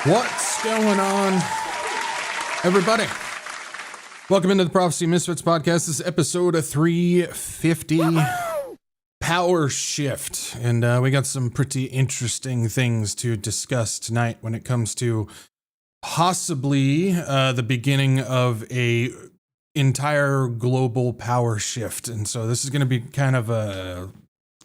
What's going on, everybody? Welcome into the Prophecy Misfits Podcast. This is episode 350, Power Shift. And we got some pretty interesting things to discuss tonight when it comes to possibly the beginning of a entire global power shift. And so this is going to be kind of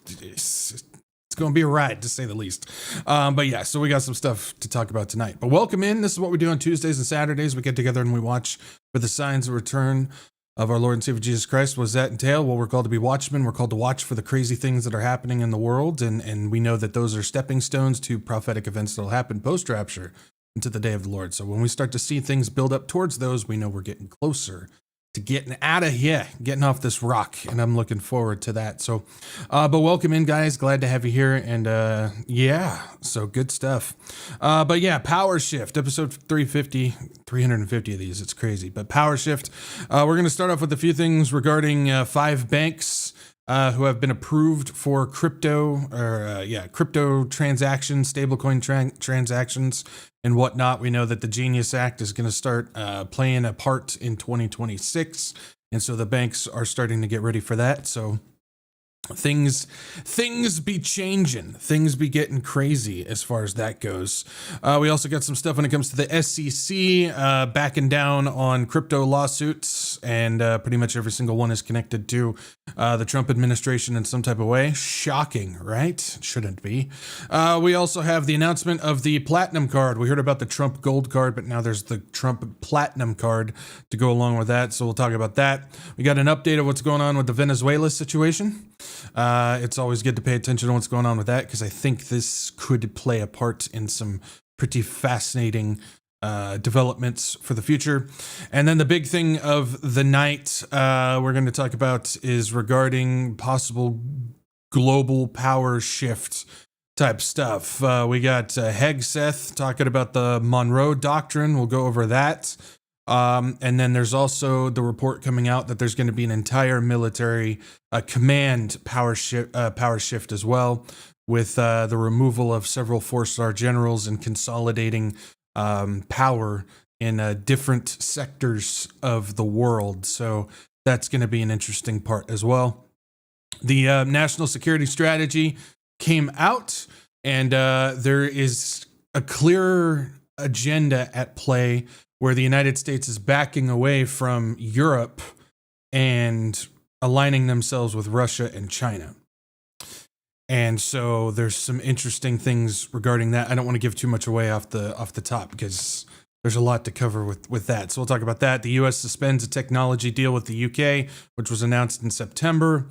it's going to be a ride, to say the least. But yeah, so we got some stuff to talk about tonight. But welcome in. This is what we do on Tuesdays and Saturdays. We get together and we watch for the signs of return of our Lord and Savior Jesus Christ. What does that entail? Well, we're called to be watchmen. We're called to watch for the crazy things that are happening in the world. And we know that those are stepping stones to prophetic events that will happen post-rapture into the day of the Lord. So when we start to see things build up towards those, we know we're getting closer to getting out of here, getting off this rock, and I'm looking forward to that. So, but welcome in, guys. Glad to have you here, and yeah, so good stuff. But yeah, Power Shift, episode 350 of these. It's crazy, but Power Shift. We're going to start off with a few things regarding 5 banks who have been approved for crypto transactions, stablecoin transactions, and whatnot. We know that the Genius Act is going to start playing a part in 2026, and so the banks are starting to get ready for that. So things be changing, things be getting crazy as far as that goes. We also got some stuff when it comes to the SEC backing down on crypto lawsuits, and pretty much every single one is connected to the Trump administration in some type of way. Shocking, right? Shouldn't be. We also have the announcement of the Platinum card. We heard about the Trump Gold card, but now there's the Trump Platinum card to go along with that, so we'll talk about that. We got an update of what's going on with the Venezuela situation. It's always good to pay attention to what's going on with that, because I think this could play a part in some pretty fascinating developments for the future. And then the big thing of the night we're going to talk about is regarding possible global power shift type stuff. We got Hegseth talking about the Monroe Doctrine. We'll go over that. And then there's also the report coming out that there's going to be an entire military command power shift as well, with the removal of several 4-star generals and consolidating power in different sectors of the world. So that's going to be an interesting part as well. The national security strategy came out, and there is a clear agenda at play where the United States is backing away from Europe and aligning themselves with Russia and China. And so there's some interesting things regarding that. I don't want to give too much away off the top, because there's a lot to cover with that. So we'll talk about that. The U.S. suspends a technology deal with the UK, which was announced in September.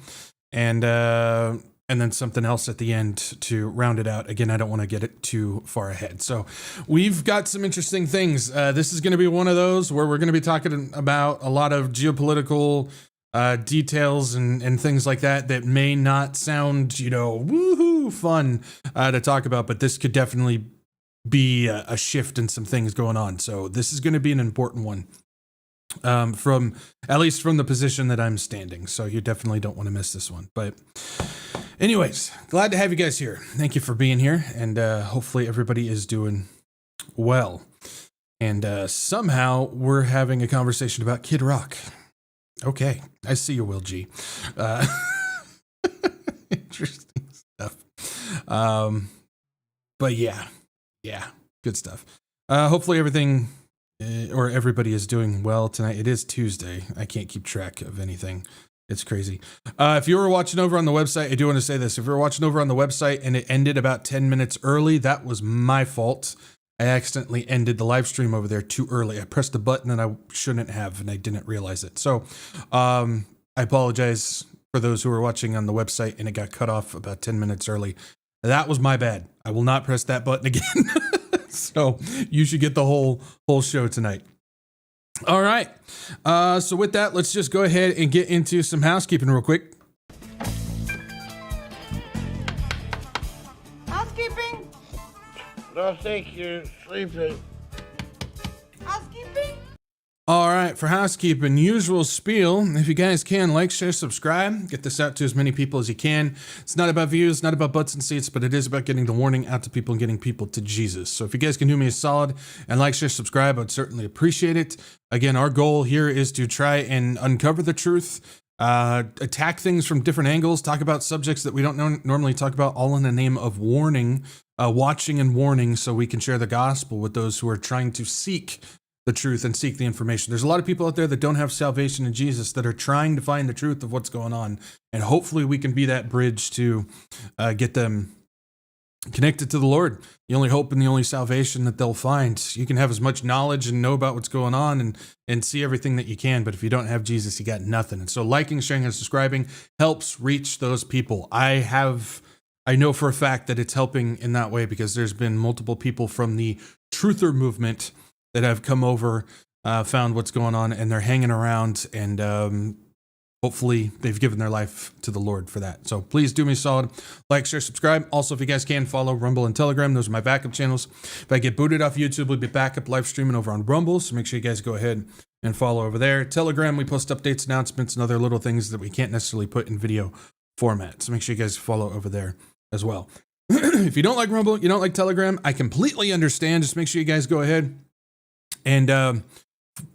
And then something else at the end to round it out. Again, I don't want to get it too far ahead. So we've got some interesting things. This is going to be one of those where we're going to be talking about a lot of geopolitical details and things like that may not sound, woohoo fun to talk about, but this could definitely be a shift in some things going on. So this is going to be an important one. From at least from the position that I'm standing. So you definitely don't want to miss this one. But anyways, glad to have you guys here. Thank you for being here. And hopefully everybody is doing well. And somehow we're having a conversation about Kid Rock. Okay. I see you, Will G. Interesting stuff. But yeah, good stuff. Hopefully everything or everybody is doing well tonight. It is Tuesday. I can't keep track of anything. It's crazy. If you were watching over on the website, I do want to say this. If you were watching over on the website and it ended about 10 minutes early, that was my fault. I accidentally ended the live stream over there too early. I pressed a button that I shouldn't have, and I didn't realize it. So I apologize for those who were watching on the website and it got cut off about 10 minutes early. That was my bad. I will not press that button again. So you should get the whole show tonight. All right. So with that, let's just go ahead and get into some housekeeping real quick. Housekeeping? I don't think you're sleeping. Housekeeping? All right, for housekeeping, usual spiel. If you guys can, like, share, subscribe. Get this out to as many people as you can. It's not about views, not about butts and seats, but it is about getting the warning out to people and getting people to Jesus. So if you guys can do me a solid and like, share, subscribe, I'd certainly appreciate it. Again, our goal here is to try and uncover the truth, attack things from different angles, talk about subjects that we don't normally talk about, all in the name of warning, watching and warning, so we can share the gospel with those who are trying to seek the truth and seek the information. There's a lot of people out there that don't have salvation in Jesus that are trying to find the truth of what's going on. And hopefully we can be that bridge to get them connected to the Lord. The only hope and the only salvation that they'll find. You can have as much knowledge and know about what's going on and see everything that you can, but if you don't have Jesus, you got nothing. And so liking, sharing, and subscribing helps reach those people. I know for a fact that it's helping in that way because there's been multiple people from the truther movement that have come over, found what's going on, and they're hanging around, and hopefully they've given their life to the Lord for that. So please do me a solid. Like, share, subscribe. Also, if you guys can, follow Rumble and Telegram. Those are my backup channels. If I get booted off YouTube, we'll be backup live streaming over on Rumble, so make sure you guys go ahead and follow over there. Telegram, we post updates, announcements, and other little things that we can't necessarily put in video format, so make sure you guys follow over there as well. If you don't like Rumble, you don't like Telegram, I completely understand. Just make sure you guys go ahead and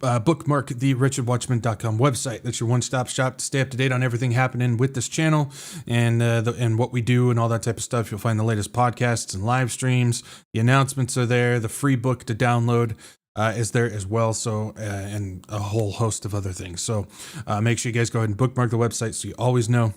bookmark the WretchedWatchmen.com website. That's your one-stop shop to stay up to date on everything happening with this channel and what we do and all that type of stuff. You'll find the latest podcasts and live streams. The announcements are there. The free book to download is there as well. So and a whole host of other things. So make sure you guys go ahead and bookmark the website so you always know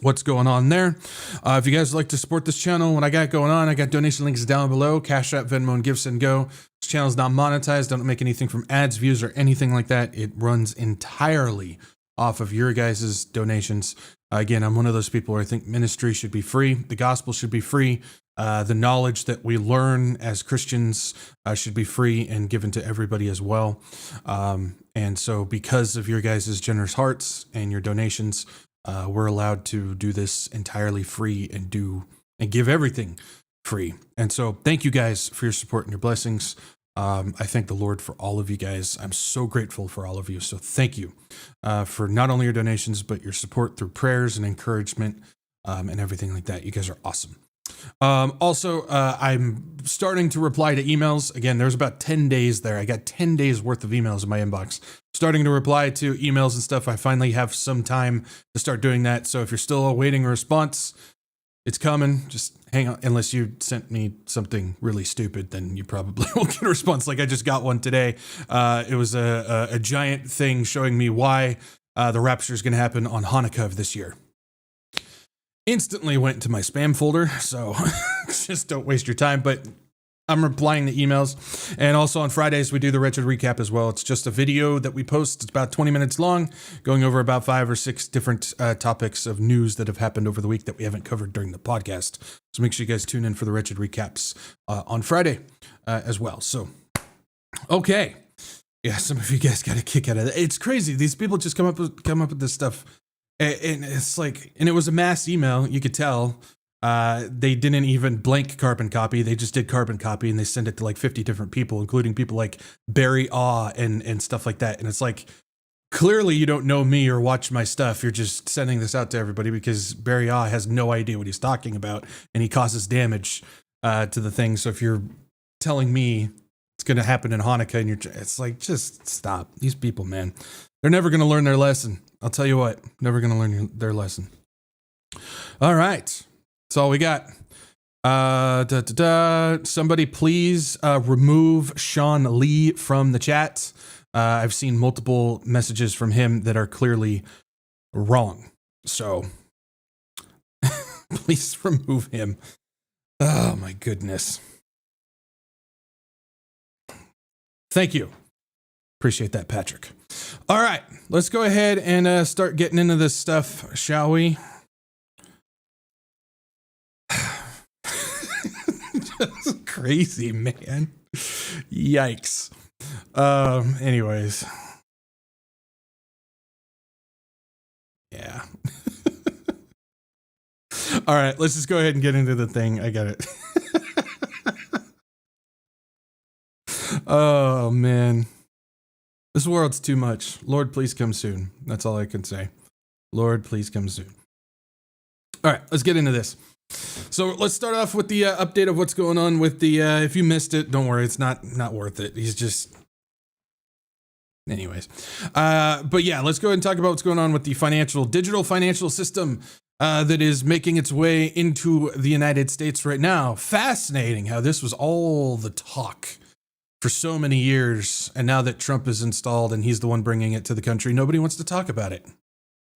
what's going on there. If you guys would like to support this channel, what I got going on, I got donation links down below. CashApp, Venmo, and GiveSendGo. This channel is not monetized. Don't make anything from ads, views, or anything like that. It runs entirely off of your guys' donations. Again, I'm one of those people where I think ministry should be free. The gospel should be free. The knowledge that we learn as Christians should be free and given to everybody as well. And so because of your guys' generous hearts and your donations, we're allowed to do this entirely free and give everything free. And so thank you guys for your support and your blessings. I thank the Lord for all of you guys. I'm so grateful for all of you. So thank you for not only your donations, but your support through prayers and encouragement and everything like that. You guys are awesome. Also, I'm starting to reply to emails. Again, there's about 10 days there. I got 10 days worth of emails in my inbox. Starting to reply to emails and stuff. I finally have some time to start doing that. So if you're still awaiting a response, it's coming. Just hang on. Unless you sent me something really stupid, then you probably won't get a response. Like I just got one today. It was a giant thing showing me why the rapture is going to happen on Hanukkah of this year. Instantly went into my spam folder, so just don't waste your time. But I'm replying to emails. And also on Fridays, we do the Wretched Recap as well. It's just a video that we post. It's about 20 minutes long, going over about 5 or 6 different topics of news that have happened over the week that we haven't covered during the podcast. So make sure you guys tune in for the Wretched Recaps on Friday as well. So, okay. Yeah, some of you guys got a kick out of that. It's crazy. These people just come up with this stuff. And it's like, and it was a mass email. You could tell they didn't even blank carbon copy. They just did carbon copy and they sent it to like 50 different people, including people like Barry Awe and stuff like that. And it's like, clearly you don't know me or watch my stuff. You're just sending this out to everybody because Barry Awe has no idea what he's talking about and he causes damage to the thing. So if you're telling me it's going to happen in Hanukkah and it's like, just stop. These people, man, they're never going to learn their lesson. I'll tell you what, never going to learn their lesson. All right. That's all we got. Somebody please remove Sean Lee from the chat. I've seen multiple messages from him that are clearly wrong. So please remove him. Oh my goodness. Thank you. Appreciate that, Patrick. All right, let's go ahead and start getting into this stuff, shall we? Just crazy, man. Yikes. Anyways. Yeah. All right, let's just go ahead and get into the thing. I got it. Oh, man. This world's too much. Lord, please come soon. That's all I can say. Lord, please come soon. All right, let's get into this. So let's start off with the update of what's going on with the, if you missed it, don't worry, it's not worth it. He's just, anyways. But yeah, let's go ahead and talk about what's going on with the digital financial system that is making its way into the United States right now. Fascinating how this was all the talk for so many years, and now that Trump is installed and he's the one bringing it to the country, nobody wants to talk about it.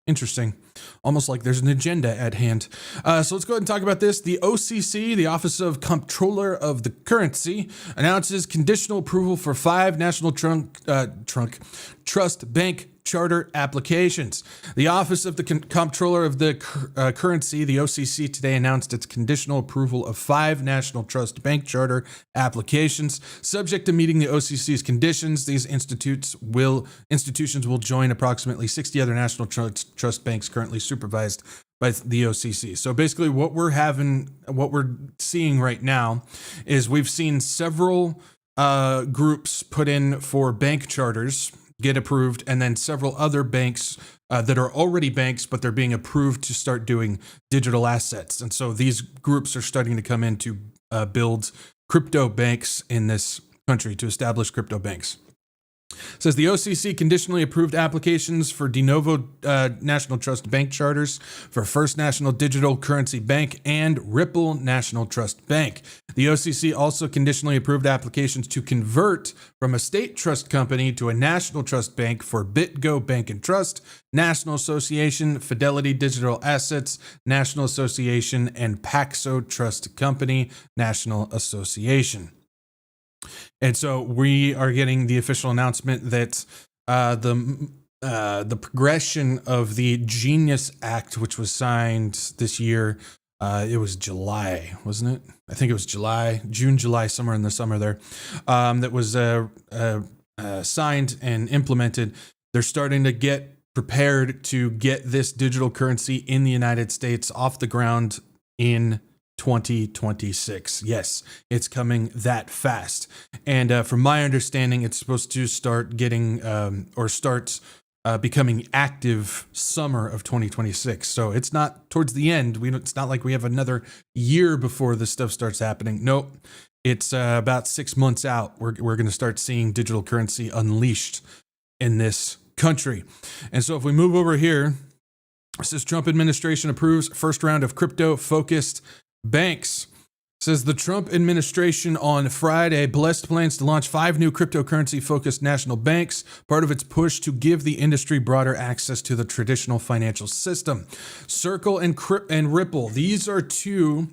Interesting. Almost like there's an agenda at hand. So let's go ahead and talk about this. The OCC, the Office of Comptroller of the Currency, announces conditional approval for 5 national trust bank charter applications. The Office of the Comptroller of the Currency, the OCC, today announced its conditional approval of 5 national trust bank charter applications. Subject to meeting the OCC's conditions, these institutions will join approximately 60 other national trust banks currently supervised by the OCC. So basically what we're seeing right now is we've seen several groups put in for bank charters get approved, and then several other banks that are already banks, but they're being approved to start doing digital assets. And so these groups are starting to come in to build crypto banks in this country, to establish crypto banks. It says the OCC conditionally approved applications for de novo National Trust Bank charters for First National Digital Currency Bank and Ripple National Trust Bank. The OCC also conditionally approved applications to convert from a state trust company to a national trust bank for BitGo Bank and Trust, National Association, Fidelity Digital Assets, National Association, and Paxo Trust Company, National Association. And so we are getting the official announcement that the progression of the Genius Act, which was signed this year, it was July, wasn't it? I think it was June, July, somewhere in the summer there, that was signed and implemented. They're starting to get prepared to get this digital currency in the United States off the ground in 2026. Yes, it's coming that fast. And from my understanding, it's supposed to start getting becoming active summer of 2026. So it's not towards the end. It's not like we have another year before this stuff starts happening. Nope. It's about 6 months out. We're going to start seeing digital currency unleashed in this country. And so if we move over here, it says Trump administration approves first round of crypto-focused banks. It says the Trump administration on Friday blessed plans to launch 5 new cryptocurrency-focused national banks, part of its push to give the industry broader access to the traditional financial system. Circle and Ripple, these are 2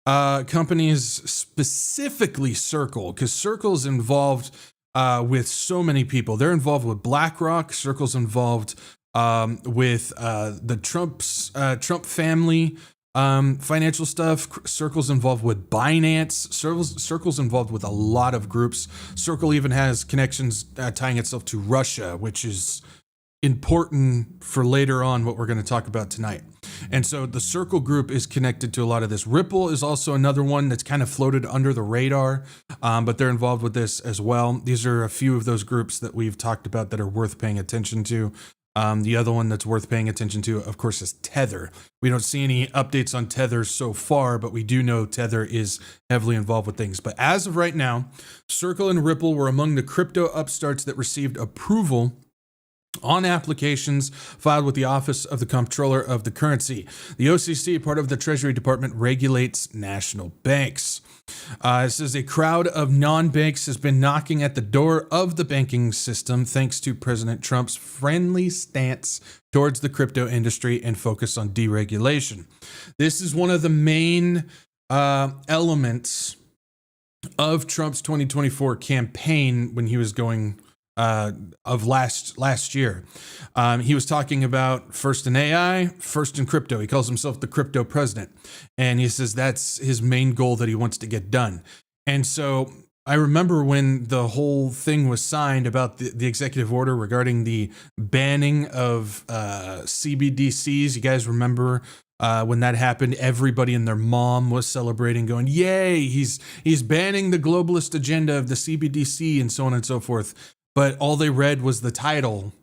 companies, specifically Circle, because Circle's involved with so many people. They're involved with BlackRock. Circle's involved with the Trump family financial stuff. Circle's involved with Binance. Circle's involved with a lot of groups. Circle even has connections tying itself to Russia, which is important for later on what we're going to talk about tonight. And so the Circle group is connected to a lot of this. Ripple is also another one that's kind of floated under the radar, but they're involved with this as well. These are a few of those groups that we've talked about that are worth paying attention to. The other one that's worth paying attention to, of course, is Tether. We don't see any updates on Tether so far, but we do know Tether is heavily involved with things. But as of right now, Circle and Ripple were among the crypto upstarts that received approval on applications filed with the Office of the Comptroller of the Currency. The OCC, part of the Treasury Department, regulates national banks. It says a crowd of non-banks has been knocking at the door of the banking system thanks to President Trump's friendly stance towards the crypto industry and focus on deregulation. This is one of the main elements of Trump's 2024 campaign when he was going of last year. He was talking about first in AI, first in crypto. He calls himself the crypto president. And he says that's his main goal that he wants to get done. And so I remember when the whole thing was signed about the executive order regarding the banning of CBDCs. You guys remember when that happened? Everybody and their mom was celebrating, going, yay, he's banning the globalist agenda of the CBDC and so on and so forth. but all they read was the title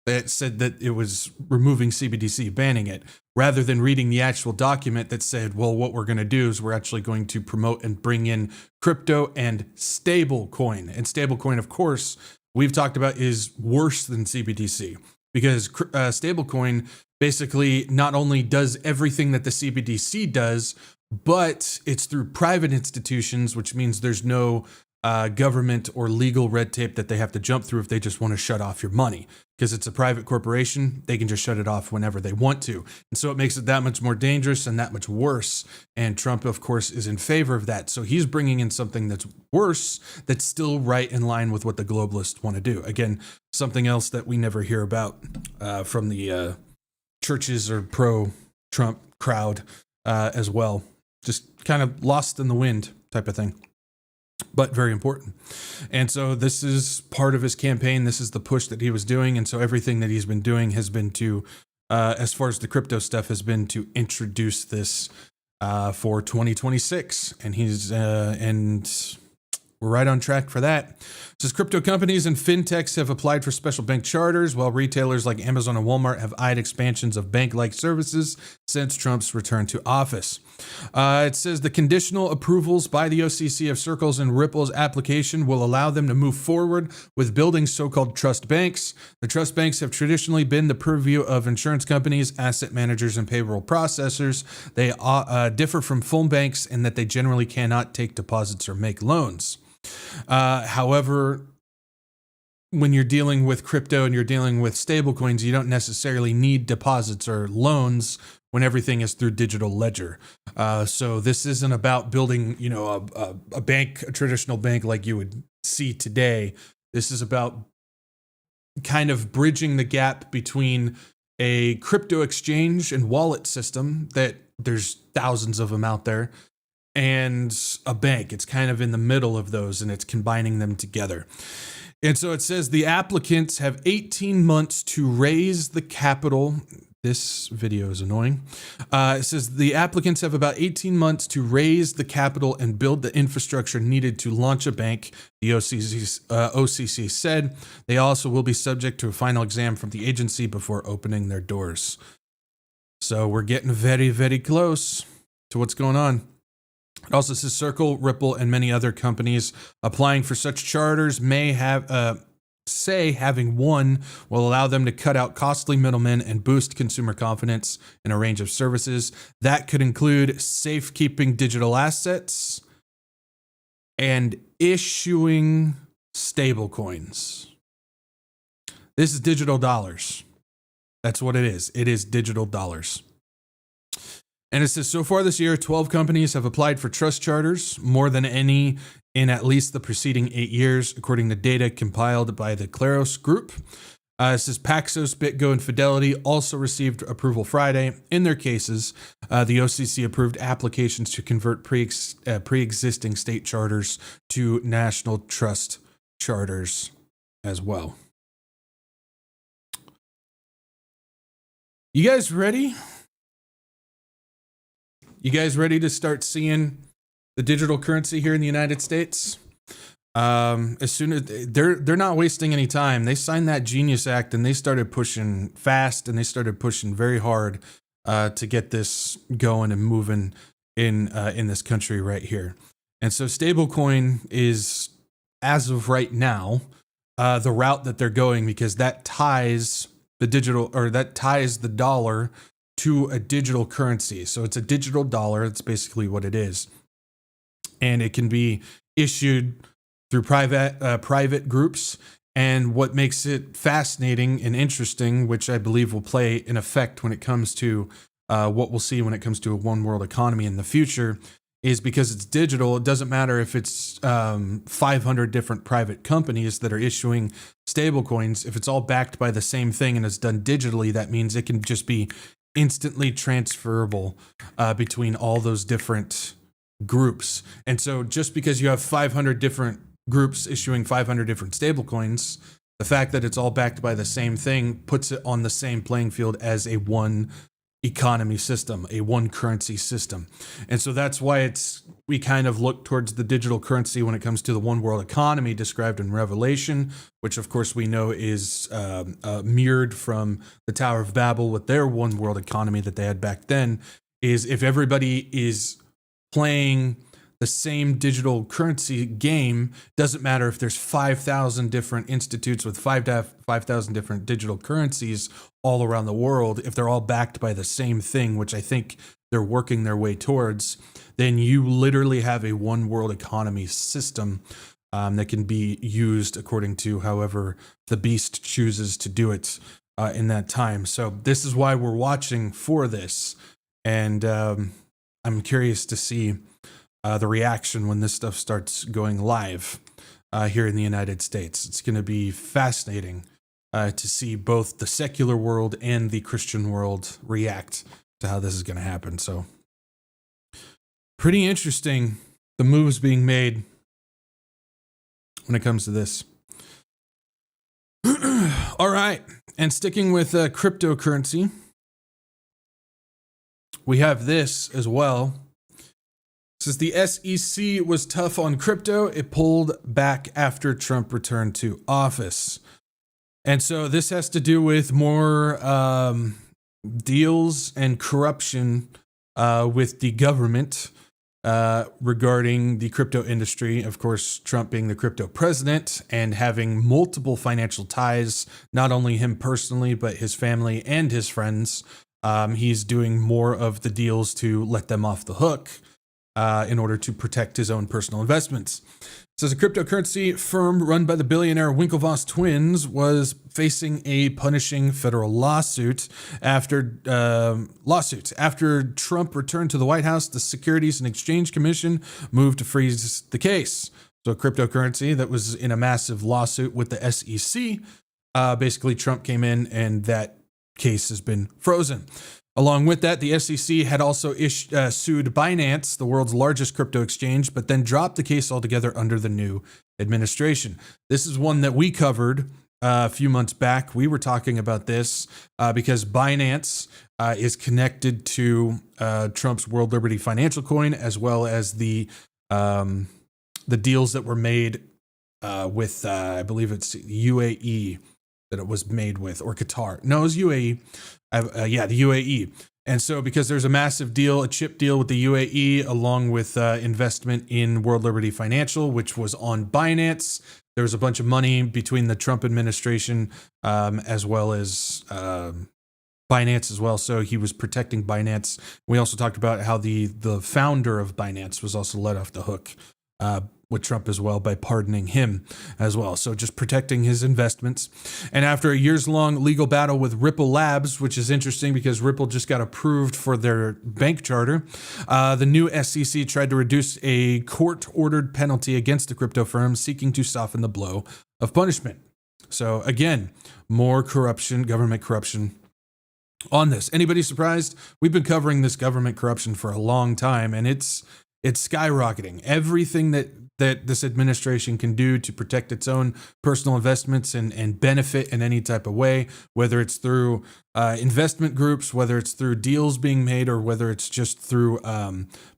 that said that it was removing CBDC, banning it, rather than reading the actual document that said, well, what we're going to do is we're actually going to promote and bring in crypto and stable coin. And stable coin, of course, we've talked about is worse than CBDC, because stable coin basically not only does everything that the CBDC does, but it's through private institutions, which means there's no government or legal red tape that they have to jump through if they just want to shut off your money. Because it's a private corporation, they can just shut it off whenever they want to. And so it makes it that much more dangerous and that much worse. And Trump, of course, is in favor of that. So he's bringing in something that's worse, that's still right in line with what the globalists want to do. Again, something else that we never hear about from the churches or pro-Trump crowd as well. Just kind of lost in the wind type of thing, but very important. And so this is part of his campaign. This is the push that he was doing. And so everything that he's been doing has been to, as far as the crypto stuff, has been to introduce this for 2026. And we're right on track for that. It says crypto companies and fintechs have applied for special bank charters, while retailers like Amazon and Walmart have eyed expansions of bank-like services since Trump's return to office. It says the conditional approvals by the OCC of Circle's and Ripple's application will allow them to move forward with building so-called trust banks. The trust banks have traditionally been the purview of insurance companies, asset managers, and payroll processors. They differ from full banks in that they generally cannot take deposits or make loans. However, when you're dealing with crypto and you're dealing with stablecoins, you don't necessarily need deposits or loans when everything is through digital ledger. So this isn't about building, a bank, a traditional bank like you would see today. This is about kind of bridging the gap between a crypto exchange and wallet system that there's thousands of them out there, and a bank. It's kind of in the middle of those, and it's combining them together. And so it says the applicants have 18 months to raise the capital. This video is annoying. It says the applicants have about 18 months to raise the capital and build the infrastructure needed to launch a bank, the OCC said. They also will be subject to a final exam from the agency before opening their doors. So we're getting very, very close to what's going on. It also says Circle, Ripple, and many other companies applying for such charters may have having one will allow them to cut out costly middlemen and boost consumer confidence in a range of services. That could include safekeeping digital assets and issuing stablecoins. This is digital dollars. That's what it is. It is digital dollars. And it says, so far this year, 12 companies have applied for trust charters, more than any in at least the preceding 8 years, according to data compiled by the Claros Group. It says Paxos, BitGo, and Fidelity also received approval Friday. In their cases, the OCC approved applications to convert pre-existing state charters to national trust charters as well. You guys ready? You guys ready to start seeing the digital currency here in the United States? As soon as they're not wasting any time. They signed that Genius Act and they started pushing fast and they started pushing very hard to get this going and moving in this country right here. And so stablecoin is, as of right now, the route that they're going, because that ties the dollar to a digital currency. So it's a digital dollar. That's basically what it is. And it can be issued through private groups. And what makes it fascinating and interesting, which I believe will play an effect when it comes to what we'll see when it comes to a one world economy in the future, is because it's digital. It doesn't matter if it's 500 different private companies that are issuing stablecoins. If it's all backed by the same thing and it's done digitally, that means it can just be instantly transferable between all those different groups. And so just because you have 500 different groups issuing 500 different stablecoins, the fact that it's all backed by the same thing puts it on the same playing field as a one economy system, a one currency system. And so that's why we kind of look towards the digital currency when it comes to the one world economy described in Revelation, which of course we know is mirrored from the Tower of Babel with their one world economy that they had back then, is if everybody is playing the same digital currency game, doesn't matter if there's 5,000 different institutes with 5,000 different digital currencies all around the world, if they're all backed by the same thing, which I think they're working their way towards, then you literally have a one world economy system that can be used according to however the beast chooses to do it in that time. So this is why we're watching for this. And I'm curious to see the reaction when this stuff starts going live here in the United States. It's going to be fascinating to see both the secular world and the Christian world react to how this is going to happen. So pretty interesting, the moves being made when it comes to this. All right. And sticking with cryptocurrency, we have this as well. Says the SEC was tough on crypto. It pulled back after Trump returned to office. And so this has to do with more deals and corruption with the government regarding the crypto industry. Of course, Trump being the crypto president and having multiple financial ties, not only him personally, but his family and his friends. He's doing more of the deals to let them off the hook in order to protect his own personal investments. It says a cryptocurrency firm run by the billionaire Winklevoss twins was facing a punishing federal lawsuit after Trump returned to the White House. The Securities and Exchange Commission moved to freeze the case. So a cryptocurrency that was in a massive lawsuit with the SEC. Basically, Trump came in and that case has been frozen. Along with that, the SEC had also sued Binance, the world's largest crypto exchange, but then dropped the case altogether under the new administration. This is one that we covered a few months back. We were talking about this because Binance is connected to Trump's World Liberty Financial Coin, as well as the deals that were made with, I believe it's UAE that it was made with, or Qatar. No, it was UAE. The UAE. And so because there's a massive deal, a chip deal with the UAE, along with investment in World Liberty Financial, which was on Binance, there was a bunch of money between the Trump administration as well as Binance as well. So he was protecting Binance. We also talked about how the founder of Binance was also let off the hook with Trump as well by pardoning him as well. So just protecting his investments. And after a years-long legal battle with Ripple Labs, which is interesting because Ripple just got approved for their bank charter, the new SEC tried to reduce a court-ordered penalty against the crypto firm, seeking to soften the blow of punishment. So again, more corruption, government corruption on this. Anybody surprised? We've been covering this government corruption for a long time, and it's skyrocketing. Everything that this administration can do to protect its own personal investments and benefit in any type of way, whether it's through investment groups, whether it's through deals being made, or whether it's just through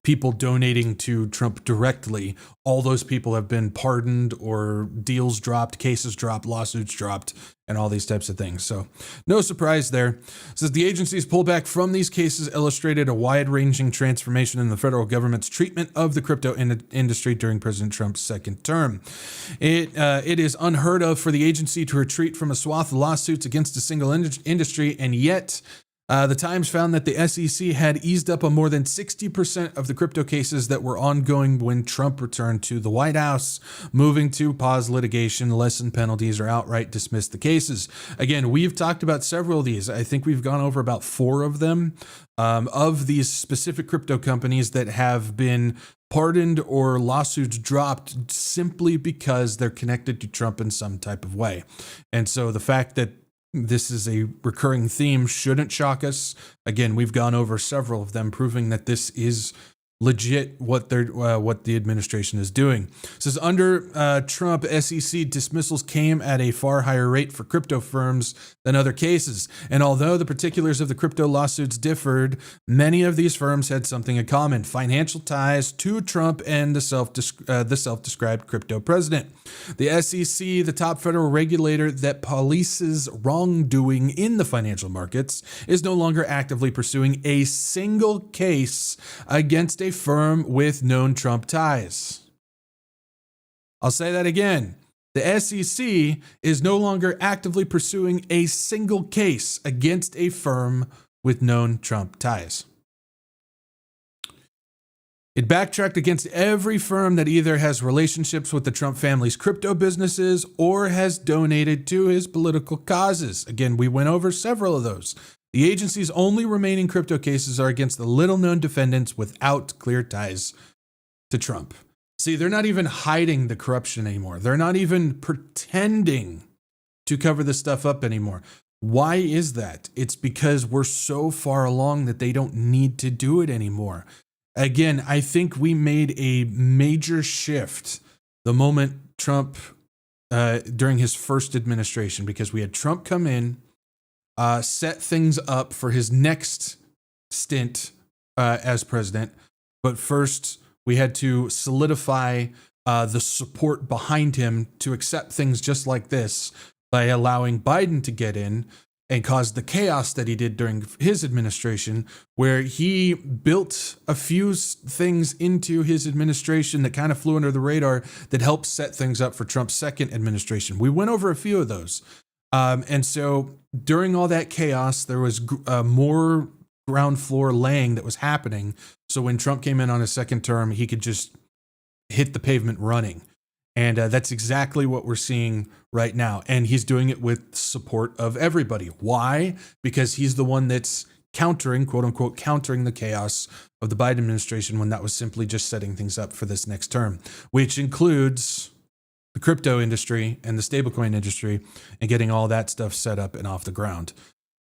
people donating to Trump directly. All those people have been pardoned or deals dropped, cases dropped, lawsuits dropped, and all these types of things. So no surprise there. It says the agency's pullback from these cases illustrated a wide-ranging transformation in the federal government's treatment of the crypto industry during President Trump's second term. It is unheard of for the agency to retreat from a swath of lawsuits against a single industry, and yet the Times found that the SEC had eased up on more than 60% of the crypto cases that were ongoing when Trump returned to the White House, moving to pause litigation, lessen penalties, or outright dismiss the cases. Again, we've talked about several of these. I think we've gone over about 4 of them, of these specific crypto companies that have been pardoned or lawsuits dropped simply because they're connected to Trump in some type of way. And so the fact that this is a recurring theme shouldn't shock us. Again, we've gone over several of them, proving that this is legit what the administration is doing. It says under Trump, SEC dismissals came at a far higher rate for crypto firms than other cases. And although the particulars of the crypto lawsuits differed, many of these firms had something in common: financial ties to Trump and the self-described crypto president. The SEC, the top federal regulator that polices wrongdoing in the financial markets, is no longer actively pursuing a single case against a firm with known Trump ties. I'll say that again. The SEC is no longer actively pursuing a single case against a firm with known Trump ties. It backtracked against every firm that either has relationships with the Trump family's crypto businesses or has donated to his political causes. Again, we went over several of those. The agency's only remaining crypto cases are against the little-known defendants without clear ties to Trump. See, they're not even hiding the corruption anymore. They're not even pretending to cover this stuff up anymore. Why is that? It's because we're so far along that they don't need to do it anymore. Again, I think we made a major shift the moment Trump, during his first administration, because we had Trump come in, set things up for his next stint as president. But first, we had to solidify the support behind him to accept things just like this by allowing Biden to get in and cause the chaos that he did during his administration, where he built a few things into his administration that kind of flew under the radar that helped set things up for Trump's second administration. We went over a few of those. And so during all that chaos, there was more ground floor laying that was happening. So when Trump came in on his second term, he could just hit the pavement running. And that's exactly what we're seeing right now. And he's doing it with support of everybody. Why? Because he's the one that's countering, quote unquote, countering the chaos of the Biden administration when that was simply just setting things up for this next term, which includes the crypto industry and the stablecoin industry and getting all that stuff set up and off the ground.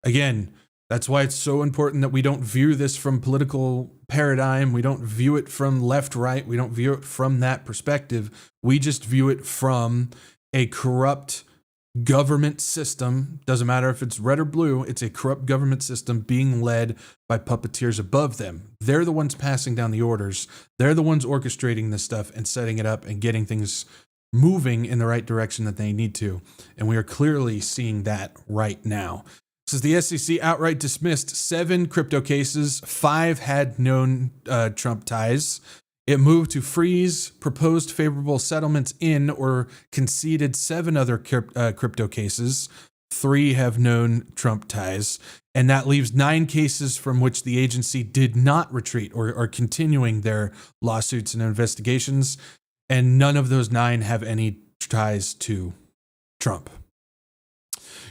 Again, that's why it's so important that we don't view this from political paradigm. We don't view it from left, right. We don't view it from that perspective. We just view it from a corrupt government system. Doesn't matter if it's red or blue. It's a corrupt government system being led by puppeteers above them. They're the ones passing down the orders. They're the ones orchestrating this stuff and setting it up and getting things moving in the right direction that they need to. And we are clearly seeing that right now. Says the SEC outright dismissed 7 crypto cases. 5 had known Trump ties. It moved to freeze proposed favorable settlements in or conceded 7 other crypto cases. 3 have known Trump ties. And that leaves 9 cases from which the agency did not retreat or are continuing their lawsuits and investigations. And none of those 9 have any ties to Trump.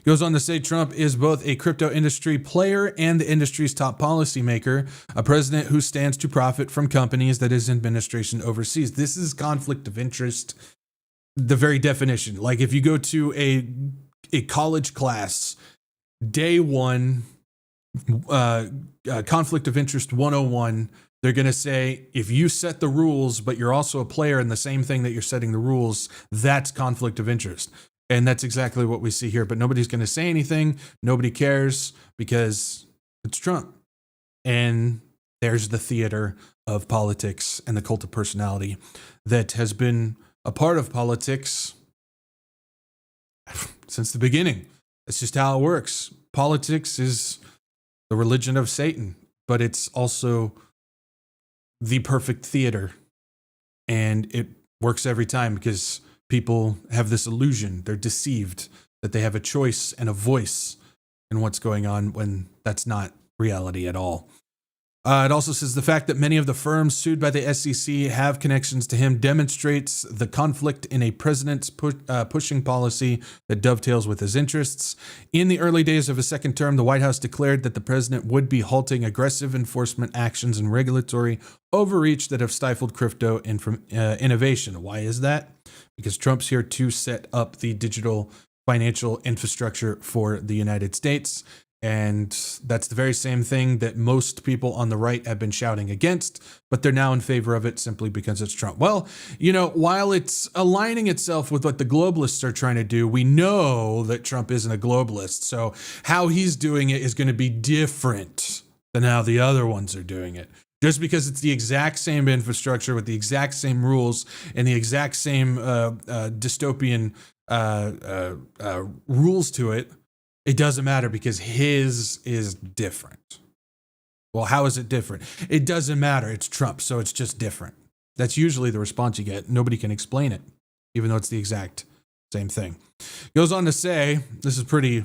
Goes on to say Trump is both a crypto industry player and the industry's top policymaker, a president who stands to profit from companies that his administration oversees. This is conflict of interest, the very definition. Like if you go to a college class, day one, conflict of interest 101, they're going to say, if you set the rules, but you're also a player in the same thing that you're setting the rules, that's conflict of interest. And that's exactly what we see here. But nobody's going to say anything. Nobody cares because it's Trump. And there's the theater of politics and the cult of personality that has been a part of politics since the beginning. That's just how it works. Politics is the religion of Satan, but it's also the perfect theater. And it works every time because people have this illusion, they're deceived that they have a choice and a voice in what's going on when that's not reality at all. It also says the fact that many of the firms sued by the SEC have connections to him demonstrates the conflict in a president's pushing policy that dovetails with his interests. In the early days of his second term, the White House declared that the president would be halting aggressive enforcement actions and regulatory overreach that have stifled crypto innovation. Why is that? Because Trump's here to set up the digital financial infrastructure for the United States. And that's the very same thing that most people on the right have been shouting against, but they're now in favor of it simply because it's Trump. Well, while it's aligning itself with what the globalists are trying to do, we know that Trump isn't a globalist. So how he's doing it is going to be different than how the other ones are doing it. Just because it's the exact same infrastructure with the exact same rules and the exact same dystopian rules to it, it doesn't matter because his is different. Well, how is it different? It doesn't matter. It's Trump, so it's just different. That's usually the response you get. Nobody can explain it, even though it's the exact same thing. Goes on to say, this is pretty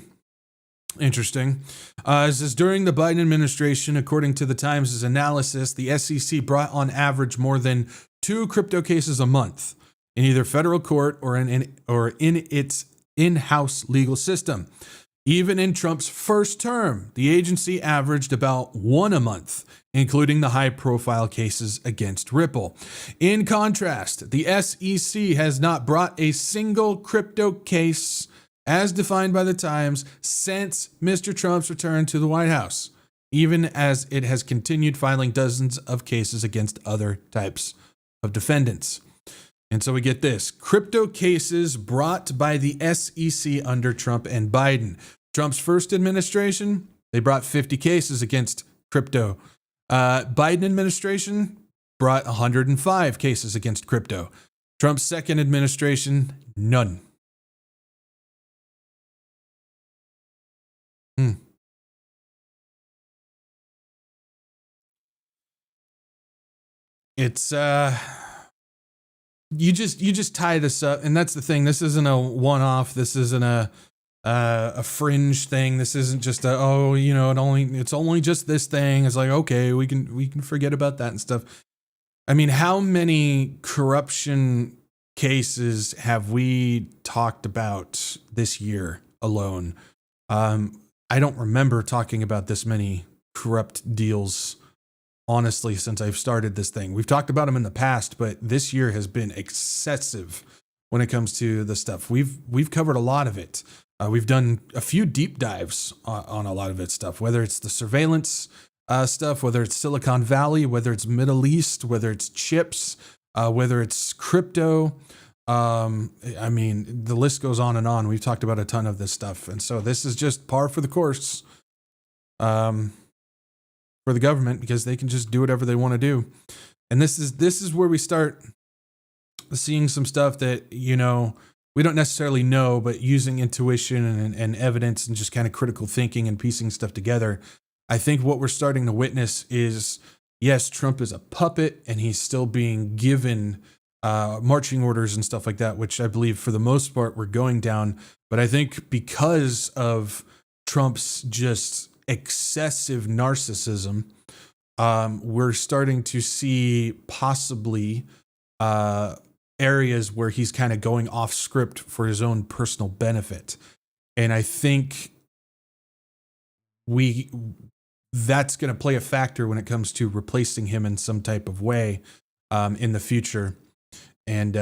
interesting. It says, during the Biden administration, according to the Times' analysis, the SEC brought on average more than 2 crypto cases a month in either federal court or in its in-house legal system. Even in Trump's first term, the agency averaged about 1 a month, including the high-profile cases against Ripple. In contrast, the SEC has not brought a single crypto case as defined by the Times since Mr. Trump's return to the White House, even as it has continued filing dozens of cases against other types of defendants. And so we get this. Crypto cases brought by the SEC under Trump and Biden. Trump's first administration, they brought 50 cases against crypto. Biden administration brought 105 cases against crypto. Trump's second administration, none. It's you just tie this up, and that's the thing. This isn't a one-off. This isn't a fringe thing. This isn't just it's only just this thing. It's like, okay, we can forget about that and stuff. I mean, how many corruption cases have we talked about this year alone? I don't remember talking about this many corrupt deals, honestly, since I've started this thing. We've talked about them in the past, but this year has been excessive when it comes to the stuff. We've covered a lot of it. We've done a few deep dives on a lot of it stuff, whether it's the surveillance stuff, whether it's Silicon Valley, whether it's Middle East, whether it's chips, whether it's crypto. I mean, the list goes on and on. We've talked about a ton of this stuff. And so this is just par for the course for the government, because they can just do whatever they want to do. And this is where we start seeing some stuff that, we don't necessarily know, but using intuition and evidence and just kind of critical thinking and piecing stuff together. I think what we're starting to witness is, yes, Trump is a puppet and he's still being given marching orders and stuff like that, which I believe for the most part we're going down. But I think because of Trump's just excessive narcissism, we're starting to see possibly areas where he's kind of going off script for his own personal benefit. And I think that's going to play a factor when it comes to replacing him in some type of way in the future, and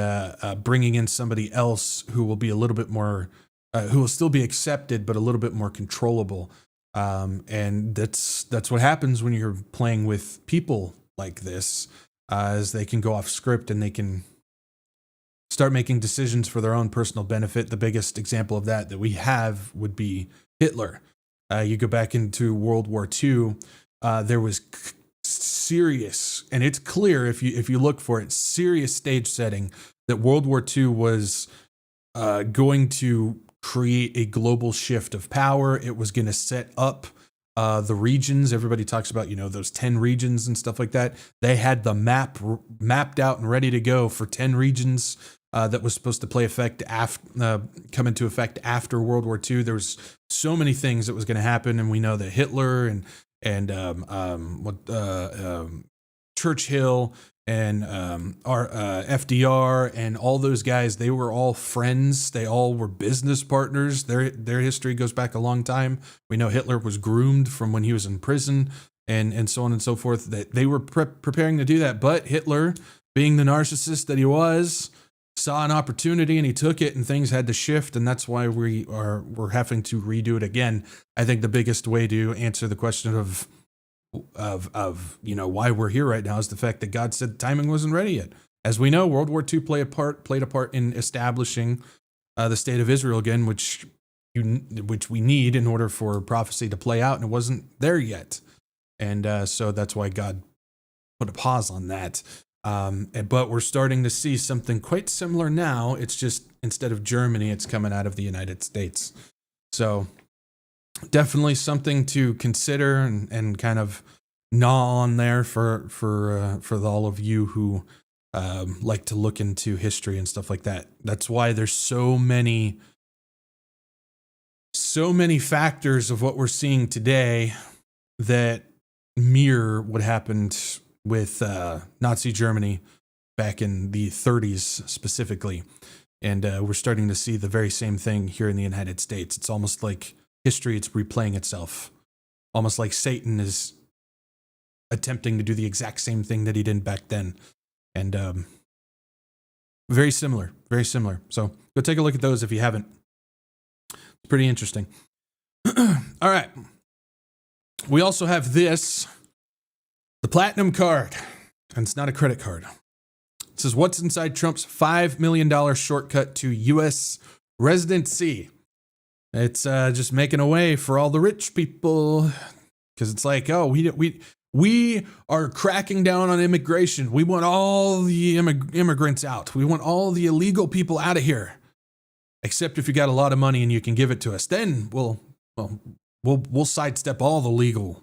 bringing in somebody else who will be a little bit more, who will still be accepted, but a little bit more controllable. And that's what happens when you're playing with people like this, as they can go off script and they can start making decisions for their own personal benefit. The biggest example of that we have would be Hitler. You go back into World War II, there was serious, and it's clear if you look for it, serious stage setting that World War II was going to create a global shift of power. It was going to set up the regions. Everybody talks about, those 10 regions and stuff like that. They had the map mapped out and ready to go for 10 regions that was supposed to come into effect after World War II. There was so many things that was going to happen, and we know that Hitler and Churchill and FDR and all those guys, they were all friends. They all were business partners. Their history goes back a long time. We know Hitler was groomed from when he was in prison and so on and so forth, that they were preparing to do that. But Hitler, being the narcissist that he was, saw an opportunity and he took it, and things had to shift, and that's why we're having to redo it again. I think the biggest way to answer the question of why we're here right now is the fact that God said timing wasn't ready yet. As we know, World War II played a part in establishing the state of Israel again, which we need in order for prophecy to play out, and it wasn't there yet. And so that's why God put a pause on that. But we're starting to see something quite similar now. It's just instead of Germany, it's coming out of the United States. So definitely something to consider and kind of gnaw on there for all of you who like to look into history and stuff like that. That's why there's so many factors of what we're seeing today that mirror what happened with Nazi Germany back in the 30s specifically. And we're starting to see the very same thing here in the United States. It's almost like history, it's replaying itself. Almost like Satan is attempting to do the exact same thing that he did back then. And very similar, very similar. So go take a look at those if you haven't. It's pretty interesting. All right. We also have this, the Platinum Card. And it's not a credit card. It says, what's inside Trump's $5 million shortcut to U.S. residency? It's just making a way for all the rich people. Because it's like, oh, we are cracking down on immigration. We want all the immigrants out. We want all the illegal people out of here. Except if you got a lot of money and you can give it to us, then we'll sidestep all the legal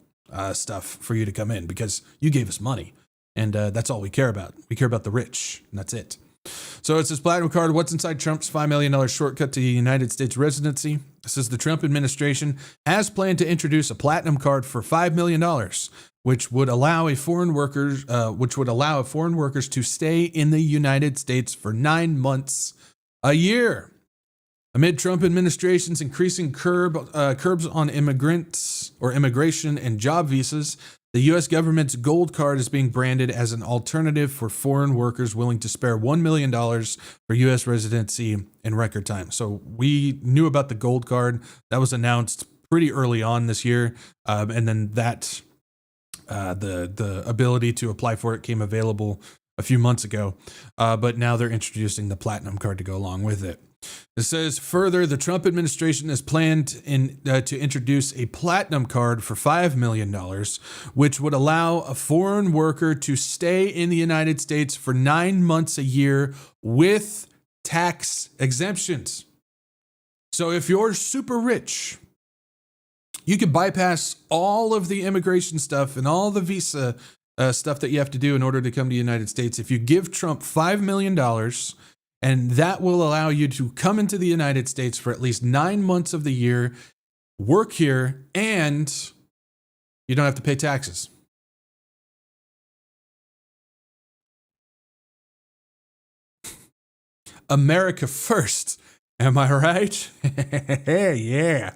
stuff for you to come in because you gave us money. And that's all we care about. We care about the rich, and that's it. So it says, Platinum Card, what's inside Trump's $5 million shortcut to the United States residency? It says the Trump administration has planned to introduce a Platinum Card for $5 million, which would allow foreign workers to stay in the United States for 9 months a year. Amid Trump administration's increasing curbs on immigration and job visas, the U.S. government's Gold Card is being branded as an alternative for foreign workers willing to spare $1 million for U.S. residency in record time. So we knew about the Gold Card. That was announced pretty early on this year. And then that the ability to apply for it came available a few months ago. But now they're introducing the Platinum Card to go along with it. It says further, the Trump administration has planned to introduce a Platinum Card for $5 million, which would allow a foreign worker to stay in the United States for 9 months a year with tax exemptions. So if you're super rich, you can bypass all of the immigration stuff and all the visa stuff that you have to do in order to come to the United States. If you give Trump $5 million, and that will allow you to come into the United States for at least 9 months of the year, work here, and you don't have to pay taxes. America first. Am I right? Yeah.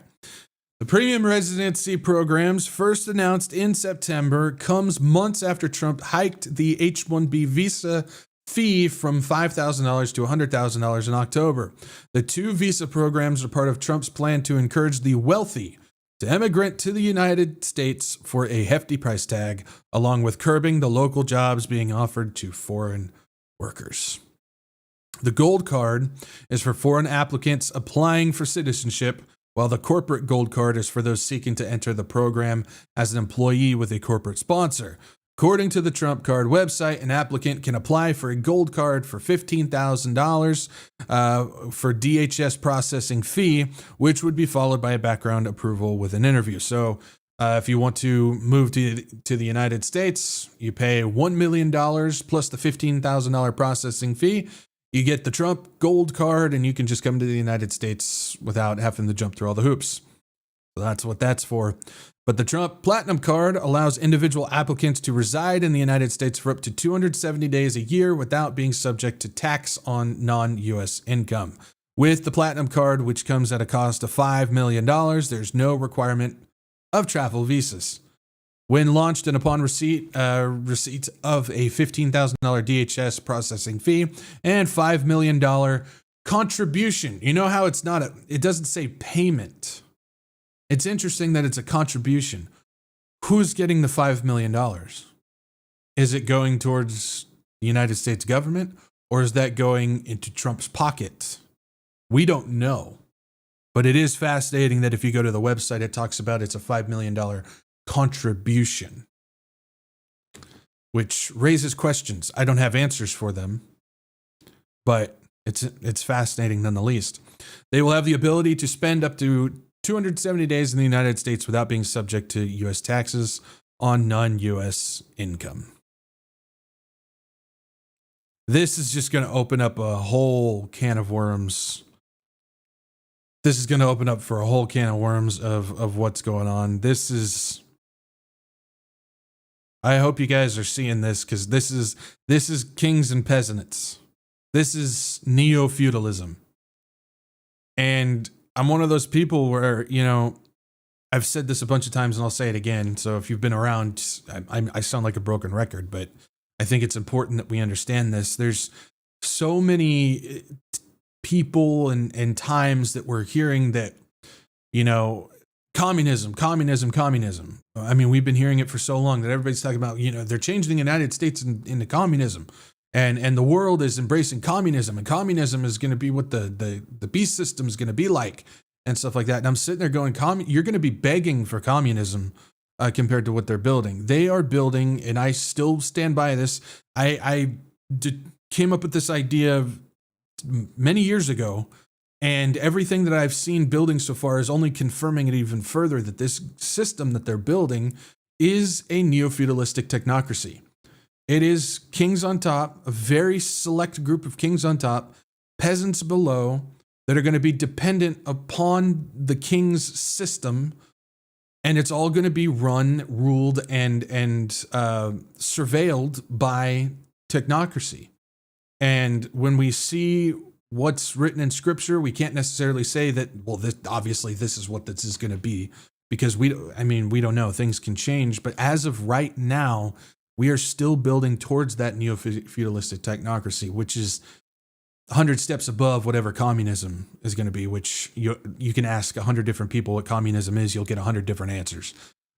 The premium residency programs, first announced in September, comes months after Trump hiked the H-1B visa fee from $5,000 to $100,000 in October. The two visa programs are part of Trump's plan to encourage the wealthy to immigrate to the United States for a hefty price tag, along with curbing the local jobs being offered to foreign workers. The Gold Card is for foreign applicants applying for citizenship, while the corporate Gold Card is for those seeking to enter the program as an employee with a corporate sponsor. According to the Trump Card website, an applicant can apply for a Gold Card for $15,000 for DHS processing fee, which would be followed by a background approval with an interview. So if you want to move to the United States, you pay $1 million plus the $15,000 processing fee. You get the Trump Gold Card, and you can just come to the United States without having to jump through all the hoops. So that's what that's for. But the Trump Platinum Card allows individual applicants to reside in the United States for up to 270 days a year without being subject to tax on non-U.S. income. With the Platinum Card, which comes at a cost of $5 million, there's no requirement of travel visas. When launched and upon receipt of a $15,000 DHS processing fee and $5 million contribution. You know how it doesn't say payment. It's interesting that it's a contribution. Who's getting the $5 million? Is it going towards the United States government, or is that going into Trump's pocket? We don't know. But it is fascinating that if you go to the website, it talks about it's a $5 million contribution, which raises questions. I don't have answers for them, but it's fascinating nonetheless. They will have the ability to spend up to 270 days in the United States without being subject to U.S. taxes on non-U.S. income. This is just going to open up a whole can of worms. This is going to open up for a whole can of worms of what's going on. I hope you guys are seeing this, because this is kings and peasants. This is neo-feudalism. And I'm one of those people where, I've said this a bunch of times and I'll say it again. So if you've been around, I sound like a broken record, but I think it's important that we understand this. There's so many people and times that we're hearing that, communism. I mean, we've been hearing it for so long that everybody's talking about, they're changing the United States into communism. And the world is embracing communism, and communism is going to be what the beast system is going to be like, and stuff like that. And I'm sitting there going, you're going to be begging for communism compared to what they're building. They are building, and I still stand by this. I came up with this idea many years ago, and everything that I've seen building so far is only confirming it even further, that this system that they're building is a neo-feudalistic technocracy. It is kings on top, a very select group of kings on top, peasants below, that are going to be dependent upon the king's system, and it's all going to be run, ruled, and surveilled by technocracy. And when we see what's written in Scripture, we can't necessarily say that, well, this is what this is going to be, because we don't know. Things can change, but as of right now, we are still building towards that neo-feudalistic technocracy, which is 100 steps above whatever communism is going to be, which you can ask 100 different people what communism is. You'll get 100 different answers.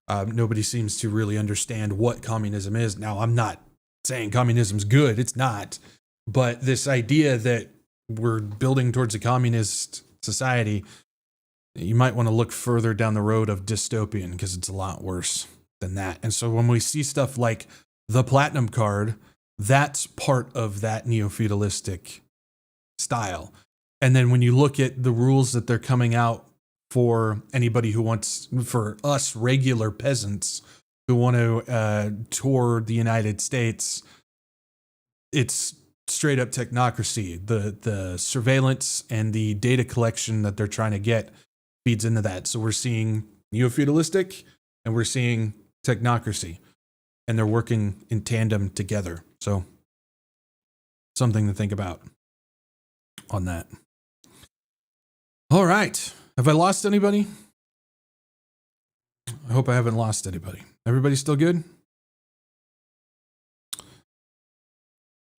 Nobody seems to really understand what communism is. Now, I'm not saying communism's good. It's not. But this idea that we're building towards a communist society, you might want to look further down the road of dystopian, because it's a lot worse than that. And so when we see stuff like the platinum card, that's part of that neo-feudalistic style. And then when you look at the rules that they're coming out for anybody who wants, for us regular peasants who want to tour the United States, it's straight up technocracy. The surveillance and the data collection that they're trying to get feeds into that. So we're seeing neo-feudalistic and we're seeing technocracy, and they're working in tandem together. So something to think about on that. All right. Have I lost anybody? I hope I haven't lost anybody. Everybody still good?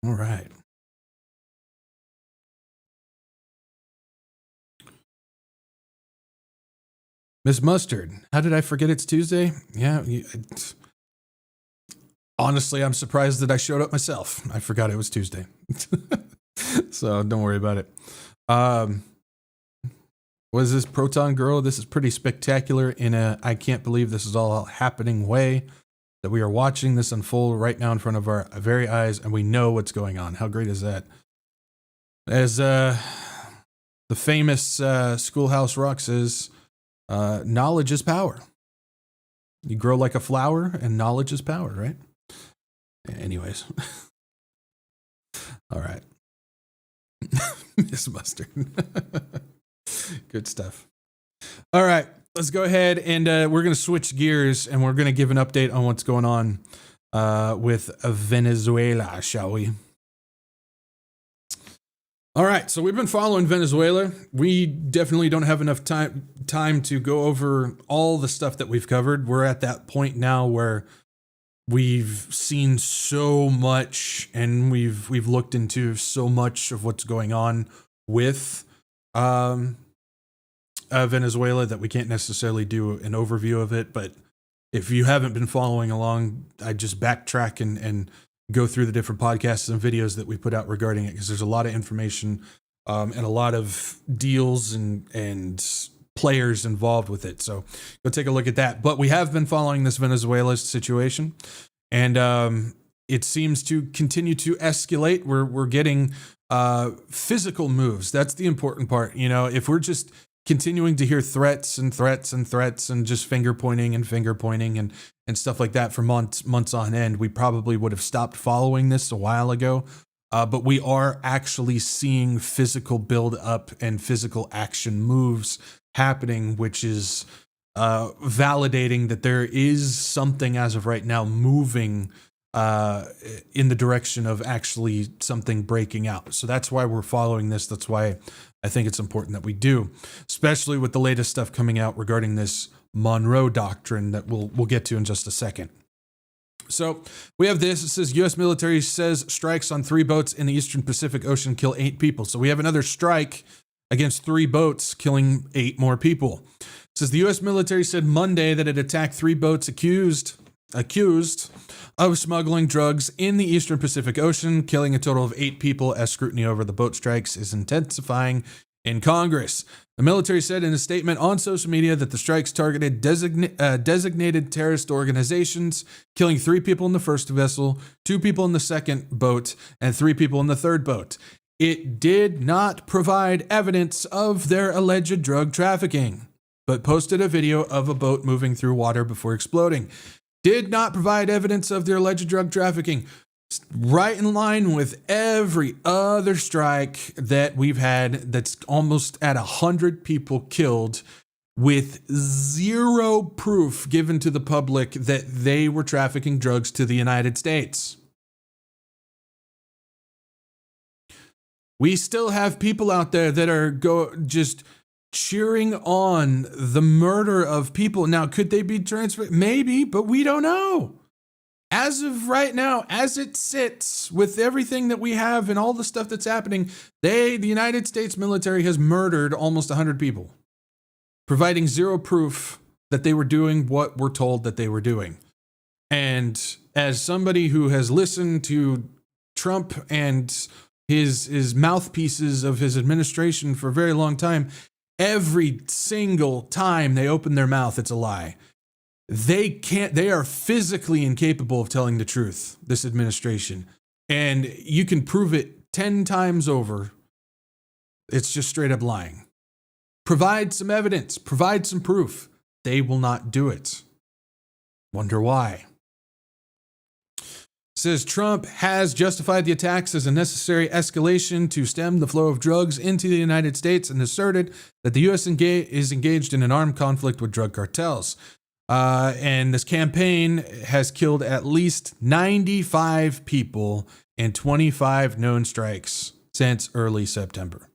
All right. Miss Mustard, how did I forget it's Tuesday? Yeah. Honestly, I'm surprised that I showed up myself. I forgot it was Tuesday. So don't worry about it. What is this, Proton Girl? This is pretty spectacular in a I can't believe this is all happening way, that we are watching this unfold right now in front of our very eyes, and we know what's going on. How great is that? As the famous Schoolhouse Rock says, knowledge is power. You grow like a flower, and knowledge is power, right? Anyways. All right. Miss Mustard. Good stuff. All right. Let's go ahead and we're going to switch gears, and we're going to give an update on what's going on with Venezuela, shall we? All right, so we've been following Venezuela. We definitely don't have enough time to go over all the stuff that we've covered. We're at that point now where we've seen so much and we've looked into so much of what's going on with Venezuela that we can't necessarily do an overview of it. But if you haven't been following along, I just backtrack and go through the different podcasts and videos that we put out regarding it, because there's a lot of information and a lot of deals and players involved with it. So go take a look at that. But we have been following this Venezuela situation, and it seems to continue to escalate. We're getting physical moves. That's the important part. You know, if we're just continuing to hear threats and just finger pointing and stuff like that for months on end, we probably would have stopped following this a while ago. But we are actually seeing physical build up and physical action moves happening, which is validating that there is something as of right now moving in the direction of actually something breaking out. So that's why we're following this. That's why I think it's important that we do, especially with the latest stuff coming out regarding this Monroe Doctrine that we'll get to in just a second. So we have this. It says U.S. military says strikes on 3 boats in the Eastern Pacific Ocean kill 8 people. So we have another strike against 3 boats, killing 8 more people. It says the U.S. military said Monday that it attacked 3 boats accused of smuggling drugs in the Eastern Pacific Ocean, killing a total of 8 people as scrutiny over the boat strikes is intensifying in Congress. The military said in a statement on social media that the strikes targeted designated terrorist organizations, killing 3 people in the first vessel, 2 people in the second boat, and 3 people in the third boat. It did not provide evidence of their alleged drug trafficking, but posted a video of a boat moving through water before exploding. Did not provide evidence of their alleged drug trafficking. Right in line with every other strike that we've had that's almost at 100 people killed, with 0 proof given to the public that they were trafficking drugs to the United States. We still have people out there that are just cheering on the murder of people. Now, could they be transferred? Maybe, but we don't know. As of right now, as it sits with everything that we have and all the stuff that's happening, the United States military has murdered almost 100 people, providing 0 proof that they were doing what we're told that they were doing. And as somebody who has listened to Trump and his mouthpieces of his administration for a very long time, every single time they open their mouth, it's a lie. They are physically incapable of telling the truth, this administration. And you can prove it 10 times over. It's just straight up lying. Provide some evidence, provide some proof. They will not do it. Wonder why. Says Trump has justified the attacks as a necessary escalation to stem the flow of drugs into the United States and asserted that the U.S. is engaged in an armed conflict with drug cartels. And this campaign has killed at least 95 people in 25 known strikes since early September.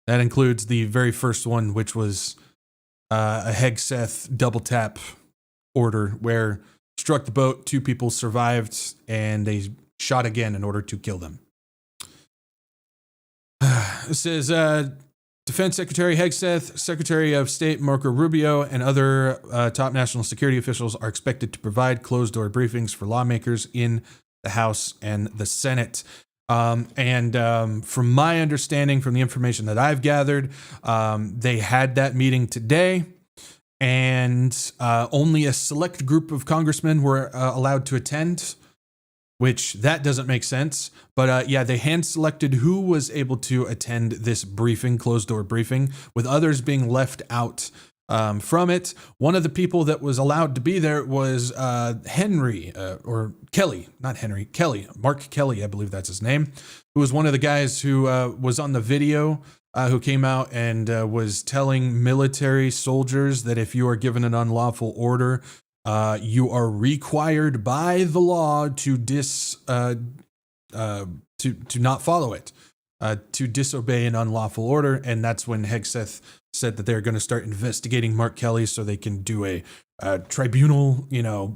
That includes the very first one, which was a Hegseth double tap order where struck the boat, 2 people survived, and they shot again in order to kill them. It says Defense Secretary Hegseth, Secretary of State Marco Rubio, and other top national security officials are expected to provide closed-door briefings for lawmakers in the House and the Senate. From my understanding, from the information that I've gathered, they had that meeting today. And only a select group of congressmen were allowed to attend, which that doesn't make sense. But they hand-selected who was able to attend this briefing, closed-door briefing, with others being left out from it. One of the people that was allowed to be there was Kelly, Mark Kelly, I believe that's his name, who was one of the guys who was on the video, who came out and was telling military soldiers that if you are given an unlawful order, you are required by the law to not follow it. to disobey an unlawful order. And that's when Hegseth said that they're going to start investigating Mark Kelly so they can do a tribunal,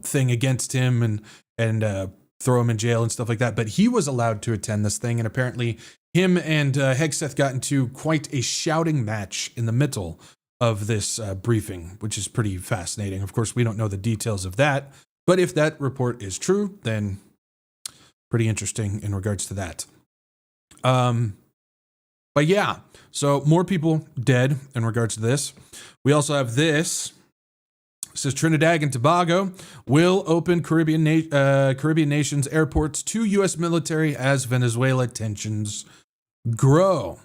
thing against him and throw him in jail and stuff like that. But he was allowed to attend this thing. And apparently him and Hegseth got into quite a shouting match in the middle of this briefing, which is pretty fascinating. Of course, we don't know the details of that, but if that report is true, then pretty interesting in regards to that. But yeah, so more people dead in regards to this. We also have this. It says Trinidad and Tobago will open Caribbean nations' airports to U.S. military as Venezuela tensions grow.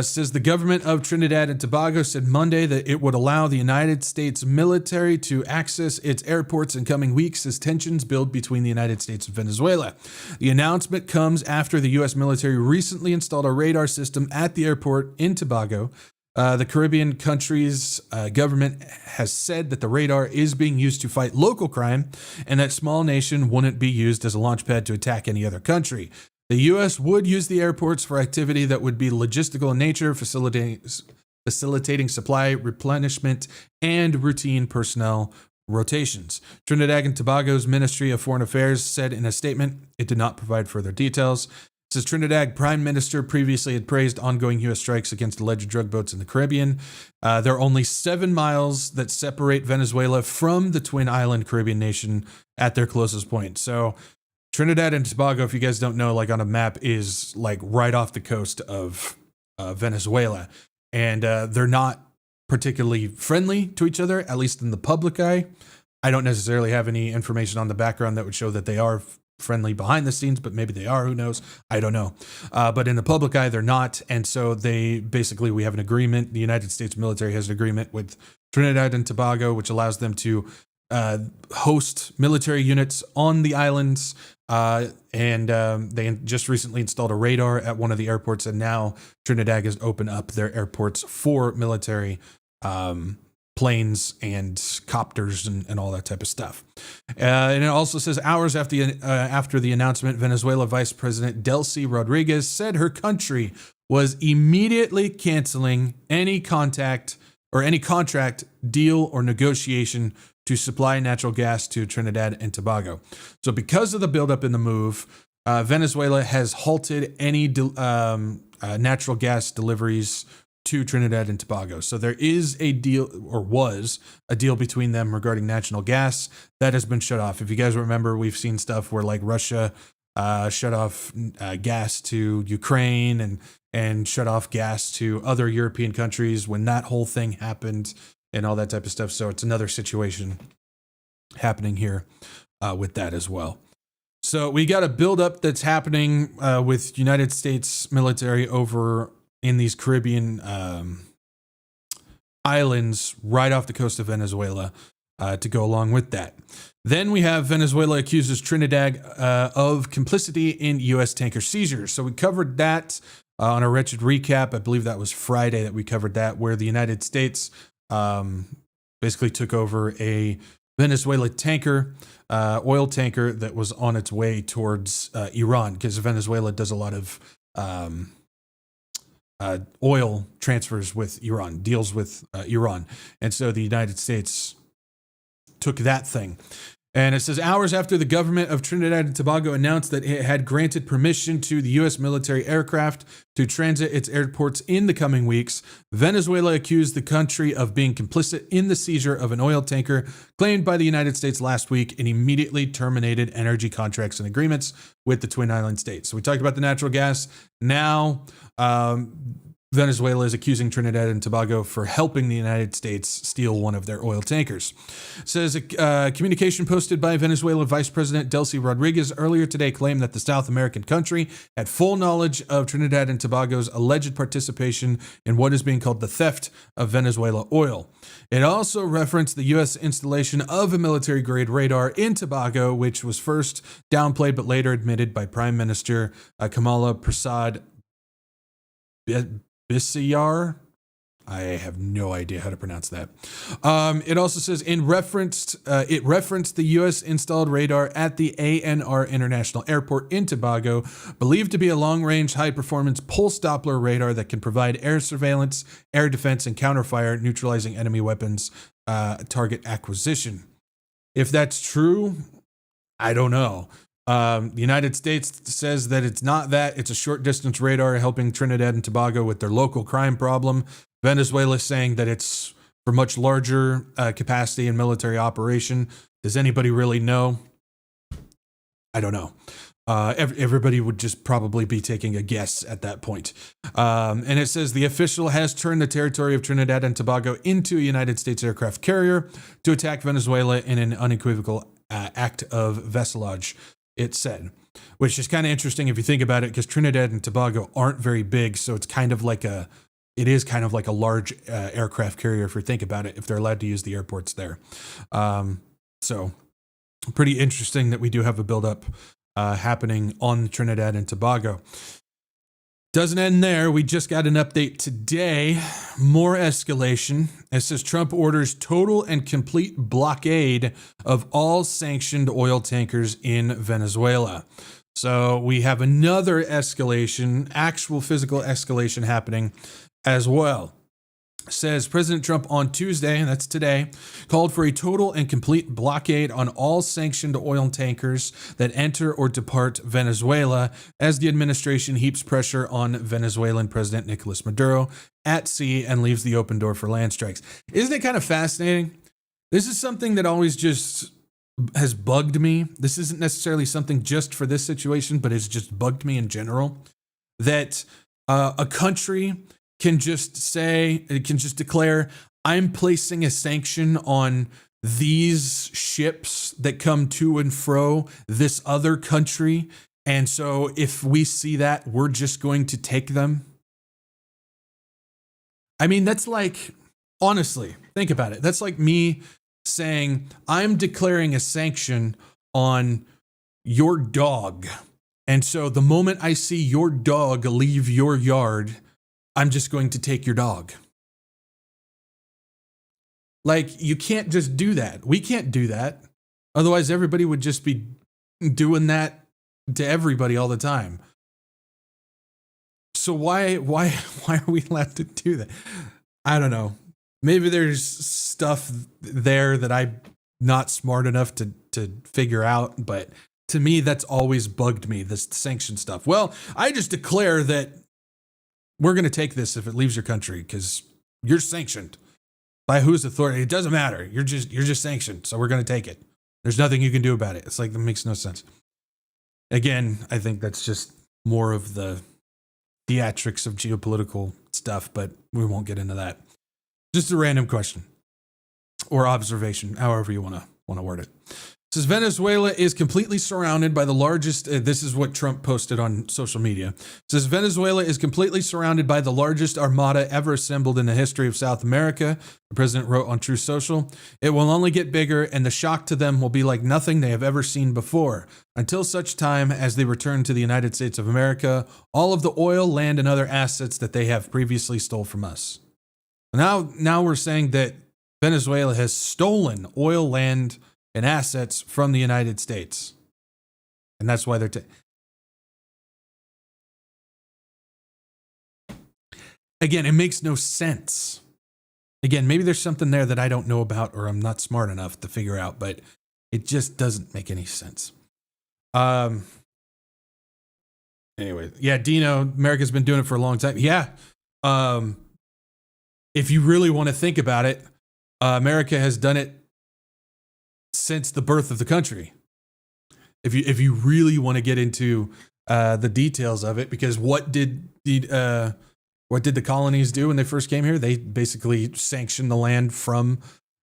Says the government of Trinidad and Tobago said Monday that it would allow the United States military to access its airports in coming weeks as tensions build between the United States and Venezuela. The announcement comes after the U.S. military recently installed a radar system at the airport in Tobago. The Caribbean country's government has said that the radar is being used to fight local crime and that small nation wouldn't be used as a launchpad to attack any other country. The U.S. would use the airports for activity that would be logistical in nature, facilitating supply replenishment and routine personnel rotations. Trinidad and Tobago's Ministry of Foreign Affairs said in a statement it did not provide further details. It says Trinidad Prime Minister previously had praised ongoing U.S. strikes against alleged drug boats in the Caribbean. There are only 7 miles that separate Venezuela from the twin island Caribbean nation at their closest point. So Trinidad and Tobago, if you guys don't know, like on a map, is like right off the coast of Venezuela. And they're not particularly friendly to each other, at least in the public eye. I don't necessarily have any information on the background that would show that they are friendly behind the scenes, but maybe they are, who knows? I don't know. But in the public eye, they're not. And so we have an agreement. The United States military has an agreement with Trinidad and Tobago, which allows them to host military units on the islands. And they just recently installed a radar at one of the airports, and now Trinidad has opened up their airports for military planes and copters and all that type of stuff. And it also says hours after the announcement, Venezuela Vice President Delcy Rodriguez said her country was immediately canceling any contract, deal, or negotiation to supply natural gas to Trinidad and Tobago. So because of the buildup in the move, Venezuela has halted any natural gas deliveries to Trinidad and Tobago. So there is a deal, or was a deal between them regarding natural gas that has been shut off. If you guys remember, we've seen stuff where like Russia shut off gas to Ukraine and shut off gas to other European countries when that whole thing happened and all that type of stuff. So it's another situation happening here with that as well. So we got a buildup that's happening with United States military over in these Caribbean islands right off the coast of Venezuela to go along with that. Then we have Venezuela accuses Trinidad of complicity in U.S. tanker seizures. So we covered that on a Wretched Recap. I believe that was Friday that we covered that, where the United States basically took over a Venezuela tanker, oil tanker that was on its way towards Iran, because Venezuela does a lot of oil transfers with Iran, deals with Iran. And so the United States took that thing. And it says hours after the government of Trinidad and Tobago announced that it had granted permission to the U.S. military aircraft to transit its airports in the coming weeks, Venezuela accused the country of being complicit in the seizure of an oil tanker claimed by the United States last week and immediately terminated energy contracts and agreements with the Twin Island states. So we talked about the natural gas. Now, Venezuela is accusing Trinidad and Tobago for helping the United States steal one of their oil tankers. It says a communication posted by Venezuela Vice President Delcy Rodriguez earlier today claimed that the South American country had full knowledge of Trinidad and Tobago's alleged participation in what is being called the theft of Venezuela oil. It also referenced the U.S. installation of a military-grade radar in Tobago, which was first downplayed but later admitted by Prime Minister Kamala Prasad Bisayar. I have no idea how to pronounce that. It also says it referenced the U.S. installed radar at the ANR International Airport in Tobago, believed to be a long-range, high-performance pulse Doppler radar that can provide air surveillance, air defense, and counterfire, neutralizing enemy weapons, target acquisition. If that's true, I don't know. The United States says that it's not that. It's a short-distance radar helping Trinidad and Tobago with their local crime problem. Venezuela is saying that it's for much larger capacity and military operation. Does anybody really know? I don't know. Everybody would just probably be taking a guess at that point. And it says the official has turned the territory of Trinidad and Tobago into a United States aircraft carrier to attack Venezuela in an unequivocal act of vassalage, it said. Which is kind of interesting if you think about it, because Trinidad and Tobago aren't very big, so it is kind of like a large aircraft carrier if you think about it, if they're allowed to use the airports there. So pretty interesting that we do have a buildup happening on Trinidad and Tobago. Doesn't end there. We just got an update today. More escalation. It says Trump orders total and complete blockade of all sanctioned oil tankers in Venezuela. So we have another escalation, actual physical escalation happening as well. Says President Trump on Tuesday, and that's today, called for a total and complete blockade on all sanctioned oil tankers that enter or depart Venezuela as the administration heaps pressure on Venezuelan President Nicolas Maduro at sea and leaves the open door for land strikes. Isn't it kind of fascinating? This is something that always just has bugged me. This isn't necessarily something just for this situation, but it's just bugged me in general, that a country can just declare, I'm placing a sanction on these ships that come to and fro this other country. And so if we see that, we're just going to take them. I mean, that's like, honestly, think about it. That's like me saying, I'm declaring a sanction on your dog. And so the moment I see your dog leave your yard, I'm just going to take your dog. Like, you can't just do that. We can't do that. Otherwise, everybody would just be doing that to everybody all the time. So why are we allowed to do that? I don't know. Maybe there's stuff there that I'm not smart enough to figure out, but to me, that's always bugged me, this sanction stuff. Well, I just declare that we're going to take this if it leaves your country because you're sanctioned. By whose authority? It doesn't matter. You're just sanctioned, so we're going to take it. There's nothing you can do about it. It's like, that makes no sense. Again, I think that's just more of the theatrics of geopolitical stuff, but we won't get into that. Just a random question or observation, however you want to word it. It says Venezuela is completely surrounded by the largest, this is what Trump posted on social media. It says Venezuela is completely surrounded by the largest armada ever assembled in the history of South America, the president wrote on Truth Social. It will only get bigger, and the shock to them will be like nothing they have ever seen before. Until such time as they return to the United States of America, all of the oil, land, and other assets that they have previously stole from us. Now we're saying that Venezuela has stolen oil, land, and assets from the United States. And that's why they're again, it makes no sense. Again, maybe there's something there that I don't know about or I'm not smart enough to figure out, but it just doesn't make any sense. Anyway, yeah, Dino, America's been doing it for a long time. Yeah. If you really want to think about it, America has done it since the birth of the country. If you really want to get into the details of it, because what did the colonies do when they first came here? They basically sanctioned the land from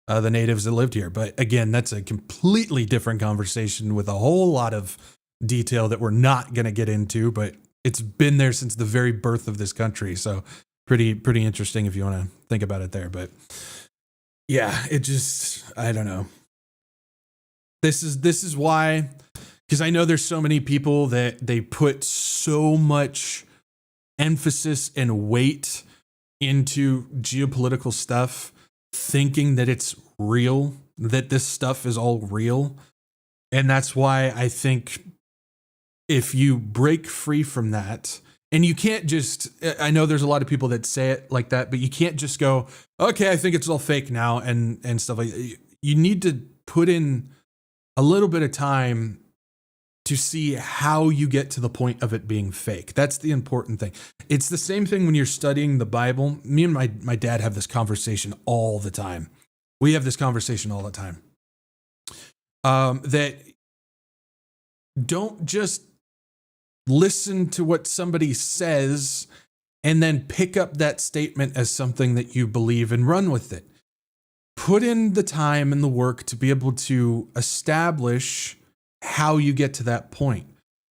the natives that lived here. But again, that's a completely different conversation with a whole lot of detail that we're not going to get into, but it's been there since the very birth of this country. So pretty interesting if you want to think about it there. But yeah, it just, I don't know. This is why, because I know there's so many people that they put so much emphasis and weight into geopolitical stuff thinking that it's real, that this stuff is all real. And that's why I think if you break free from that, and you can't just, I know there's a lot of people that say it like that, but you can't just go, okay, I think it's all fake now and stuff like that. You need to put in a little bit of time to see how you get to the point of it being fake. That's the important thing. It's the same thing when you're studying the Bible. Me and my dad have this conversation all the time. We have this conversation all the time. That don't just listen to what somebody says and then pick up that statement as something that you believe and run with it. Put in the time and the work to be able to establish how you get to that point.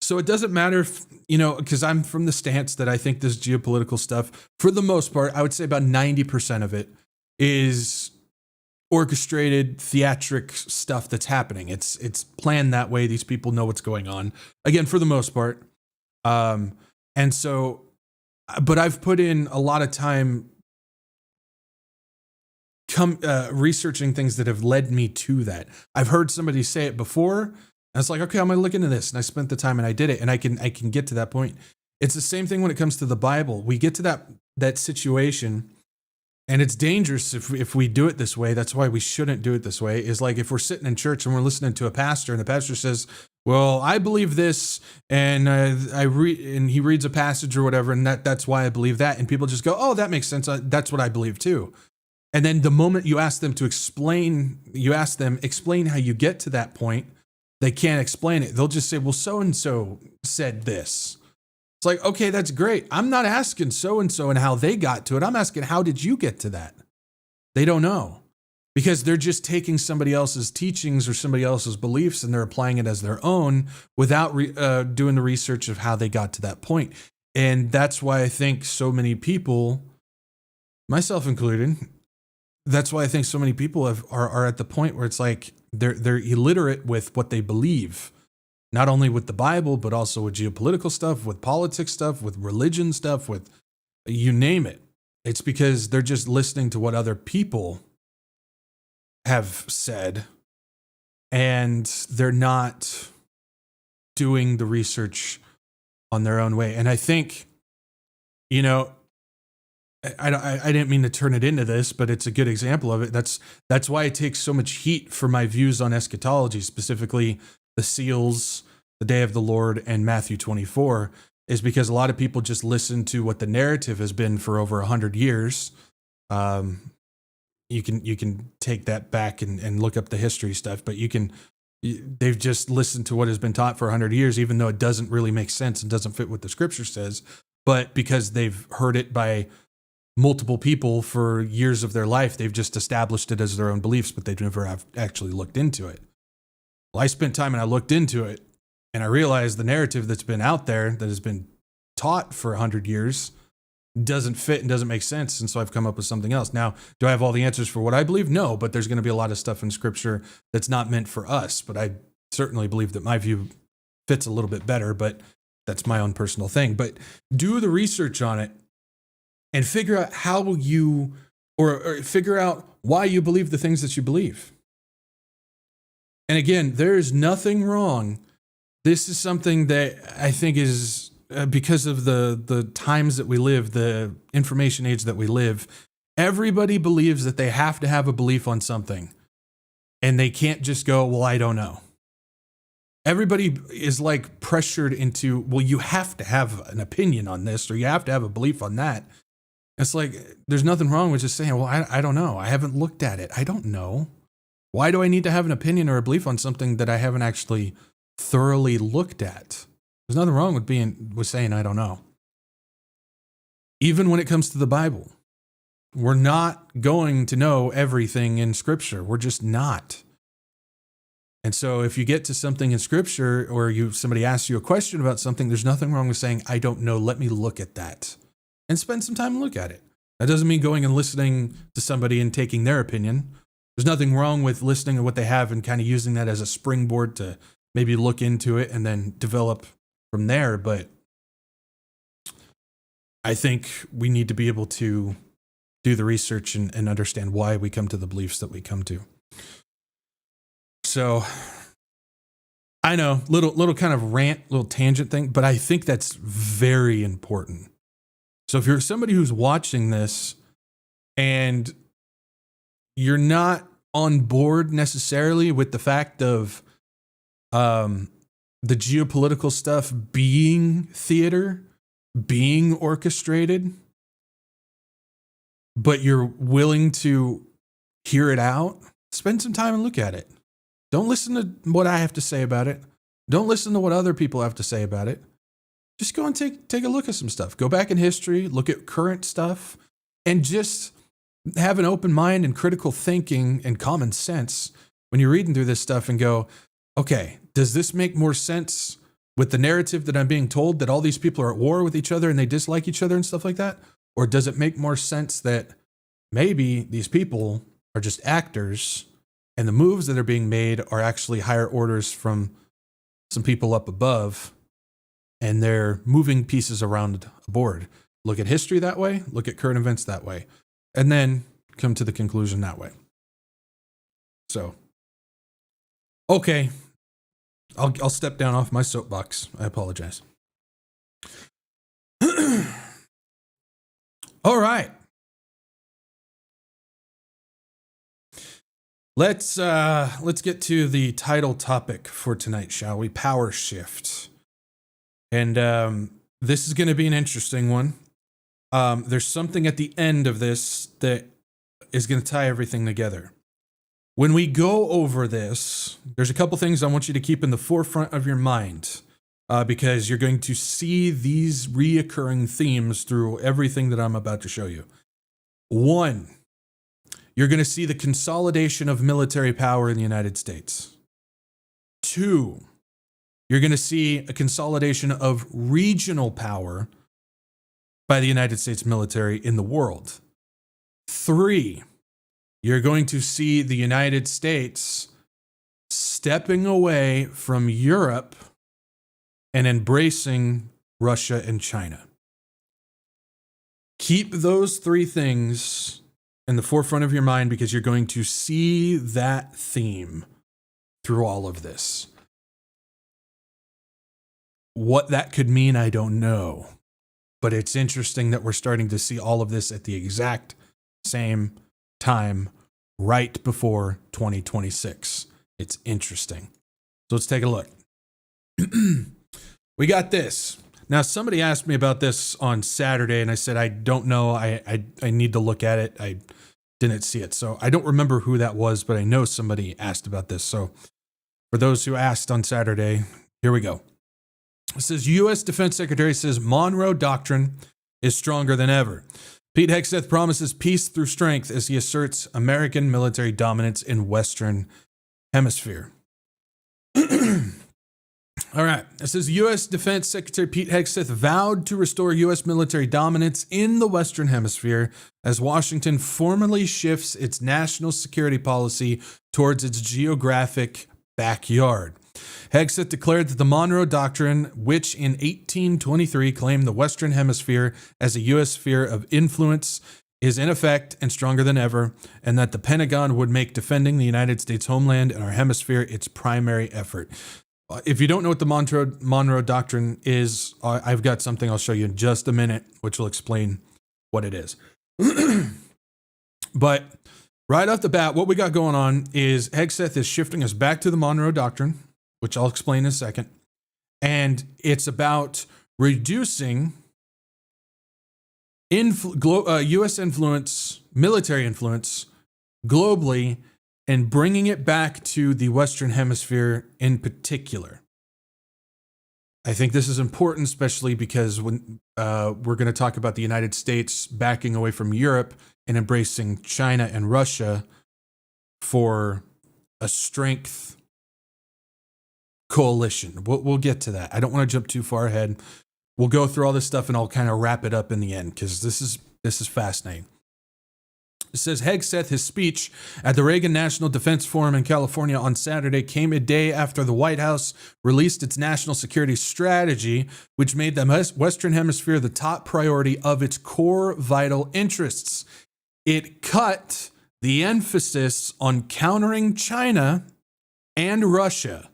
So it doesn't matter if, because I'm from the stance that I think this geopolitical stuff, for the most part, I would say about 90% of it is orchestrated, theatric stuff that's happening. It's planned that way. These people know what's going on. Again, for the most part. And so, but I've put in a lot of time researching things that have led me to that. I've heard somebody say it before. And it's like, okay, I'm going to look into this. And I spent the time and I did it. And I can get to that point. It's the same thing when it comes to the Bible. We get to that situation, and it's dangerous if we do it this way. That's why we shouldn't do it this way. Is like if we're sitting in church and we're listening to a pastor, and the pastor says, well, I believe this, and and he reads a passage or whatever, and that's why I believe that. And people just go, oh, that makes sense. That's what I believe too. And then the moment you ask them explain how you get to that point, they can't explain it. They'll just say, well, so-and-so said this. It's like, okay, that's great. I'm not asking so-and-so and how they got to it. I'm asking, how did you get to that? They don't know, because they're just taking somebody else's teachings or somebody else's beliefs and they're applying it as their own without doing the research of how they got to that point. And that's why I think so many people, myself included, that's why I think so many people are at the point where it's like they're illiterate with what they believe, not only with the Bible, but also with geopolitical stuff, with politics stuff, with religion stuff, with you name it. It's because they're just listening to what other people have said, and they're not doing the research on their own way. And I think, I didn't mean to turn it into this, but it's a good example of it. That's why I take so much heat for my views on eschatology, specifically the seals, the day of the Lord, and Matthew 24, is because a lot of people just listen to what the narrative has been for over 100 years. You can take that back and look up the history stuff, but they've just listened to what has been taught for 100 years, even though it doesn't really make sense and doesn't fit what the scripture says. But because they've heard it by multiple people for years of their life, they've just established it as their own beliefs, but they never have actually looked into it. Well, I spent time and I looked into it, and I realized the narrative that's been out there that has been taught for 100 years doesn't fit and doesn't make sense. And so I've come up with something else. Now, do I have all the answers for what I believe? No, but there's going to be a lot of stuff in scripture that's not meant for us. But I certainly believe that my view fits a little bit better, but that's my own personal thing. But do the research on it and figure out how you, or figure out why you believe the things that you believe. And again, there is nothing wrong. This is something that I think is because of the times that we live, the information age that we live, everybody believes that they have to have a belief on something. And they can't just go, well, I don't know. Everybody is like pressured into, well, you have to have an opinion on this, or you have to have a belief on that. It's like, there's nothing wrong with just saying, well, I don't know. I haven't looked at it. I don't know. Why do I need to have an opinion or a belief on something that I haven't actually thoroughly looked at? There's nothing wrong with saying, I don't know. Even when it comes to the Bible, we're not going to know everything in Scripture. We're just not. And so if you get to something in Scripture, or somebody asks you a question about something, there's nothing wrong with saying, I don't know. Let me look at that. And spend some time and look at it. That doesn't mean going and listening to somebody and taking their opinion. There's nothing wrong with listening to what they have and kind of using that as a springboard to maybe look into it and then develop from there. But I think we need to be able to do the research and understand why we come to the beliefs that we come to. So I know, little kind of rant, little tangent thing, but I think that's very important. So if you're somebody who's watching this and you're not on board necessarily with the fact of the geopolitical stuff being theater, being orchestrated, but you're willing to hear it out, spend some time and look at it. Don't listen to what I have to say about it. Don't listen to what other people have to say about it. Just go and take a look at some stuff. Go back in history, look at current stuff, and just have an open mind and critical thinking and common sense when you're reading through this stuff and go, okay, does this make more sense with the narrative that I'm being told that all these people are at war with each other and they dislike each other and stuff like that? Or does it make more sense that maybe these people are just actors and the moves that are being made are actually higher orders from some people up above and they're moving pieces around a board? Look at history that way, look at current events that way, and then come to the conclusion that way. So, okay, I'll step down off my soapbox. I apologize. All right. Let's get to the title topic for tonight, shall we? Power shift. And this is going to be an interesting one. There's something at the end of this that is going to tie everything together. When we go over this, there's a couple things I want you to keep in the forefront of your mind, because you're going to see these reoccurring themes through everything that I'm about to show you. One, you're going to see the consolidation of military power in the United States. Two, you're going to see a consolidation of regional power by the United States military in the world. Three, you're going to see the United States stepping away from Europe and embracing Russia and China. Keep those three things in the forefront of your mind because you're going to see that theme through all of this. What that could mean, I don't know. But it's interesting that we're starting to see all of this at the exact same time right before 2026. It's interesting. So let's take a look. We got this. Now, somebody asked me about this on Saturday, and I said, I don't know. I need to look at it. I didn't see it. So I don't remember who that was, but I know somebody asked about this. So for those who asked on Saturday, here we go. It says, U.S. Defense Secretary says Monroe Doctrine is stronger than ever. Pete Hegseth promises peace through strength as he asserts American military dominance in Western Hemisphere. All right. It says U.S. Defense Secretary Pete Hegseth vowed to restore U.S. military dominance in the Western Hemisphere as Washington formally shifts its national security policy towards its geographic backyard. Hegseth declared that the Monroe Doctrine, which in 1823 claimed the Western Hemisphere as a U.S. sphere of influence, is in effect and stronger than ever, and that the Pentagon would make defending the United States homeland and our hemisphere its primary effort. If you don't know what the Monroe Doctrine is, I've got something I'll show you in just a minute, which will explain what it is. But right off the bat, what we got going on is Hegseth is shifting us back to the Monroe Doctrine, which I'll explain in a second. And it's about reducing U.S. influence, military influence, globally, and bringing it back to the Western Hemisphere in particular. I think this is important, especially because when we're going to talk about the United States backing away from Europe and embracing China and Russia for a strength coalition. We'll get to that. I don't want to jump too far ahead. We'll go through all this stuff and I'll kind of wrap it up in the end because this is fascinating. It says Hegseth, his speech at the Reagan National Defense Forum in California on Saturday came a day after the White House released its national security strategy, which made the Western Hemisphere the top priority of its core vital interests. it cut the emphasis on countering China and Russia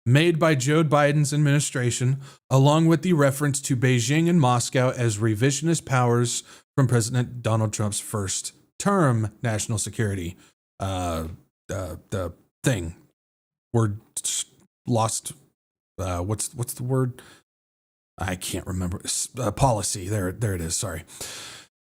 made by Joe Biden's administration, along with the reference to Beijing and Moscow as revisionist powers from President Donald Trump's first term national security. The thing. Word lost. What's the word? I can't remember. Policy. There it is. Sorry.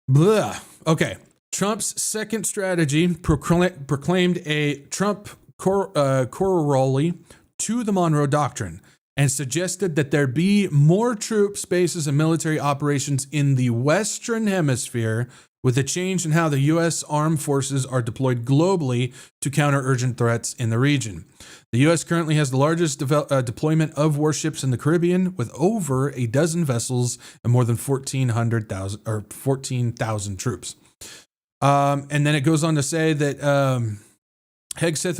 Blah. Okay. Trump's second strategy proclaimed a Trump corollary to the Monroe Doctrine and suggested that there be more troops, bases, and military operations in the Western Hemisphere, with a change in how the U.S. armed forces are deployed globally to counter urgent threats in the region. The U.S. currently has the largest deployment of warships in the Caribbean, with over a dozen vessels and more than 14,000 troops. And then it goes on to say that Hegseth,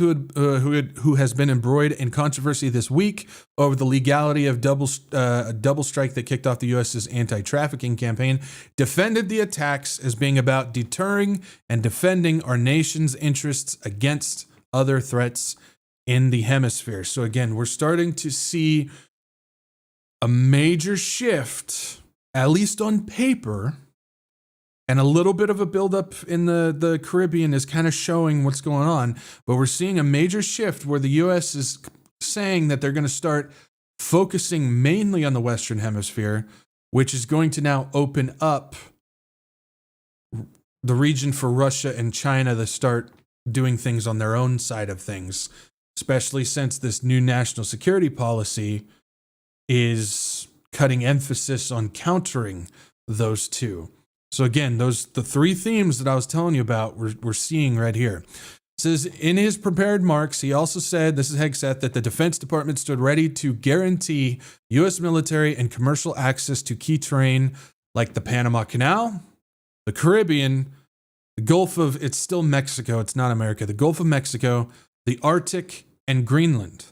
who has been embroiled in controversy this week over the legality of double strike that kicked off the U.S.'s anti-trafficking campaign, defended the attacks as being about deterring and defending our nation's interests against other threats in the hemisphere. So again, we're starting to see a major shift, at least on paper, and a little bit of a buildup in the Caribbean is kind of showing what's going on. But we're seeing a major shift where the U.S. is saying that they're going to start focusing mainly on the Western Hemisphere, which is going to now open up the region for Russia and China to start doing things on their own side of things, especially since this new national security policy is cutting emphasis on countering those two. So again, the three themes that I was telling you about, we're seeing right here. It says, in his prepared remarks, he also said, this is Hegseth, that the Defense Department stood ready to guarantee U.S. military and commercial access to key terrain like the Panama Canal, the Caribbean, the Gulf of, it's still Mexico, it's not America, the Gulf of Mexico, the Arctic, and Greenland.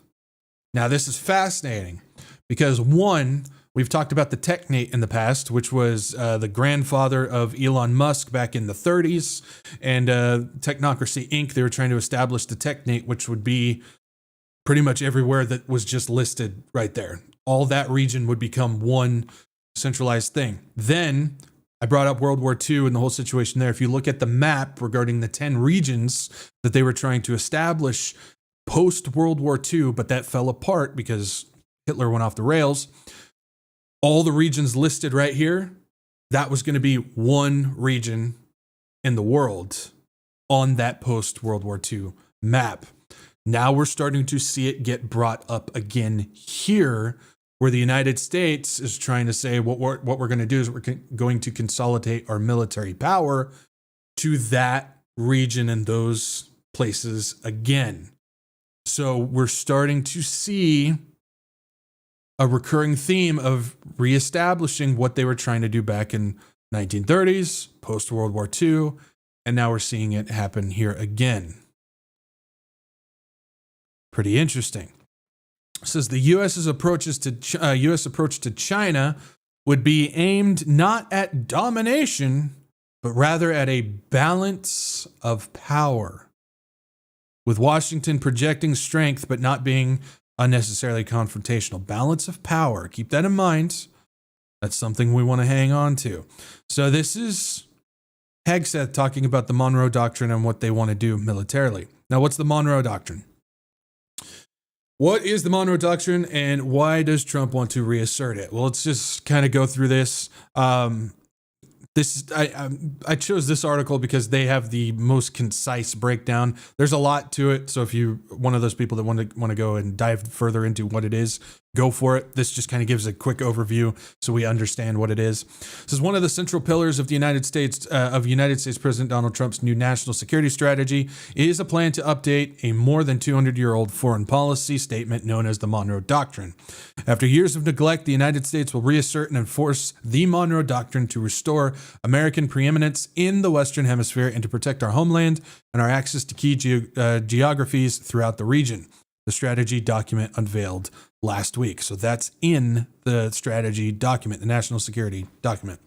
Now, this is fascinating because, one, we've talked about the Technate in the past, which was the grandfather of Elon Musk back in the 30s. And Technocracy Inc., they were trying to establish the Technate, which would be pretty much everywhere that was just listed right there. All that region would become one centralized thing. Then I brought up World War II and the whole situation there. If you look at the map regarding the 10 regions that they were trying to establish post-World War II, but that fell apart because Hitler went off the rails. All the regions listed right here, that was going to be one region in the world on that post-World War II map. Now we're starting to see it get brought up again here, where the United States is trying to say what we're going to do is we're going to consolidate our military power to that region and those places again. So we're starting to see a recurring theme of reestablishing what they were trying to do back in 1930s, post-World War II, and now we're seeing it happen here again. Pretty interesting. It says the U.S. approach to China would be aimed not at domination, but rather at a balance of power, with Washington projecting strength but not being unnecessarily confrontational. Balance of power. Keep that in mind. That's something we want to hang on to. So this is Hegseth talking about the Monroe Doctrine and what they want to do militarily. Now, what's the Monroe Doctrine? What is the Monroe Doctrine and why does Trump want to reassert it? Well, let's just kind of go through this. I chose this article because they have the most concise breakdown. There's a lot to it, so if you're one of those people that want to go and dive further into what it is, go for it. This just kind of gives a quick overview so we understand what it is. This is one of the central pillars of the United States President Donald Trump's new national security strategy is a plan to update a more than 200-year-old foreign policy statement known as the Monroe Doctrine. After years of neglect, the United States will reassert and enforce the Monroe Doctrine to restore American preeminence in the Western Hemisphere and to protect our homeland and our access to key geographies throughout the region. the strategy document unveiled last week. So that's in the strategy document, the national security document.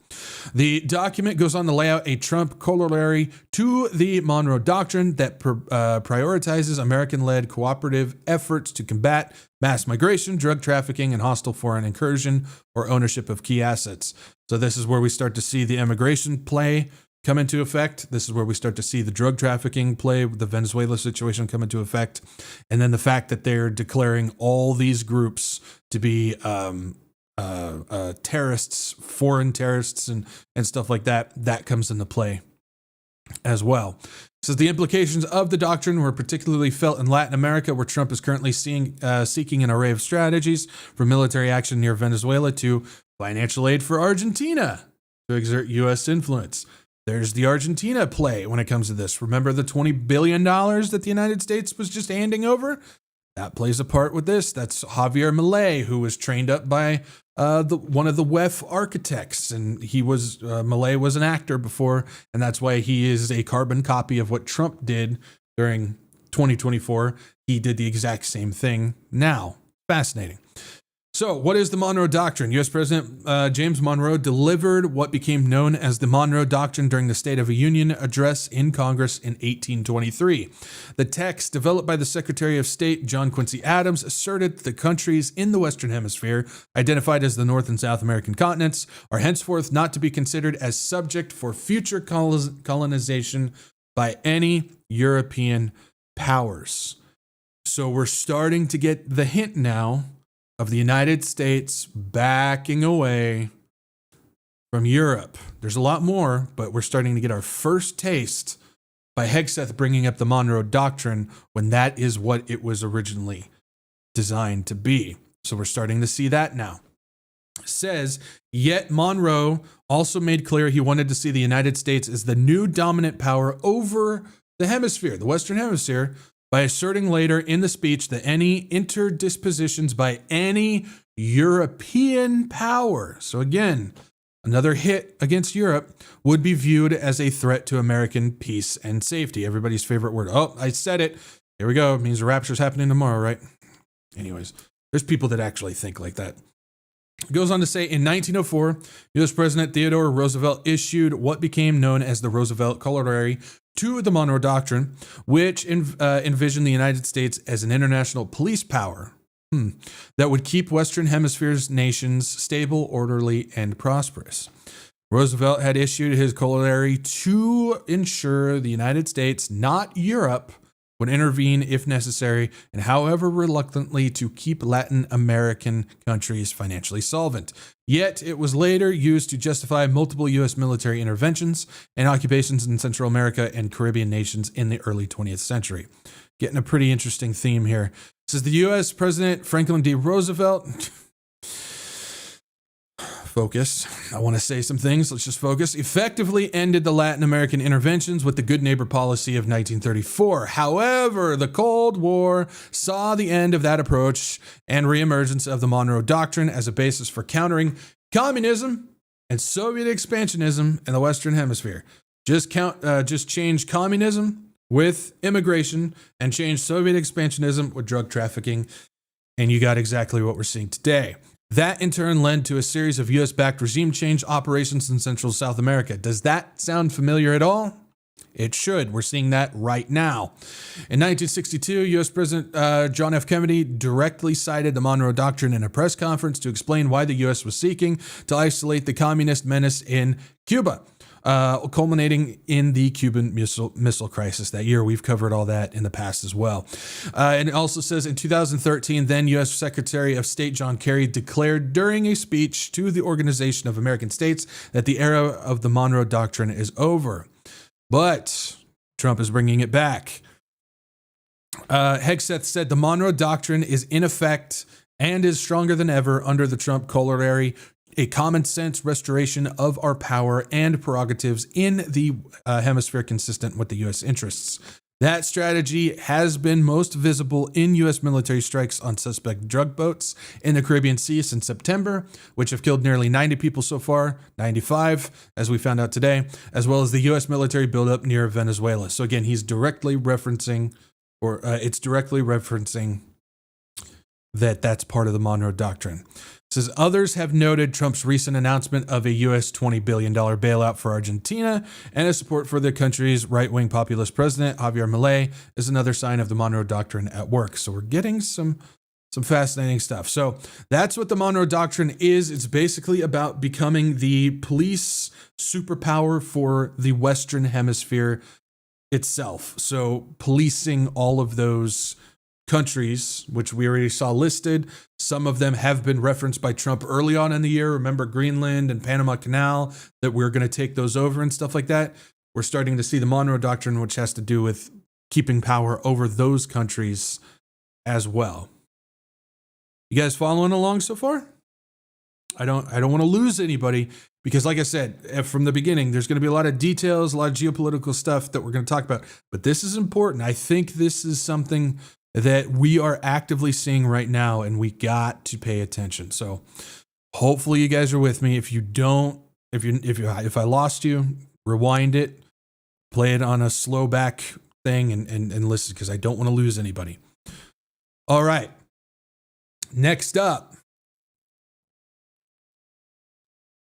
The document goes on to lay out a Trump corollary to the Monroe Doctrine that prioritizes American-led cooperative efforts to combat mass migration, drug trafficking, and hostile foreign incursion or ownership of key assets. So this is where we start to see the immigration play come into effect. This is where we start to see the drug trafficking play, the Venezuela situation come into effect. And then the fact that they're declaring all these groups to be terrorists, foreign terrorists, and stuff like that, that comes into play as well. So the implications of the doctrine were particularly felt in Latin America, where Trump is currently seeking an array of strategies from military action near Venezuela to financial aid for Argentina to exert U.S. influence. There's the Argentina play when it comes to this. Remember the $20 billion that the United States was just handing over? That plays a part with this. That's Javier Milei, who was trained up by one of the WEF architects, and Milei was an actor before, and that's why he is a carbon copy of what Trump did during 2024. He did the exact same thing now. Fascinating. So, what is the Monroe Doctrine? U.S. President James Monroe delivered what became known as the Monroe Doctrine during the State of the Union address in Congress in 1823. The text, developed by the Secretary of State John Quincy Adams, asserted that the countries in the Western Hemisphere, identified as the North and South American continents, are henceforth not to be considered as subject for future colonization by any European powers. So, we're starting to get the hint now of the United States backing away from Europe. There's a lot more, but we're starting to get our first taste by Hegseth bringing up the Monroe Doctrine when that is what it was originally designed to be. So we're starting to see that now. It says, yet Monroe also made clear he wanted to see the United States as the new dominant power over the hemisphere, the Western Hemisphere, by asserting later in the speech that any interdispositions by any European power, so again, another hit against Europe, would be viewed as a threat to American peace and safety. Everybody's favorite word. Oh, I said it. Here we go. It means the rapture's happening tomorrow, right? Anyways, there's people that actually think like that. It goes on to say, in 1904, U.S. President Theodore Roosevelt issued what became known as the Roosevelt Corollary to the Monroe Doctrine, which envisioned the United States as an international police power that would keep Western Hemisphere's nations stable, orderly, and prosperous. Roosevelt had issued his corollary to ensure the United States, not Europe, would intervene if necessary, and however reluctantly, to keep Latin American countries financially solvent. Yet it was later used to justify multiple U.S. military interventions and occupations in Central America and Caribbean nations in the early 20th century. Getting a pretty interesting theme here. This is the U.S. President Franklin D. Roosevelt. Focus. I want to say some things. Let's just focus. Effectively ended the Latin American interventions with the Good Neighbor policy of 1934. However, the Cold War saw the end of that approach and reemergence of the Monroe Doctrine as a basis for countering communism and Soviet expansionism in the Western Hemisphere. Just change communism with immigration and change Soviet expansionism with drug trafficking, and you got exactly what we're seeing today. That, in turn, led to a series of U.S.-backed regime change operations in Central South America. Does that sound familiar at all? It should. We're seeing that right now. In 1962, U.S. President John F. Kennedy directly cited the Monroe Doctrine in a press conference to explain why the U.S. was seeking to isolate the communist menace in Cuba, culminating in the Cuban Missile Crisis that year. We've covered all that in the past as well. And it also says in 2013, then U.S. Secretary of State John Kerry declared during a speech to the Organization of American States that the era of the Monroe Doctrine is over. But Trump is bringing it back. Hegseth said the Monroe Doctrine is in effect and is stronger than ever under the Trump corollary, a common sense restoration of our power and prerogatives in the hemisphere consistent with the U.S. interests. That strategy has been most visible in U.S. military strikes on suspect drug boats in the Caribbean Sea since September, which have killed nearly 90 people so far, 95, as we found out today, as well as the U.S. military buildup near Venezuela. So again, he's directly referencing, it's directly referencing that's part of the Monroe Doctrine. It says others have noted Trump's recent announcement of a U.S. $20 billion bailout for Argentina and his support for the country's right-wing populist president, Javier Milei, is another sign of the Monroe Doctrine at work. So we're getting some fascinating stuff. So that's what the Monroe Doctrine is. It's basically about becoming the police superpower for the Western Hemisphere itself. So policing all of those countries, which we already saw listed. Some of them have been referenced by Trump early on in the year. Remember Greenland and Panama Canal, that we're going to take those over and stuff like that. We're starting to see the Monroe Doctrine, which has to do with keeping power over those countries as well. You guys following along so far? I don't want to lose anybody because, like I said, from the beginning, there's going to be a lot of details, a lot of geopolitical stuff that we're going to talk about. But this is important. I think this is something that we are actively seeing right now, and we got to pay attention. So hopefully you guys are with me. If you don't, if I lost you, rewind it, play it on a slow back thing, and listen, because I don't want to lose anybody. All right. Next up,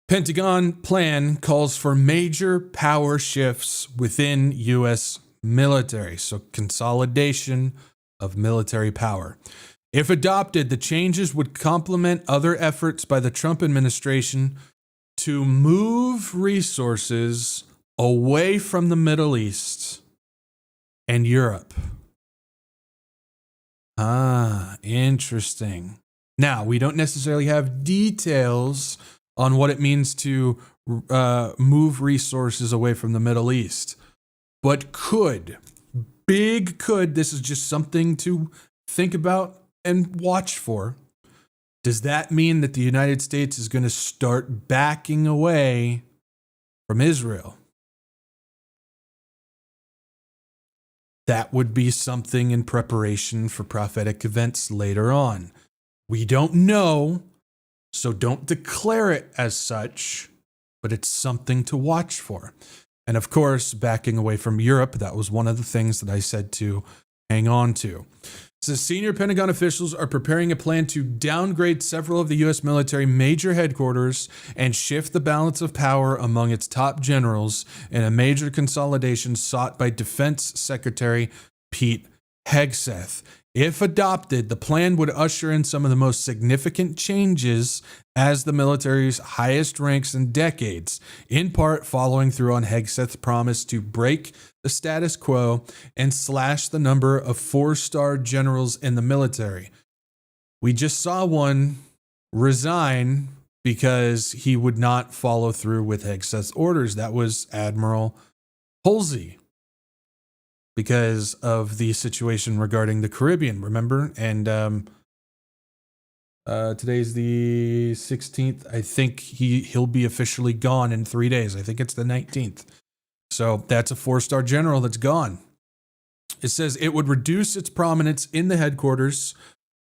Pentagon plan calls for major power shifts within U.S. military. So consolidation of military power. If adopted, the changes would complement other efforts by the Trump administration to move resources away from the Middle East and Europe. Interesting. Now, we don't necessarily have details on what it means to move resources away from the Middle East, but this is just something to think about and watch for. Does that mean that the United States is going to start backing away from Israel? That would be something in preparation for prophetic events later on. We don't know, so don't declare it as such, but it's something to watch for. And of course, backing away from Europe, that was one of the things that I said to hang on to. So senior Pentagon officials are preparing a plan to downgrade several of the U.S. military major headquarters and shift the balance of power among its top generals in a major consolidation sought by Defense Secretary Pete Hegseth. If adopted, the plan would usher in some of the most significant changes as the military's highest ranks in decades, in part following through on Hegseth's promise to break the status quo and slash the number of 4-star generals in the military. We just saw one resign because he would not follow through with Hegseth's orders. That was Admiral Halsey, because of the situation regarding the Caribbean, remember? And today's the 16th. I think he'll be officially gone in 3 days. I think it's the 19th. So that's a 4-star general that's gone. It says it would reduce its prominence in the headquarters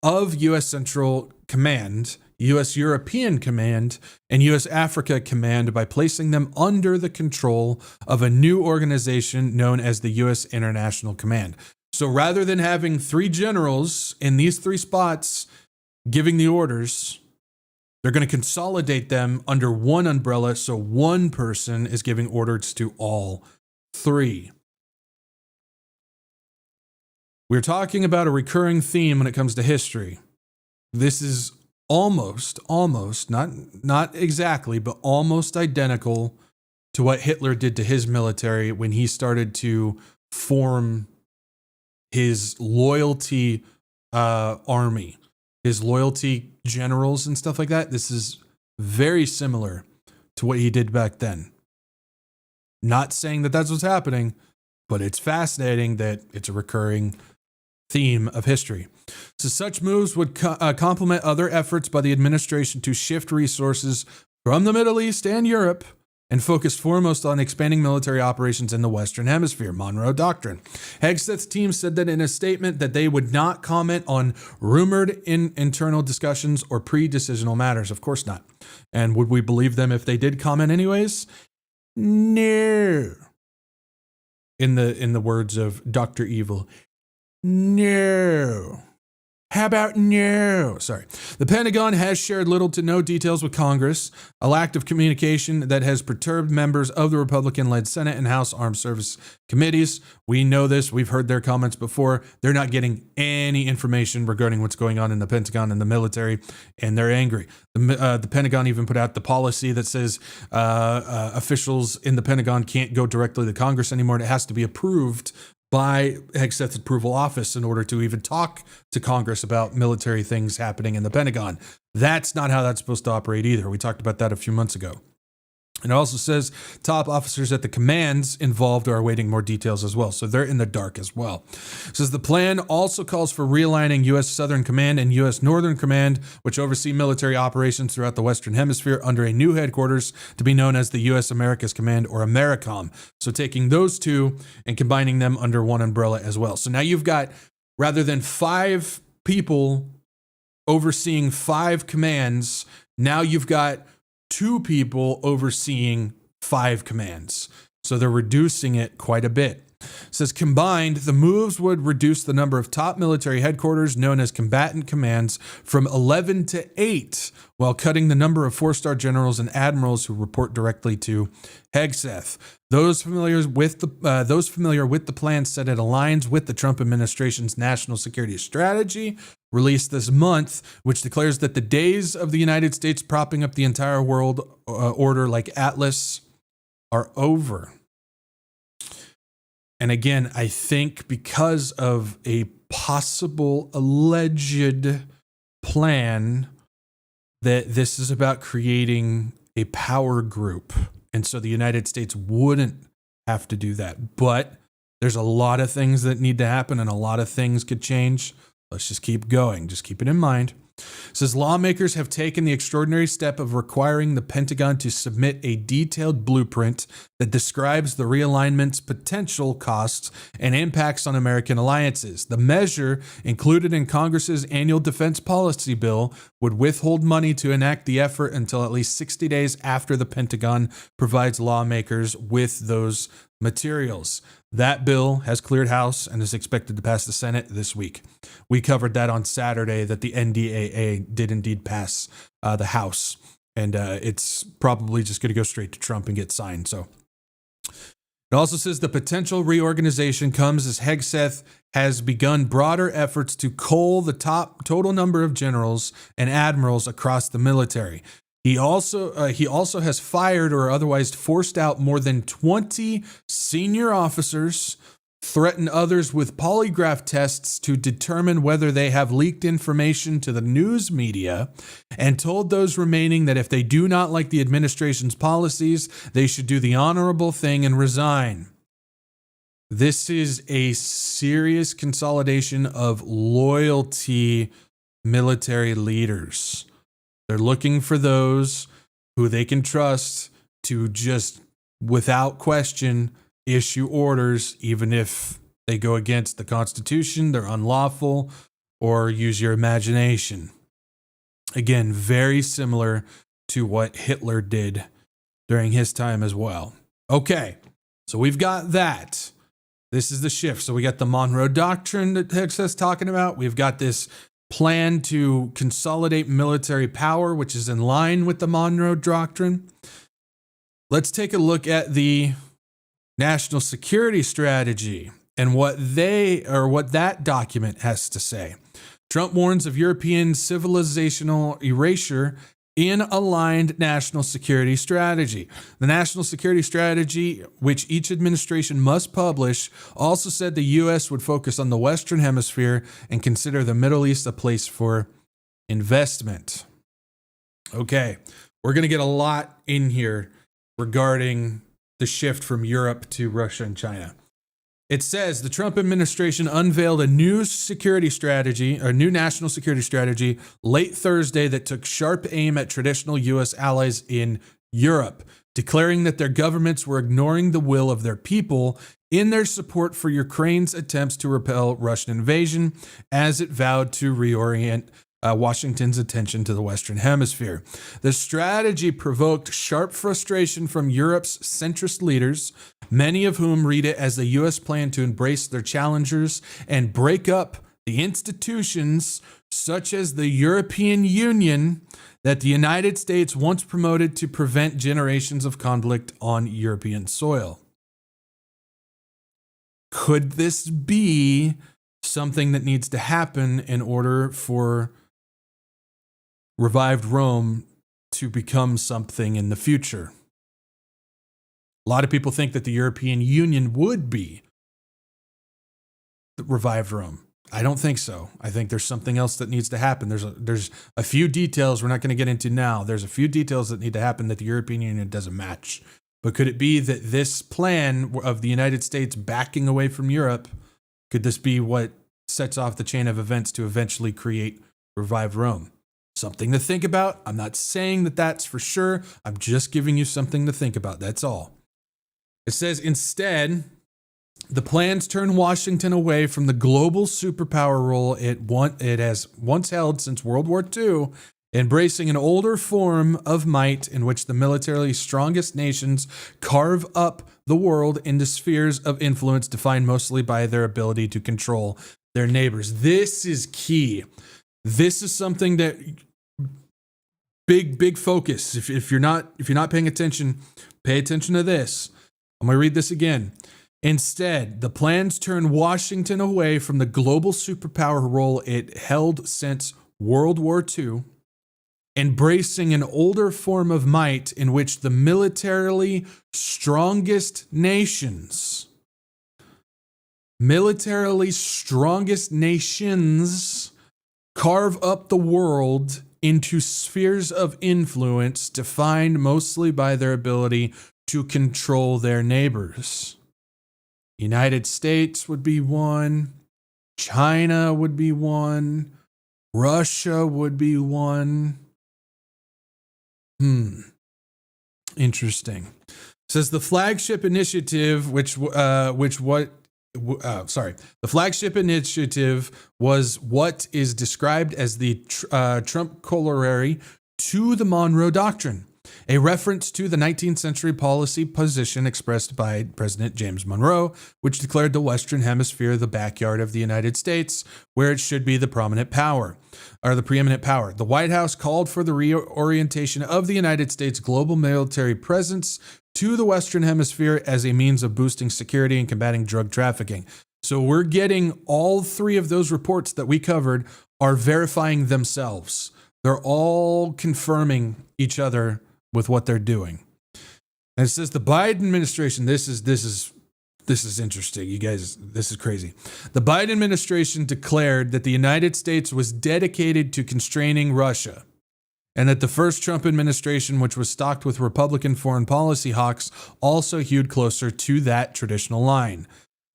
of U.S. Central Command, U.S. European Command, and U.S. Africa Command by placing them under the control of a new organization known as the U.S. International Command. So rather than having 3 generals in these 3 spots giving the orders, they're going to consolidate them under one umbrella, so one person is giving orders to all 3. We're talking about a recurring theme when it comes to history. This is almost, not exactly, but almost identical to what Hitler did to his military when he started to form his loyalty army, his loyalty generals and stuff like that. This is very similar to what he did back then. Not saying that that's what's happening, but it's fascinating that it's a recurring theme of history. So such moves would complement other efforts by the administration to shift resources from the Middle East and Europe and focus foremost on expanding military operations in the Western Hemisphere, Monroe Doctrine. Hegseth's team said that in a statement that they would not comment on rumored internal discussions or pre-decisional matters. Of course not. And would we believe them if they did comment anyways? No. In the words of Dr. Evil, no. How about no? Sorry. The Pentagon has shared little to no details with Congress, a lack of communication that has perturbed members of the Republican-led Senate and House Armed Service Committees. We know this. We've heard their comments before. They're not getting any information regarding what's going on in the Pentagon and the military, and they're angry. The Pentagon even put out the policy that says officials in the Pentagon can't go directly to Congress anymore, and it has to be approved by Hegseth's approval office in order to even talk to Congress about military things happening in the Pentagon. That's not how that's supposed to operate either. We talked about that a few months ago. It also says top officers at the commands involved are awaiting more details as well. So they're in the dark as well. It says the plan also calls for realigning U.S. Southern Command and U.S. Northern Command, which oversee military operations throughout the Western Hemisphere under a new headquarters to be known as the U.S. Americas Command, or AMERICOM. So taking those two and combining them under one umbrella as well. So now you've got, rather than 5 people overseeing 5 commands, now you've got 2 people overseeing 5 commands. So they're reducing it quite a bit. It says combined, the moves would reduce the number of top military headquarters known as combatant commands from 11 to 8, while cutting the number of 4-star generals and admirals who report directly to Hegseth. Those familiar with the plan said it aligns with the Trump administration's national security strategy released this month, which declares that the days of the United States propping up the entire world order like Atlas are over. And again, I think because of a possible alleged plan that this is about creating a power group. And so the United States wouldn't have to do that. But there's a lot of things that need to happen and a lot of things could change. Let's just keep going. Just keep it in mind. It says lawmakers have taken the extraordinary step of requiring the Pentagon to submit a detailed blueprint that describes the realignment's potential costs and impacts on American alliances. The measure, included in Congress's annual defense policy bill, would withhold money to enact the effort until at least 60 days after the Pentagon provides lawmakers with those materials. That bill has cleared House and is expected to pass the Senate this week. We covered that on Saturday, that the NDAA did indeed pass the House, and it's probably just going to go straight to Trump and get signed. So it also says the potential reorganization comes as Hegseth has begun broader efforts to cull the top total number of generals and admirals across the military. He also has fired or otherwise forced out more than 20 senior officers, threatened others with polygraph tests to determine whether they have leaked information to the news media, and told those remaining that if they do not like the administration's policies, they should do the honorable thing and resign. This is a serious consolidation of loyalty military leaders. They're looking for those who they can trust to just, without question, issue orders, even if they go against the Constitution, they're unlawful, or use your imagination. Again, very similar to what Hitler did during his time as well. Okay, so we've got that. This is the shift. So we got the Monroe Doctrine that Hegseth's talking about. We've got this plan to consolidate military power, which is in line with the Monroe Doctrine. Let's take a look at the national security strategy and what that document has to say. Trump warns of European civilizational erasure in aligned national security strategy. The national security strategy, which each administration must publish, also said the U.S. would focus on the Western Hemisphere and consider the Middle East a place for investment. Okay, we're going to get a lot in here regarding the shift from Europe to Russia and China. It says the Trump administration unveiled a new national security strategy late Thursday that took sharp aim at traditional U.S. allies in Europe, declaring that their governments were ignoring the will of their people in their support for Ukraine's attempts to repel Russian invasion, as it vowed to reorient Washington's attention to the Western Hemisphere. The strategy provoked sharp frustration from Europe's centrist leaders, many of whom read it as the U.S. plan to embrace their challengers and break up the institutions such as the European Union that the United States once promoted to prevent generations of conflict on European soil. Could this be something that needs to happen in order for revived Rome to become something in the future? A lot of people think that the European Union would be the revived Rome. I don't think so. I think there's something else that needs to happen. There's a few details we're not going to get into now. There's a few details that need to happen that the European Union doesn't match. But could it be that this plan of the United States backing away from Europe, could this be what sets off the chain of events to eventually create revived Rome? Something to think about. I'm not saying that that's for sure. I'm just giving you something to think about. That's all. It says instead, the plans turn Washington away from the global superpower role it has once held since World War II, embracing an older form of might in which the militarily strongest nations carve up the world into spheres of influence defined mostly by their ability to control their neighbors. This is key. This is something that big focus. If you're not paying attention, pay attention to this. I'm going to read this again. Instead, the plans turn Washington away from the global superpower role it held since World War II, embracing an older form of might in which the militarily strongest nations carve up the world into spheres of influence defined mostly by their ability to control their neighbors. United States would be one. China would be one. Russia would be one. Interesting. It says the flagship initiative, the flagship initiative was what is described as the Trump corollary to the Monroe Doctrine, a reference to the 19th century policy position expressed by President James Monroe, which declared the Western Hemisphere the backyard of the United States, where it should be the preeminent power. The White House called for the reorientation of the United States global military presence to the Western Hemisphere as a means of boosting security and combating drug trafficking. So we're getting all three of those reports that we covered are verifying themselves. They're all confirming each other with what they're doing. And it says the Biden administration, this is interesting, you guys, this is crazy. The Biden administration declared that the United States was dedicated to constraining Russia, and that the first Trump administration, which was stocked with Republican foreign policy hawks, also hewed closer to that traditional line.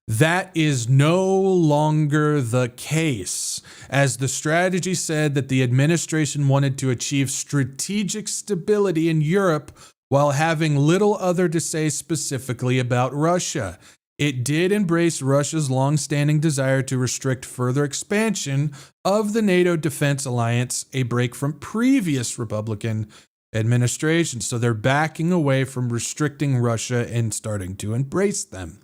That is no longer the case, as the strategy said that the administration wanted to achieve strategic stability in Europe while having little other to say specifically about Russia. It did embrace Russia's long-standing desire to restrict further expansion of the NATO defense alliance, a break from previous Republican administrations. So they're backing away from restricting Russia and starting to embrace them.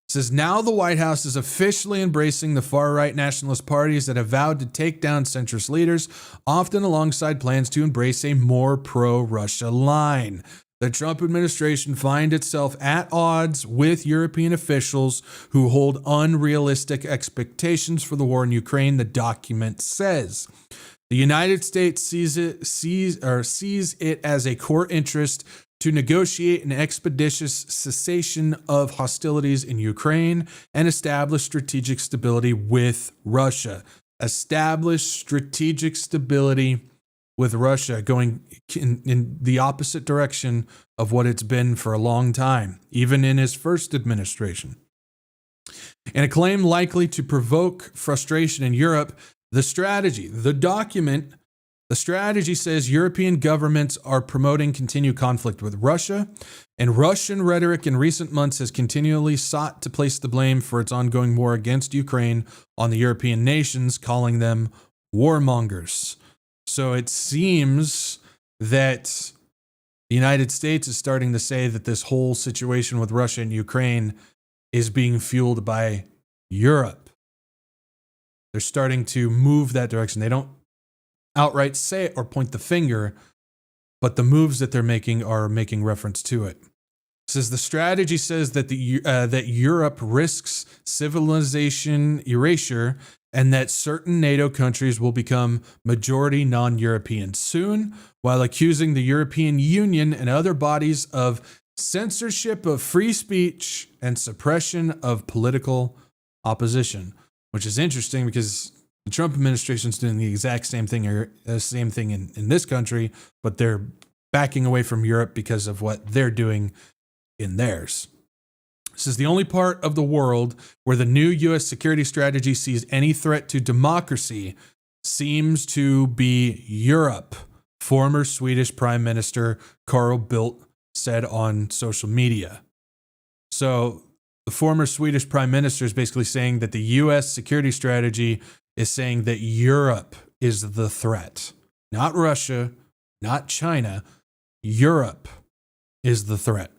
It says now the White House is officially embracing the far-right nationalist parties that have vowed to take down centrist leaders, often alongside plans to embrace a more pro-Russia line. The Trump administration finds itself at odds with European officials who hold unrealistic expectations for the war in Ukraine, the document says. The United States sees it as a core interest to negotiate an expeditious cessation of hostilities in Ukraine and establish strategic stability with Russia. Establish strategic stability with Russia, going in the opposite direction of what it's been for a long time, even in his first administration. In a claim likely to provoke frustration in Europe, the strategy says European governments are promoting continued conflict with Russia, and Russian rhetoric in recent months has continually sought to place the blame for its ongoing war against Ukraine on the European nations, calling them warmongers. So it seems that the United States is starting to say that this whole situation with Russia and Ukraine is being fueled by Europe. They're starting to move that direction. They don't outright say it or point the finger, but the moves that they're making are making reference to it. It says the strategy says that that Europe risks civilization erasure and that certain NATO countries will become majority non-European soon, while accusing the European Union and other bodies of censorship of free speech and suppression of political opposition, which is interesting because the Trump administration is doing the exact same thing in this country, but they're backing away from Europe because of what they're doing in theirs. This is the only part of the world where the new U.S. security strategy sees any threat to democracy seems to be Europe, former Swedish Prime Minister Carl Bildt said on social media. So the former Swedish Prime Minister is basically saying that the U.S. security strategy is saying that Europe is the threat, not Russia, not China. Europe is the threat.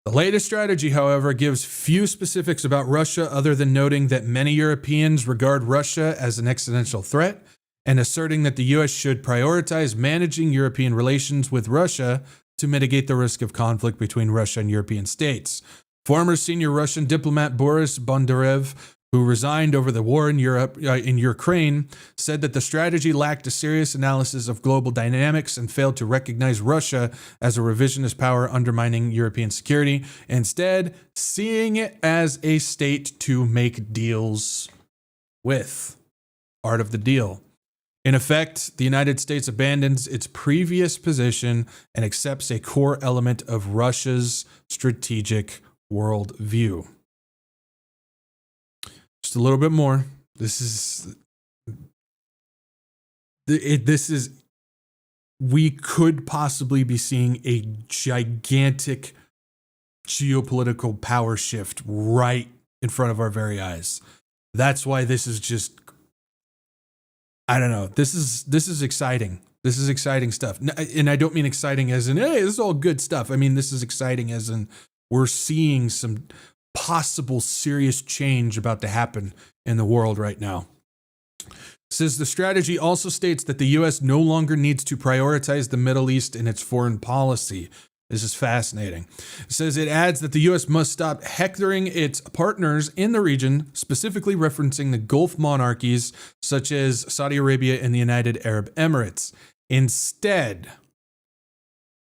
The latest strategy, however, gives few specifics about Russia other than noting that many Europeans regard Russia as an existential threat and asserting that the U.S. should prioritize managing European relations with Russia to mitigate the risk of conflict between Russia and European states. Former senior Russian diplomat Boris Bondarev, who resigned over the war in Ukraine, said that the strategy lacked a serious analysis of global dynamics and failed to recognize Russia as a revisionist power undermining European security, instead seeing it as a state to make deals with. Art of the deal. In effect, the United States abandons its previous position and accepts a core element of Russia's strategic worldview. Just a little bit more. We could possibly be seeing a gigantic geopolitical power shift right in front of our very eyes. That's why this is just, I don't know. This is exciting. This is exciting stuff. And I don't mean exciting as in, hey, this is all good stuff. I mean, this is exciting as in we're seeing some possible serious change about to happen in the world right now. It says the strategy also states that the U.S. no longer needs to prioritize the Middle East in its foreign policy. This is fascinating. It says it adds that the U.S. must stop hectoring its partners in the region, specifically referencing the Gulf monarchies such as Saudi Arabia and the United Arab Emirates. Instead,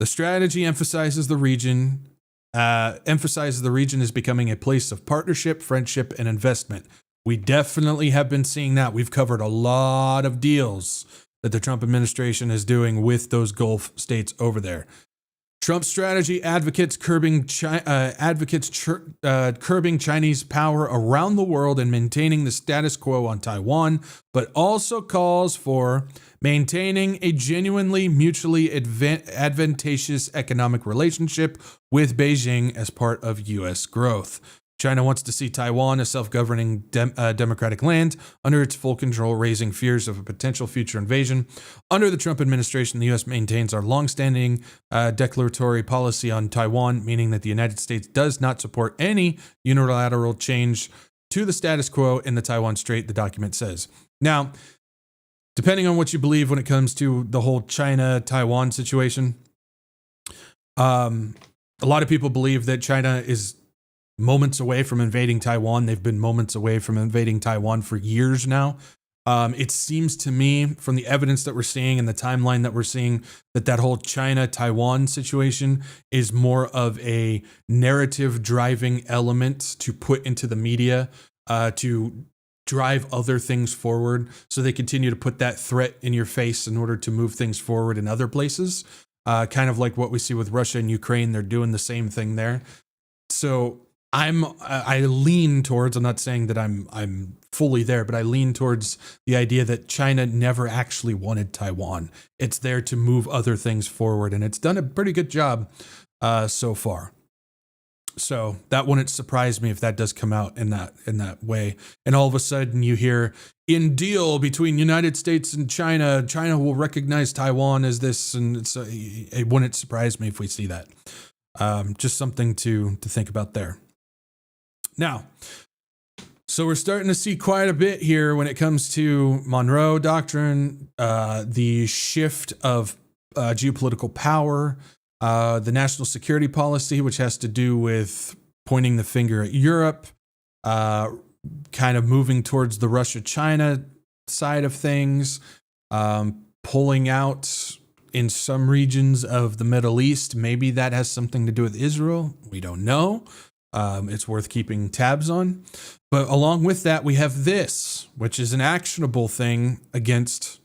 the strategy emphasizes the region is becoming a place of partnership, friendship, and investment. We definitely have been seeing that. We've covered a lot of deals that the Trump administration is doing with those Gulf states over there. Trump's strategy advocates curbing Chinese power around the world and maintaining the status quo on Taiwan, but also calls for maintaining a genuinely mutually advantageous economic relationship with Beijing as part of U.S. growth. China wants to see Taiwan a self-governing democratic land under its full control, raising fears of a potential future invasion. Under the Trump administration, the U.S. maintains our longstanding declaratory policy on Taiwan, meaning that the United States does not support any unilateral change to the status quo in the Taiwan Strait, the document says. Now, depending on what you believe when it comes to the whole China-Taiwan situation, a lot of people believe that China is moments away from invading Taiwan. They've been moments away from invading Taiwan for years now. It seems to me, from the evidence that we're seeing and the timeline that we're seeing, that whole China-Taiwan situation is more of a narrative-driving element to put into the media to drive other things forward. So they continue to put that threat in your face in order to move things forward in other places. Kind of like what we see with Russia and Ukraine. They're doing the same thing there. So I lean towards, I'm not saying that I'm fully there, but I lean towards the idea that China never actually wanted Taiwan. It's there to move other things forward, and it's done a pretty good job so far. So that wouldn't surprise me if that does come out in that way. And all of a sudden you hear, in deal between United States and China will recognize Taiwan as this, and it wouldn't surprise me if we see that. Just something to think about there. Now, So we're starting to see quite a bit here when it comes to Monroe Doctrine, the shift of geopolitical power, the national security policy, which has to do with pointing the finger at Europe, kind of moving towards the Russia-China side of things, pulling out in some regions of the Middle East. Maybe that has something to do with Israel. We don't know. It's worth keeping tabs on. But along with that, we have this, which is an actionable thing against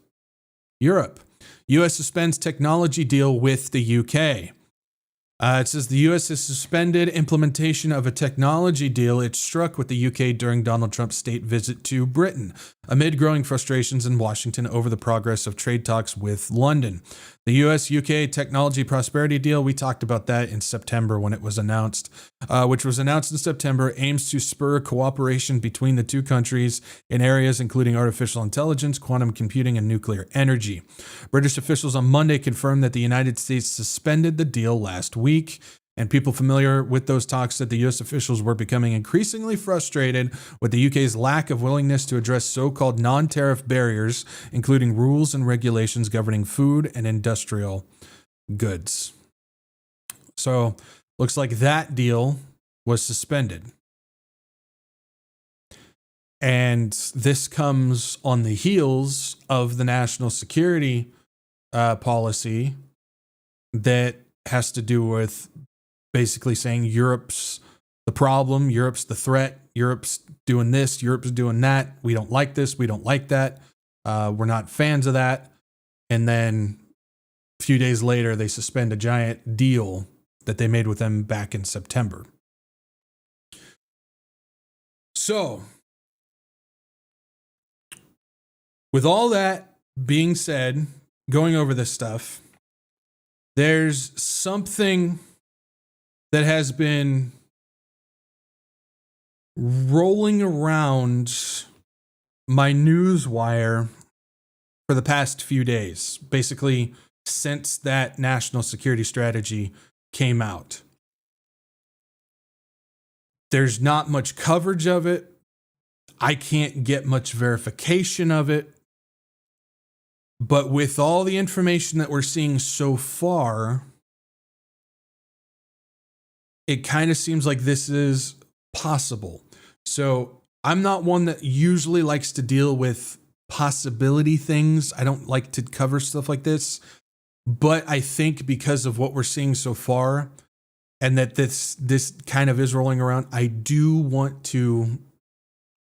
Europe. U.S. suspends technology deal with the UK. It says the U.S. has suspended implementation of a technology deal it struck with the UK during Donald Trump's state visit to Britain, amid growing frustrations in Washington over the progress of trade talks with London. The U.S.-UK technology prosperity deal, we talked about that in September when it was announced, which was announced in September, aims to spur cooperation between the two countries in areas including artificial intelligence, quantum computing, and nuclear energy. British officials on Monday confirmed that the United States suspended the deal last week. And people familiar with those talks said the U.S. officials were becoming increasingly frustrated with the UK's lack of willingness to address so-called non-tariff barriers, including rules and regulations governing food and industrial goods. So, looks like that deal was suspended. And this comes on the heels of the national security policy that has to do with basically saying Europe's the problem, Europe's the threat, Europe's doing this, Europe's doing that. We don't like this, we don't like that. We're not fans of that. And then a few days later, they suspend a giant deal that they made with them back in September. So, with all that being said, going over this stuff, there's something that has been rolling around my news wire for the past few days, basically since that national security strategy came out. There's not much coverage of it. I can't get much verification of it. But with all the information that we're seeing so far, it kind of seems like this is possible. So I'm not one that usually likes to deal with possibility things. I don't like to cover stuff like this. But I think because of what we're seeing so far and that this kind of is rolling around, I do want to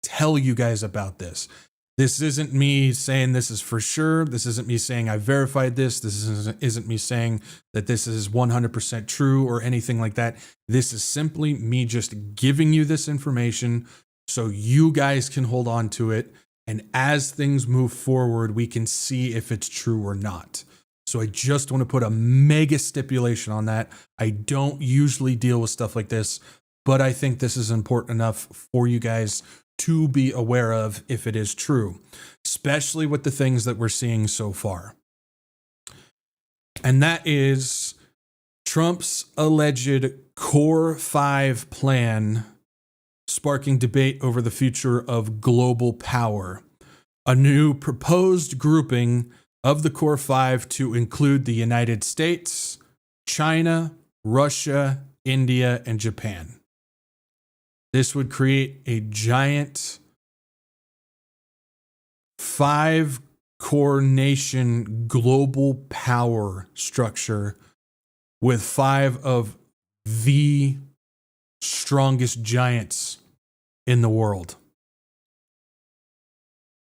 tell you guys about this. This isn't me saying this is for sure. This isn't me saying I verified this. This isn't me saying that this is 100% true or anything like that. This is simply me just giving you this information so you guys can hold on to it. And as things move forward, we can see if it's true or not. So I just want to put a mega stipulation on that. I don't usually deal with stuff like this, but I think this is important enough for you guys to be aware of if it is true, especially with the things that we're seeing so far. And that is Trump's alleged Core 5 plan sparking debate over the future of global power. A new proposed grouping of the Core 5 to include the United States, China, Russia, India, and Japan. This would create a giant 5-core nation global power structure with 5 of the strongest giants in the world.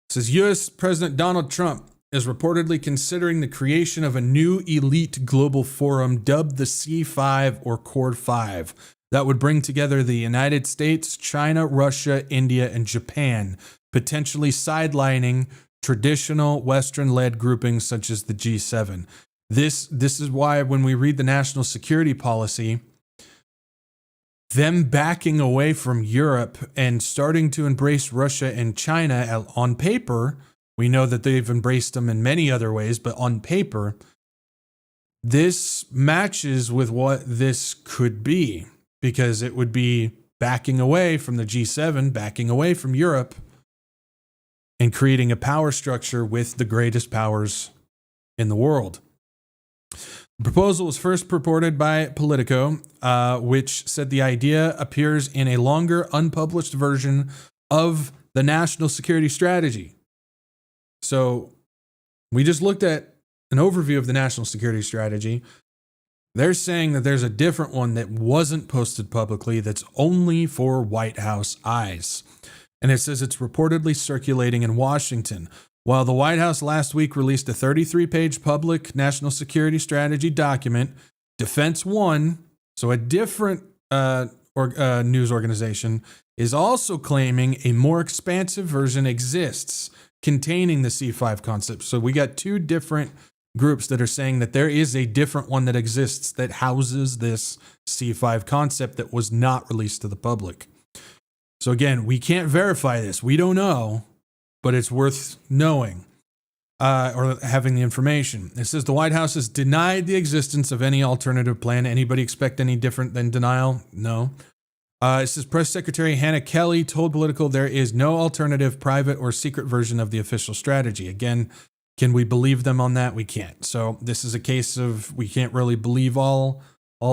It says U.S. President Donald Trump is reportedly considering the creation of a new elite global forum dubbed the C5 or Core 5 that would bring together the United States, China, Russia, India, and Japan, potentially sidelining traditional Western-led groupings such as the G7. This is why when we read the national security policy, them backing away from Europe and starting to embrace Russia and China on paper, we know that they've embraced them in many other ways, but on paper, this matches with what this could be, because it would be backing away from the G7, backing away from Europe, and creating a power structure with the greatest powers in the world. The proposal was first purported by Politico, which said the idea appears in a longer, unpublished version of the National Security Strategy. So we just looked at an overview of the National Security Strategy. They're saying that there's a different one that wasn't posted publicly that's only for White House eyes. And it says it's reportedly circulating in Washington. While the White House last week released a 33-page public national security strategy document, Defense One, so a different news organization, is also claiming a more expansive version exists containing the C5 concept. So we got two different groups that are saying that there is a different one that exists that houses this C5 concept that was not released to the public. So again, we can't verify this. We don't know, but it's worth knowing or having the information. It says the White House has denied the existence of any alternative plan. Anybody expect any different than denial? No. It says Press Secretary Hannah Kelly told Politico there is no alternative private or secret version of the official strategy. Again, can we believe them on that? We can't. So this is a case of we can't really believe all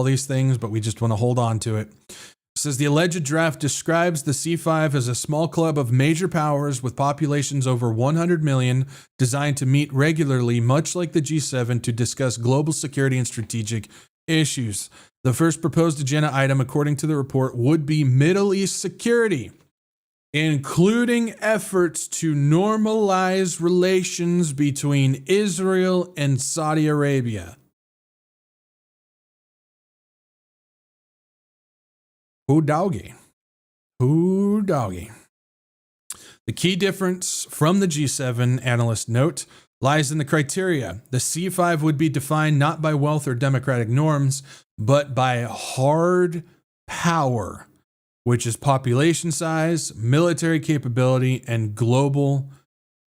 these things, but we just want to hold on to it. It says the alleged draft describes the C5 as a small club of major powers with populations over 100 million designed to meet regularly, much like the G7, to discuss global security and strategic issues. The first proposed agenda item, according to the report, would be Middle East security, including efforts to normalize relations between Israel and Saudi Arabia. Who doggy? Who doggy? The key difference from the G7, analysts note, lies in the criteria. The C5 would be defined not by wealth or democratic norms, but by hard power, which is population size, military capability, and global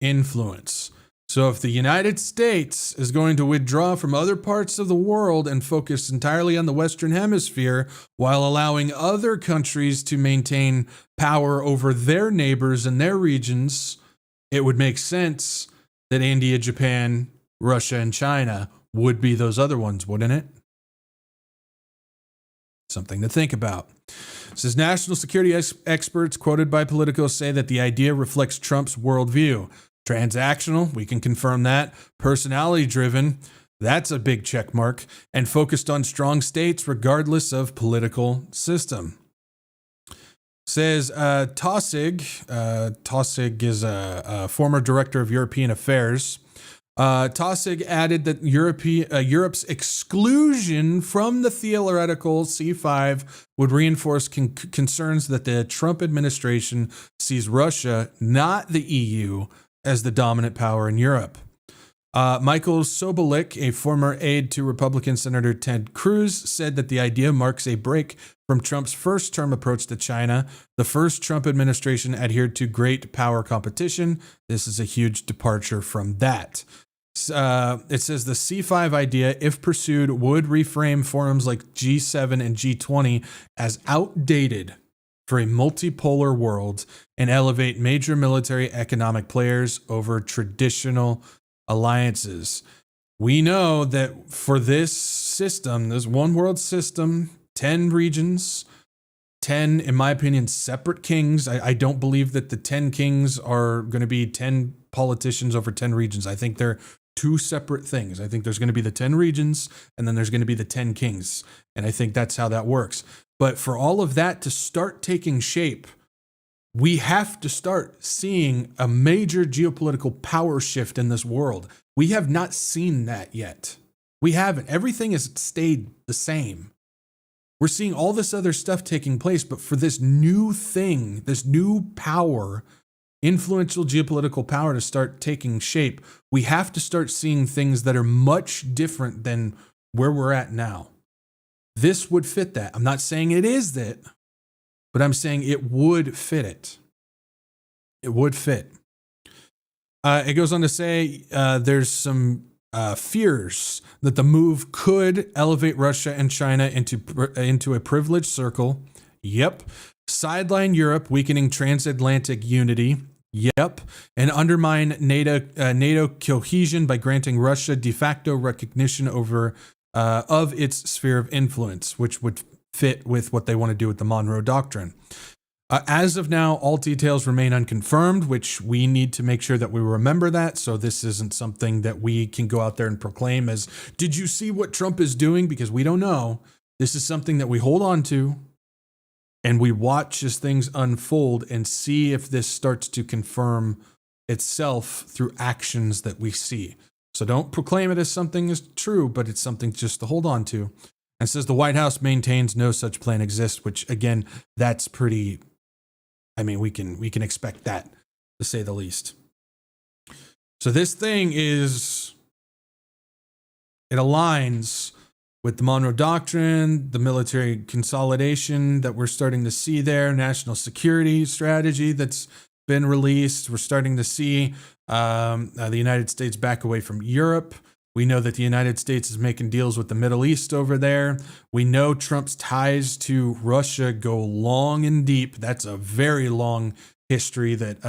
influence. So if the United States is going to withdraw from other parts of the world and focus entirely on the Western Hemisphere while allowing other countries to maintain power over their neighbors and their regions, it would make sense that India, Japan, Russia, and China would be those other ones, wouldn't it? Something to think about. It says national security experts quoted by Politico say that the idea reflects Trump's worldview. Transactional, we can confirm that. Personality driven, that's a big check mark. And focused on strong states regardless of political system. Says Taussig is a former director of European affairs. Taussig added that Europe's exclusion from the theoretical C5 would reinforce concerns that the Trump administration sees Russia, not the EU, as the dominant power in Europe. Michael Sobolik, a former aide to Republican Senator Ted Cruz, said that the idea marks a break from Trump's first-term approach to China. The first Trump administration adhered to great power competition. This is a huge departure from that. It says the C5 idea, if pursued, would reframe forums like G7 and G20 as outdated for a multipolar world and elevate major military economic players over traditional alliances. We know that for this system, this one world system, 10 regions, 10, in my opinion, separate kings. I don't believe that the 10 kings are going to be 10 politicians over 10 regions. I think they're two separate things. I think there's going to be the 10 regions and then there's going to be the 10 kings. And I think that's how that works. But for all of that to start taking shape, we have to start seeing a major geopolitical power shift in this world. We have not seen that yet. We haven't. Everything has stayed the same. We're seeing all this other stuff taking place, but for this new thing, this new power, influential geopolitical power to start taking shape, we have to start seeing things that are much different than where we're at now. This would fit that. I'm not saying it is that, but I'm saying it would fit it. It would fit. It goes on to say there's some fears that the move could elevate Russia and China into a privileged circle, Yep. Sideline Europe, weakening transatlantic unity. Yep. And undermine NATO cohesion by granting Russia de facto recognition over of its sphere of influence, which would fit with what they want to do with the Monroe Doctrine. As of now, all details remain unconfirmed, which we need to make sure that we remember that. So this isn't something that we can go out there and proclaim as, did you see what Trump is doing? Because we don't know. This is something that we hold on to and we watch as things unfold and see if this starts to confirm itself through actions that we see. So don't proclaim it as something is true, but it's something just to hold on to. And says the White House maintains no such plan exists, which again, that's pretty... I mean, we can expect that, to say the least. So this thing it aligns with the Monroe Doctrine, the military consolidation that we're starting to see there, national security strategy that's been released. We're starting to see the United States back away from Europe. We know that the United States is making deals with the Middle East over there. We know Trump's ties to Russia go long and deep. That's a very long history that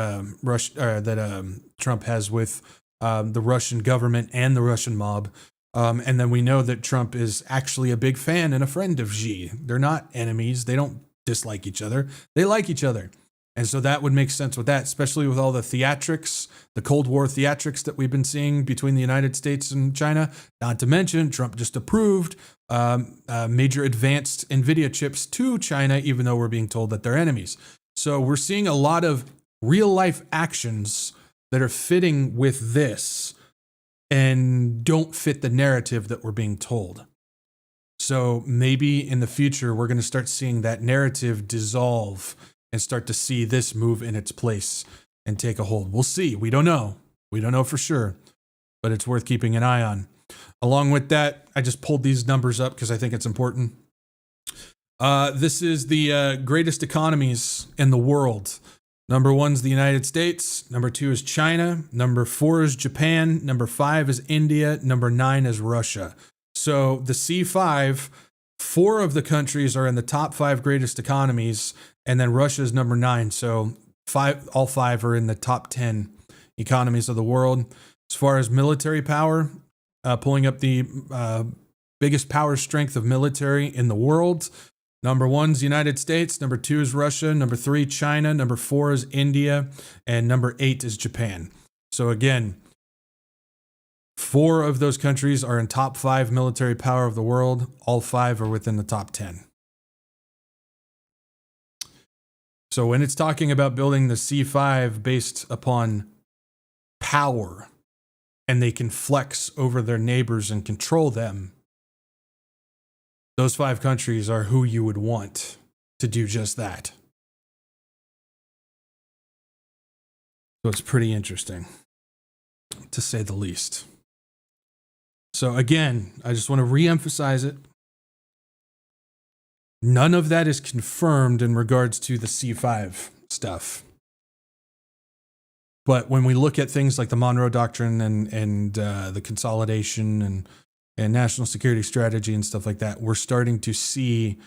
Trump has with the Russian government and the Russian mob. And then we know that Trump is actually a big fan and a friend of Xi. They're not enemies. They don't dislike each other. They like each other. And so that would make sense with that, especially with all the theatrics, the Cold War theatrics that we've been seeing between the United States and China. Not to mention, Trump just approved major advanced NVIDIA chips to China, even though we're being told that they're enemies. So we're seeing a lot of real life actions that are fitting with this and don't fit the narrative that we're being told. So maybe in the future, we're going to start seeing that narrative dissolve and start to see this move in its place and take a hold. We'll see. We don't know. We don't know for sure, but it's worth keeping an eye on. Along with that, I just pulled these numbers up because I think it's important. This is the greatest economies in the world. Number 1 is the United States. Number 2 is China. Number 4 is Japan. Number 5 is India. Number 9 is Russia. So the C5, 4 of the countries are in the top 5 greatest economies, and then Russia is number 9. So all 5 are in the top 10 economies of the world. As far as military power, pulling up the biggest power strength of military in the world. Number 1 is the United States. Number 2 is Russia. Number 3, China. Number 4 is India. And number 8 is Japan. So again, 4 of those countries are in top 5 military power of the world. All 5 are within the top 10. So when it's talking about building the C5 based upon power, and they can flex over their neighbors and control them, those 5 countries are who you would want to do just that. So it's pretty interesting, to say the least. So again, I just want to reemphasize it. None of that is confirmed in regards to the C5 stuff. But when we look at things like the Monroe Doctrine and the consolidation and national security strategy and stuff like that, we're starting to see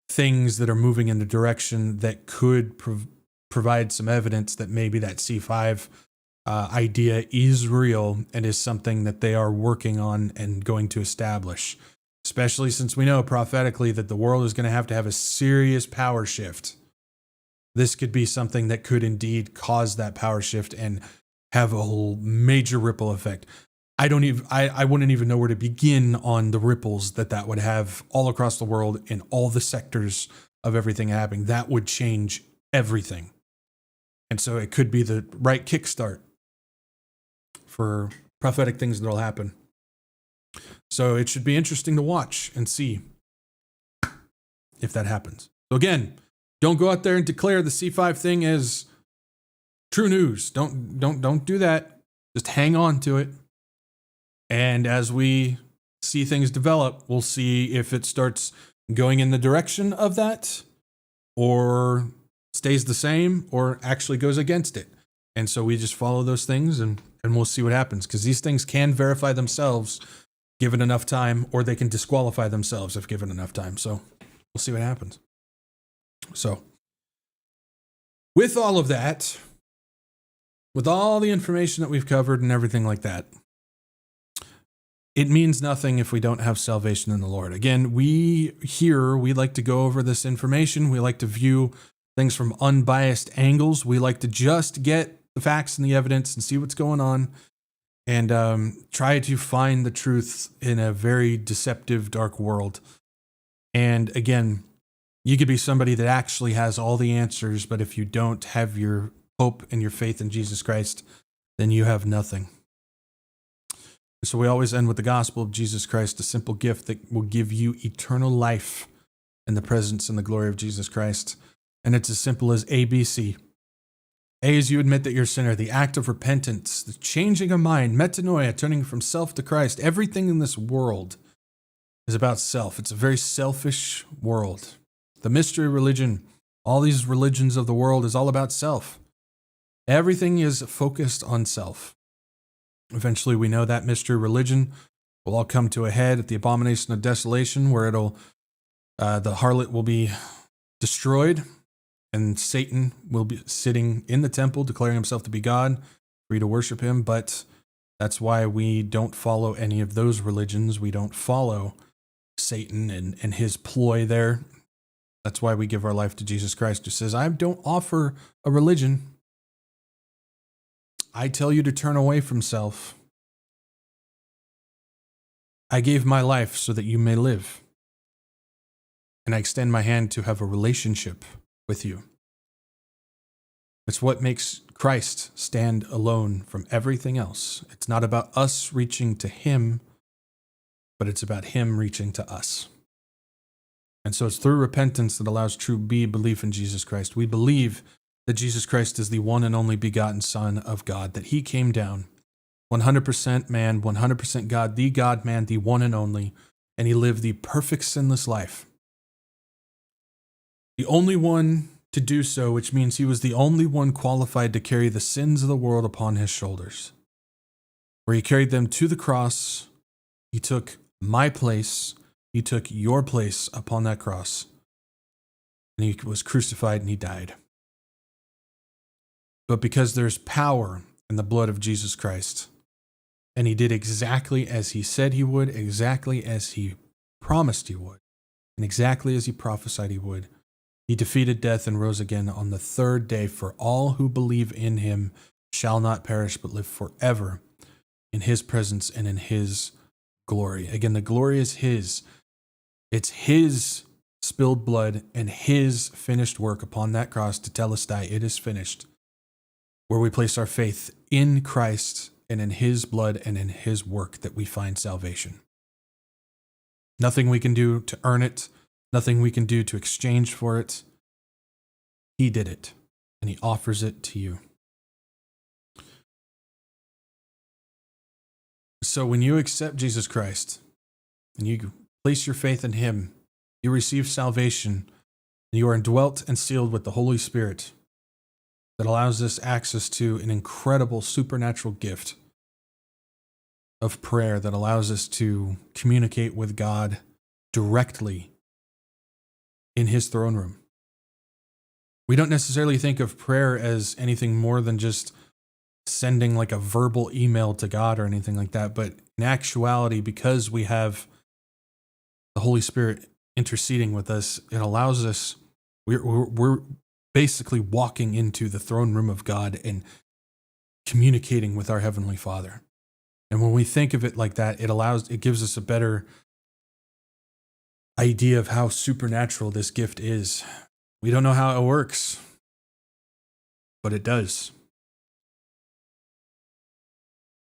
things that are moving in the direction that could provide some evidence that maybe that C5 idea is real and is something that they are working on and going to establish. Especially since we know prophetically that the world is going to have a serious power shift. This could be something that could indeed cause that power shift and have a whole major ripple effect. I wouldn't even know where to begin on the ripples that would have all across the world in all the sectors of everything happening. That would change everything. And so it could be the right kickstart for prophetic things that'll happen. So it should be interesting to watch and see if that happens. So again, don't go out there and declare the C5 thing as true news. Don't do that. Just hang on to it. And as we see things develop, we'll see if it starts going in the direction of that or stays the same or actually goes against it. And so we just follow those things and we'll see what happens, because these things can verify themselves given enough time, or they can disqualify themselves if given enough time. So we'll see what happens. So, with all of that, with all the information that we've covered and everything like that, it means nothing if we don't have salvation in the Lord. Again, we like to go over this information. We like to view things from unbiased angles. We like to just get the facts and the evidence and see what's going on and try to find the truth in a very deceptive, dark world. And again, you could be somebody that actually has all the answers, but if you don't have your hope and your faith in Jesus Christ, then you have nothing. So we always end with the gospel of Jesus Christ, a simple gift that will give you eternal life in the presence and the glory of Jesus Christ. And it's as simple as ABC. A is you admit that you're a sinner, the act of repentance, the changing of mind, metanoia, turning from self to Christ. Everything in this world is about self. It's a very selfish world. The mystery religion, all these religions of the world is all about self. Everything is focused on self. Eventually, we know that mystery religion will all come to a head at the abomination of desolation, where the harlot will be destroyed, and Satan will be sitting in the temple, declaring himself to be God, free to worship him. But that's why we don't follow any of those religions. We don't follow Satan and his ploy there. That's why we give our life to Jesus Christ, who says, I don't offer a religion. I tell you to turn away from self. I gave my life so that you may live. And I extend my hand to have a relationship with you. It's what makes Christ stand alone from everything else. It's not about us reaching to him, but it's about him reaching to us. And so it's through repentance that allows true belief in Jesus Christ. We believe that Jesus Christ is the one and only begotten Son of God, that he came down, 100% man, 100% God, the God-man, the one and only, and he lived the perfect sinless life. The only one to do so, which means he was the only one qualified to carry the sins of the world upon his shoulders. Where he carried them to the cross, he took my place, he took your place upon that cross, and he was crucified and he died. But because there's power in the blood of Jesus Christ, and he did exactly as he said he would, exactly as he promised he would, and exactly as he prophesied he would, he defeated death and rose again on the third day. For all who believe in him shall not perish but live forever in his presence and in his glory. Again, the glory is his. It's his spilled blood and his finished work upon that cross to tell us that it is finished, where we place our faith in Christ and in his blood and in his work that we find salvation. Nothing we can do to earn it, nothing we can do to exchange for it. He did it, and he offers it to you. So when you accept Jesus Christ and you place your faith in him, you receive salvation, and you are indwelt and sealed with the Holy Spirit that allows us access to an incredible supernatural gift of prayer that allows us to communicate with God directly in his throne room. We don't necessarily think of prayer as anything more than just sending like a verbal email to God or anything like that. But in actuality, because we have the Holy Spirit interceding with us, it allows us, we're basically walking into the throne room of God and communicating with our Heavenly Father. And when we think of it like that, it gives us a better idea of how supernatural this gift is. We don't know how it works, but it does.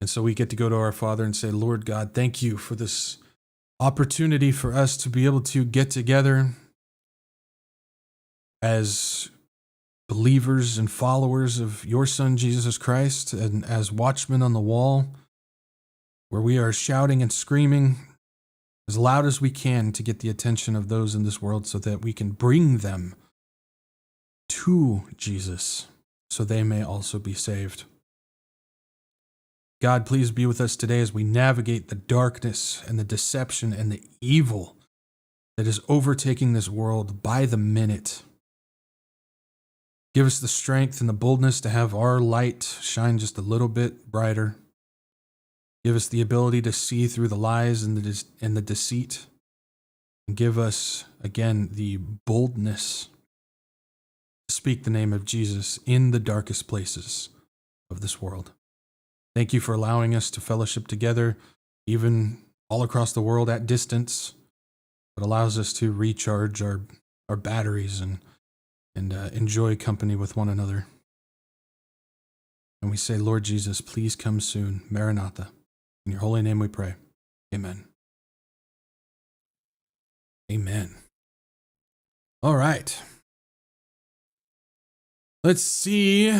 And so we get to go to our Father and say, Lord God, thank you for this opportunity for us to be able to get together as believers and followers of your Son, Jesus Christ, and as watchmen on the wall, where we are shouting and screaming as loud as we can to get the attention of those in this world so that we can bring them to Jesus so they may also be saved. God, please be with us today as we navigate the darkness and the deception and the evil that is overtaking this world by the minute. Give us the strength and the boldness to have our light shine just a little bit brighter. Give us the ability to see through the lies and the deceit. And give us, again, the boldness to speak the name of Jesus in the darkest places of this world. Thank you for allowing us to fellowship together, even all across the world at distance. It allows us to recharge our batteries and enjoy company with one another. And we say, Lord Jesus, please come soon. Maranatha. In your holy name we pray. Amen. Amen. All right. Let's see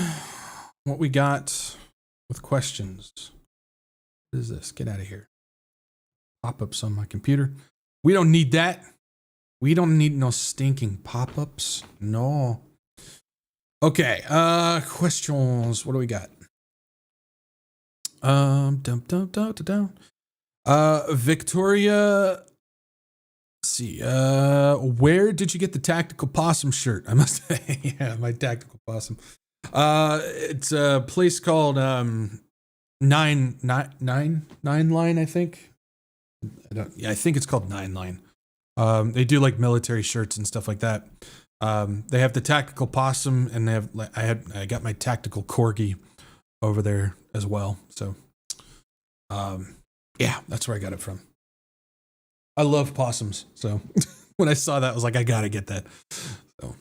what we got with questions. What is this? Get out of here. Pop-ups on my computer. We don't need that. We don't need no stinking pop-ups. No. Okay. Questions. What do we got? Victoria. Let's see. Where did you get the tactical possum shirt? I must say, yeah, my tactical possum. It's a place called Nine Line, I think. I think it's called 9 Line. They do like military shirts and stuff like that. They have the tactical possum, and they have I got my tactical corgi over there as well. So, yeah, that's where I got it from. I love possums, so when I saw that, I was like, I gotta get that. So,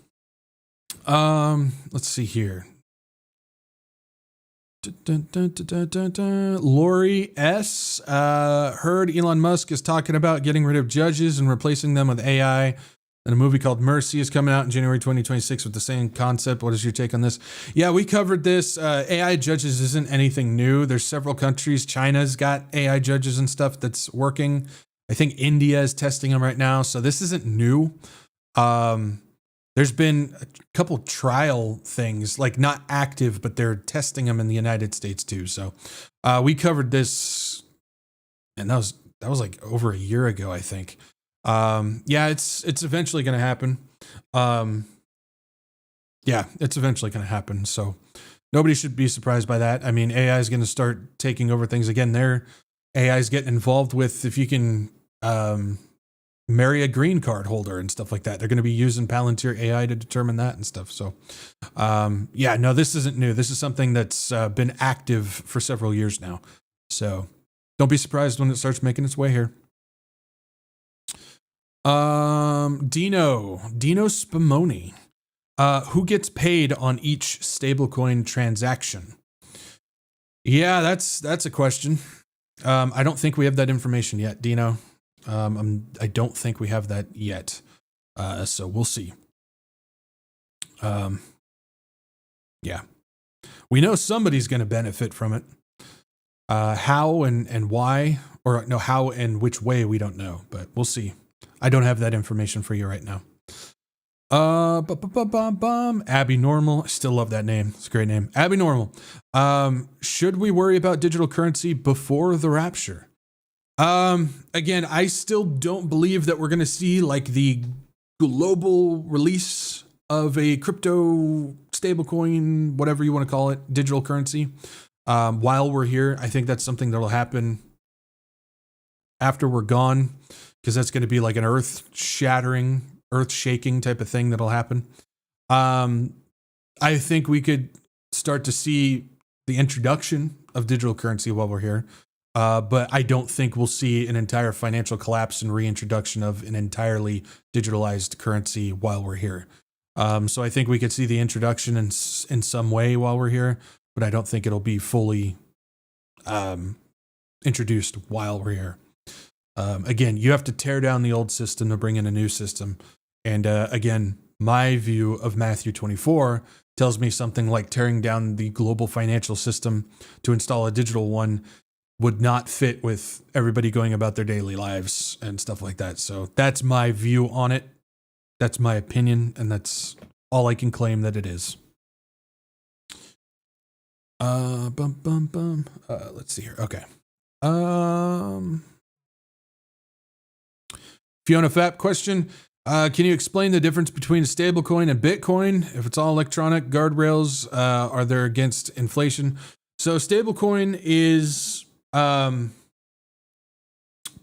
let's see here. Lori S. Heard Elon Musk is talking about getting rid of judges and replacing them with AI. And a movie called Mercy is coming out in January 2026 with the same concept. What is your take on this? Yeah, we covered this. AI judges isn't anything new. There's several countries. China's got AI judges and stuff that's working. I think India is testing them right now. So this isn't new. There's been a couple trial things, like not active, but they're testing them in the United States too. So we covered this, and that was like over a year ago, I think. Yeah, it's eventually going to happen. Yeah, it's eventually going to happen. So nobody should be surprised by that. I mean, AI is going to start taking over things again. AI is getting involved with if you can marry a green card holder and stuff like that. They're going to be using Palantir AI to determine that and stuff. So, yeah, no, this isn't new. This is something that's been active for several years now. So don't be surprised when it starts making its way here. Dino Spumoni. Who gets paid on each stablecoin transaction? Yeah, that's a question. I don't think we have that information yet, Dino. I don't think we have that yet. So we'll see. Yeah. We know somebody's going to benefit from it. How and why, or no, how and which way, we don't know, but we'll see. I don't have that information for you right now. Abby Normal. I still love that name. It's a great name. Abby Normal. Should we worry about digital currency before the rapture? Again, I still don't believe that we're going to see like the global release of a crypto stablecoin, whatever you want to call it, digital currency. While we're here, I think that's something that will happen after we're gone, because that's going to be like an earth-shattering, earth-shaking type of thing that'll happen. I think we could start to see the introduction of digital currency while we're here. But I don't think we'll see an entire financial collapse and reintroduction of an entirely digitalized currency while we're here. So I think we could see the introduction in some way while we're here, but I don't think it'll be fully introduced while we're here. Again, you have to tear down the old system to bring in a new system. And again, my view of Matthew 24 tells me something like tearing down the global financial system to install a digital one would not fit with everybody going about their daily lives and stuff like that. So that's my view on it. That's my opinion, and that's all I can claim that it is. Let's see here. Okay. Fiona Fapp question. Can you explain the difference between a stablecoin and Bitcoin? If it's all electronic, guardrails are there against inflation? So stablecoin is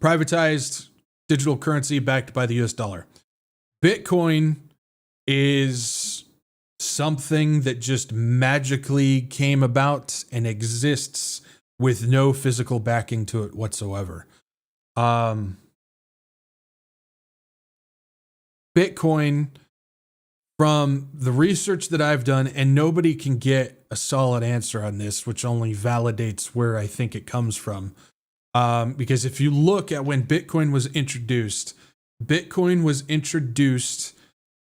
privatized digital currency backed by the US dollar. Bitcoin is something that just magically came about and exists with no physical backing to it whatsoever. Bitcoin, from the research that I've done, and nobody can get a solid answer on this, which only validates where I think it comes from. Because if you look at when Bitcoin was introduced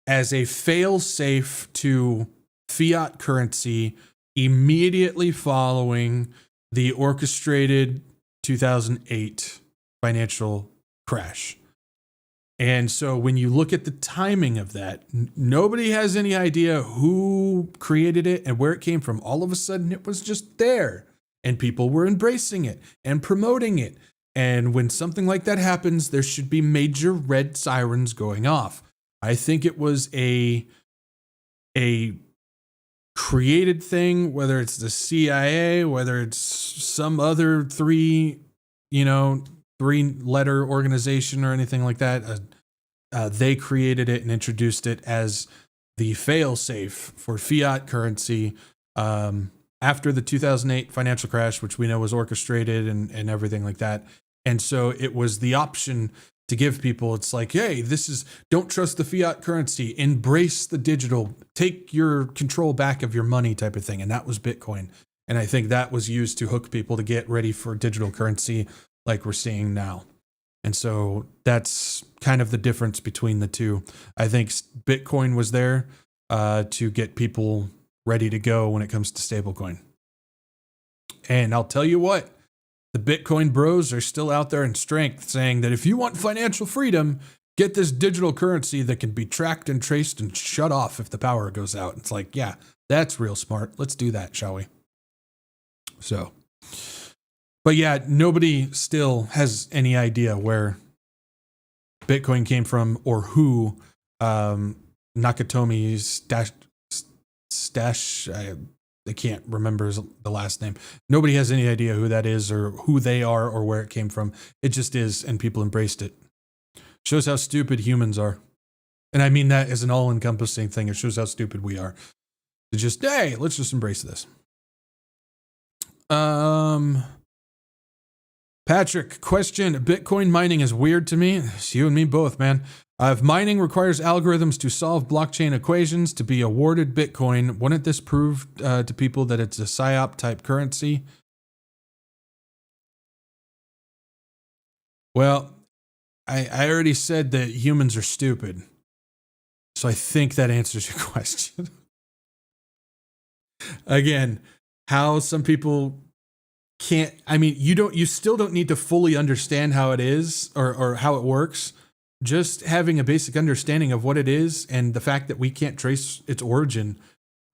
as a fail-safe to fiat currency immediately following the orchestrated 2008 financial crash. And so when you look at the timing of that, nobody has any idea who created it and where it came from. All of a sudden, it was just there, and people were embracing it and promoting it. And when something like that happens, there should be major red sirens going off. I think it was a created thing, whether it's the CIA, whether it's some other three-letter organization or anything like that. They created it and introduced it as the fail-safe for fiat currency after the 2008 financial crash, which we know was orchestrated and everything like that. And so it was the option to give people, it's like, hey, don't trust the fiat currency, embrace the digital, take your control back of your money type of thing. And that was Bitcoin. And I think that was used to hook people to get ready for digital currency like we're seeing now. And so that's kind of the difference between the two. I think Bitcoin was there to get people ready to go when it comes to stablecoin. And I'll tell you what, the Bitcoin bros are still out there in strength saying that if you want financial freedom, get this digital currency that can be tracked and traced and shut off if the power goes out. It's like, yeah, that's real smart. Let's do that, shall we? So, but yeah, nobody still has any idea where Bitcoin came from or who Nakatomi's stash, I can't remember the last name. Nobody has any idea who that is or who they are or where it came from. It just is, and people embraced it. Shows how stupid humans are. And I mean that as an all-encompassing thing. It shows how stupid we are. It's just, hey, let's just embrace this. Patrick, question. Bitcoin mining is weird to me. It's you and me both, man. If mining requires algorithms to solve blockchain equations to be awarded Bitcoin, wouldn't this prove to people that it's a PSYOP type currency? Well, I already said that humans are stupid. So I think that answers your question. Again, how some people can't, I mean, you still don't need to fully understand how it is or how it works. Just having a basic understanding of what it is and the fact that we can't trace its origin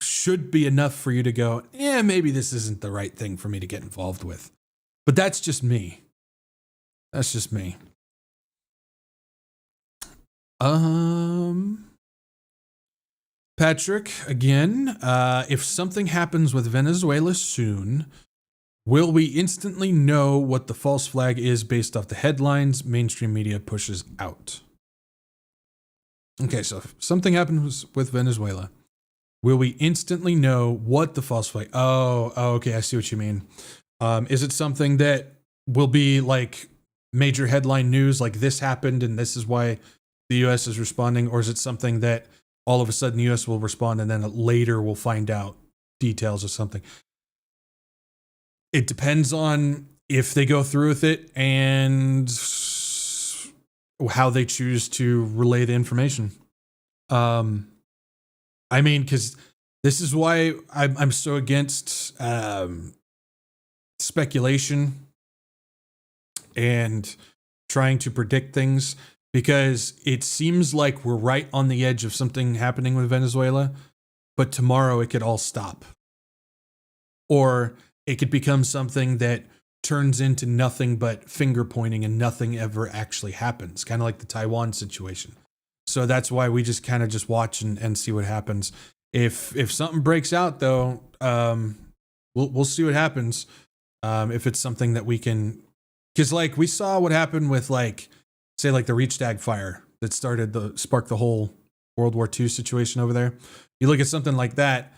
should be enough for you to go, yeah, maybe this isn't the right thing for me to get involved with. But that's just me. That's just me. Patrick, again, if something happens with Venezuela soon, will we instantly know what the false flag is based off the headlines mainstream media pushes out? Okay, so if something happens with Venezuela, will we instantly know what the false flag? Oh, okay, I see what you mean. Is it something that will be like major headline news, like this happened and this is why the U.S. is responding? Or is it something that all of a sudden the U.S. will respond and then later we'll find out details of something? It depends on if they go through with it and how they choose to relay the information. I mean, because this is why I'm so against speculation and trying to predict things, because it seems like we're right on the edge of something happening with Venezuela, but tomorrow it could all stop. Or it could become something that turns into nothing but finger pointing and nothing ever actually happens. Kind of like the Taiwan situation. So that's why we just kind of just watch and see what happens. If something breaks out though, we'll see what happens. If it's something that we can, because like we saw what happened with like, say like the Reichstag fire that sparked the whole World War II situation over there. You look at something like that.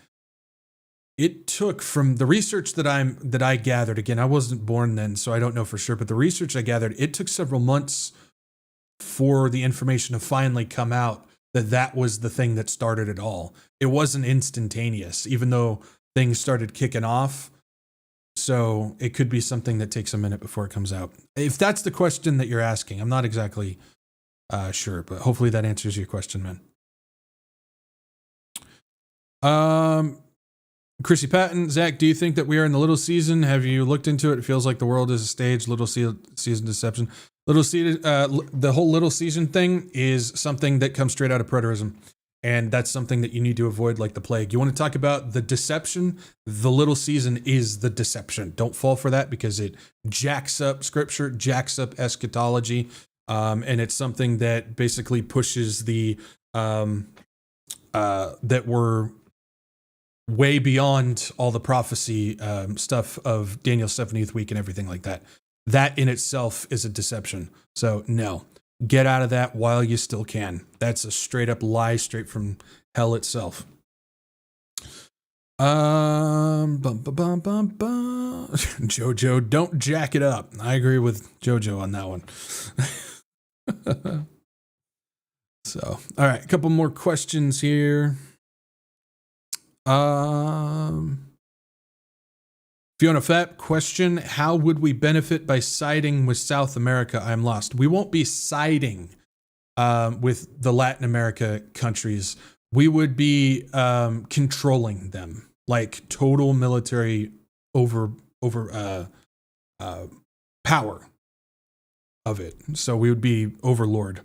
It took, from the research that I gathered, again, I wasn't born then, so I don't know for sure, but the research I gathered, it took several months for the information to finally come out that was the thing that started it all. It wasn't instantaneous, even though things started kicking off. So it could be something that takes a minute before it comes out. If that's the question that you're asking, I'm not exactly sure, but hopefully that answers your question, man. Chrissy Patton, Zach, do you think that we are in the little season? Have you looked into it? It feels like the world is a stage, little season deception. The whole little season thing is something that comes straight out of preterism. And that's something that you need to avoid like the plague. You want to talk about the deception? The little season is the deception. Don't fall for that, because it jacks up scripture, jacks up eschatology. And it's something that basically pushes the, that we're way beyond all the prophecy stuff of Daniel's 70th week and everything like that. That in itself is a deception. So no, get out of that while you still can. That's a straight up lie, straight from hell itself. Jojo, don't jack it up. I agree with Jojo on that one. So, all right, a couple more questions here. Fiona Fat question: how would we benefit by siding with South America? I'm lost. We won't be siding with the Latin America countries. We would be controlling them, like total military over power of it. So we would be overlord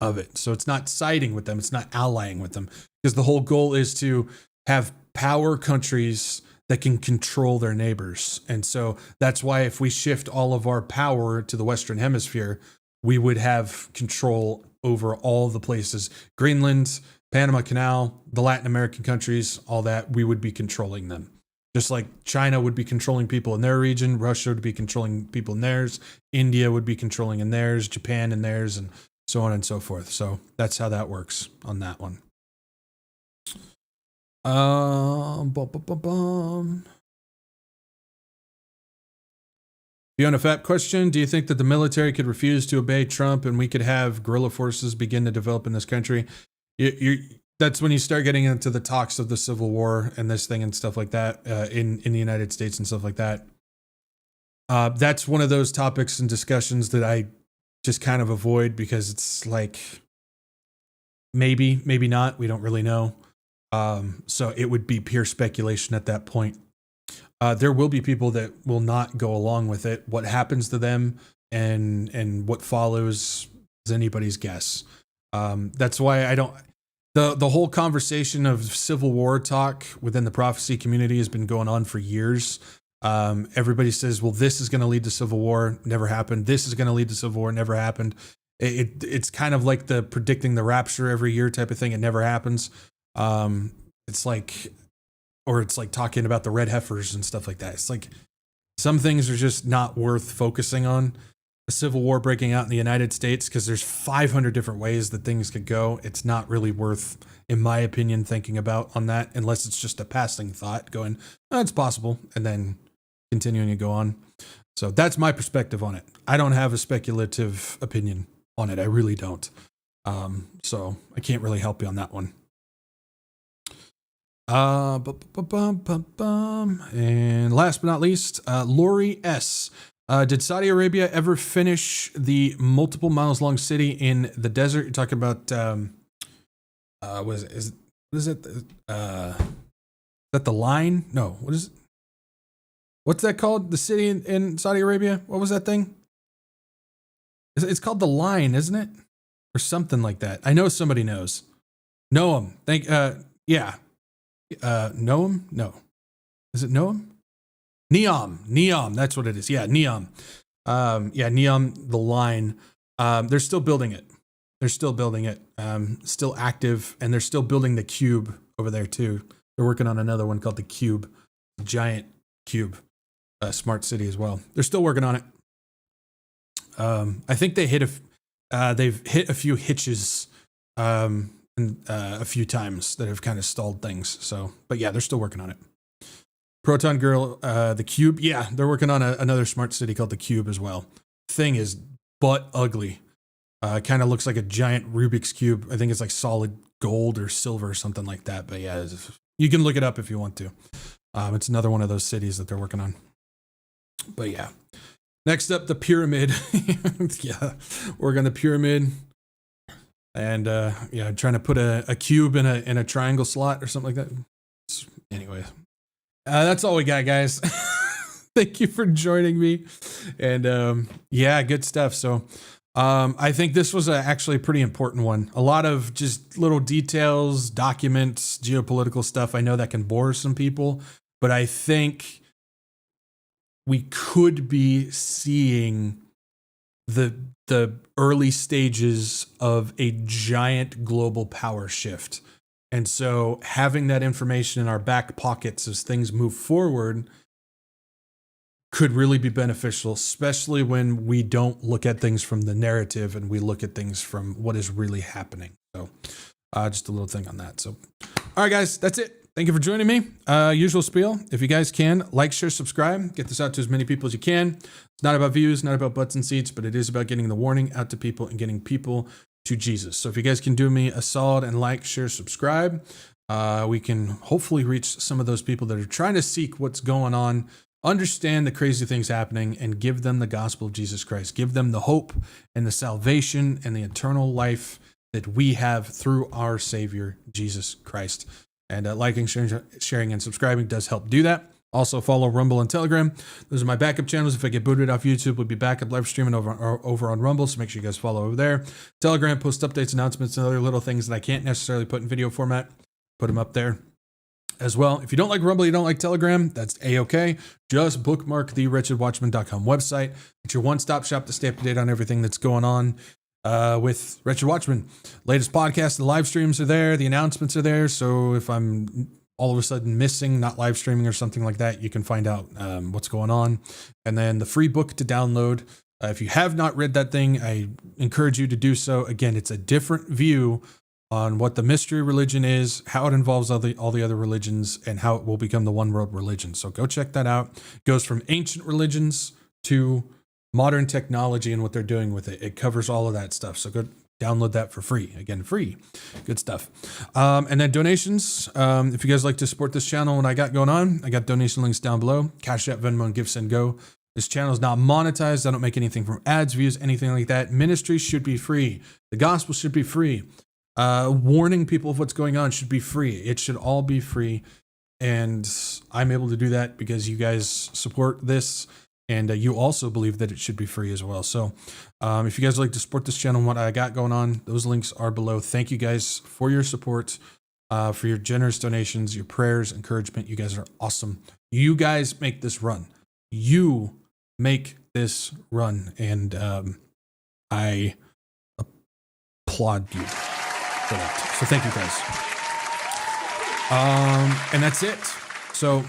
of it. So it's not siding with them. It's not allying with them, because the whole goal is to have power countries that can control their neighbors. And so that's why if we shift all of our power to the Western Hemisphere, we would have control over all the places. Greenland, Panama Canal, the Latin American countries, all that, we would be controlling them. Just like China would be controlling people in their region, Russia would be controlling people in theirs, India would be controlling in theirs, Japan in theirs, and so on and so forth. So that's how that works on that one. Fiona Fat question: do you think that the military could refuse to obey Trump and we could have guerrilla forces begin to develop in this country? That's when you start getting into the talks of the Civil War and this thing and stuff like that in the United States and stuff like that. That's one of those topics and discussions that I just kind of avoid, because it's like maybe not. We don't really know. So it would be pure speculation at that point. There will be people that will not go along with it. What happens to them and what follows is anybody's guess. That's why I don't. The whole conversation of Civil War talk within the prophecy community has been going on for years. Everybody says, well, this is going to lead to Civil War. Never happened. This is going to lead to Civil War. Never happened. It's kind of like the predicting the rapture every year type of thing. It never happens. It's like talking about the red heifers and stuff like that. It's like some things are just not worth focusing on. A civil war breaking out in the United States, because there's 500 different ways that things could go. It's not really worth, in my opinion, thinking about on that, unless it's just a passing thought going, oh, it's possible, and then continuing to go on. So that's my perspective on it. I don't have a speculative opinion on it. I really don't. So I can't really help you on that one. And last but not least, Lori S. Did Saudi Arabia ever finish the multiple miles long city in the desert? You're talking about, what is it? Is that the line? No, what is it? What's that called? The city in Saudi Arabia? What was that thing? It's called the line, isn't it? Or something like that. I know somebody knows. Noam. Yeah. Noam? No. Is it Noam? Neom. That's what it is. Yeah, Neom. Neom, the line. They're still building it. they're still building it, still active, and they're still building the cube over there too. They're working on another one called the Cube, giant cube, smart city as well. They're still working on it. I think they've hit a few hitches a few times that have kind of stalled things. So, but yeah, they're still working on it. Proton Girl, the Cube. Yeah, they're working on another smart city called the Cube as well. Thing is butt ugly. Kind of looks like a giant Rubik's Cube. I think it's like solid gold or silver or something like that. But yeah, you can look it up if you want to. It's another one of those cities that they're working on. But yeah. Next up, the pyramid. Yeah, work on the pyramid. And yeah, trying to put a cube in a triangle slot or something like that. Anyway, that's all we got, guys. Thank you for joining me. And yeah, good stuff. So I think this was actually a pretty important one. A lot of just little details, documents, geopolitical stuff. I know that can bore some people, but I think we could be seeing the early stages of a giant global power shift. And so having that information in our back pockets as things move forward could really be beneficial, especially when we don't look at things from the narrative and we look at things from what is really happening. So just a little thing on that. So, all right, guys, that's it. Thank you for joining me. Usual spiel. If you guys can, like, share, subscribe. Get this out to as many people as you can. It's not about views, not about butts and seats, but it is about getting the warning out to people and getting people to Jesus. So if you guys can do me a solid and like, share, subscribe, we can hopefully reach some of those people that are trying to seek what's going on, understand the crazy things happening, and give them the gospel of Jesus Christ. Give them the hope and the salvation and the eternal life that we have through our Savior, Jesus Christ. And liking, sharing, and subscribing does help do that. Also, follow Rumble and Telegram. Those are my backup channels. If I get booted off YouTube, we'll be back up live streaming over on Rumble, so make sure you guys follow over there. Telegram, post updates, announcements, and other little things that I can't necessarily put in video format. Put them up there as well. If you don't like Rumble, you don't like Telegram, that's A-okay. Just bookmark the WretchedWatchmen.com website. It's your one-stop shop to stay up to date on everything that's going on with Wretched Watchmen. Latest podcast, the live streams are there, the announcements are there. So if I'm all of a sudden missing, not live streaming or something like that, you can find out what's going on. And then the free book to download. If you have not read that thing, I encourage you to do so. Again, it's a different view on what the mystery religion is, how it involves all the other religions, and how it will become the one world religion. So go check that out. It goes from ancient religions to modern technology and what they're doing with it. It covers all of that stuff. So go download that for free. Again, free. Good stuff. And then donations. If you guys like to support this channel and I got going on, I got donation links down below. CashApp, Venmo, and GiveSendGo. This channel is not monetized. I don't make anything from ads, views, anything like that. Ministry should be free. The gospel should be free. Warning people of what's going on should be free. It should all be free. And I'm able to do that because you guys support this. And you also believe that it should be free as well. So if you guys like to support this channel and what I got going on, those links are below. Thank you guys for your support, for your generous donations, your prayers, encouragement. You guys are awesome. You guys make this run. You make this run. And I applaud you for that. So thank you guys. And that's it. So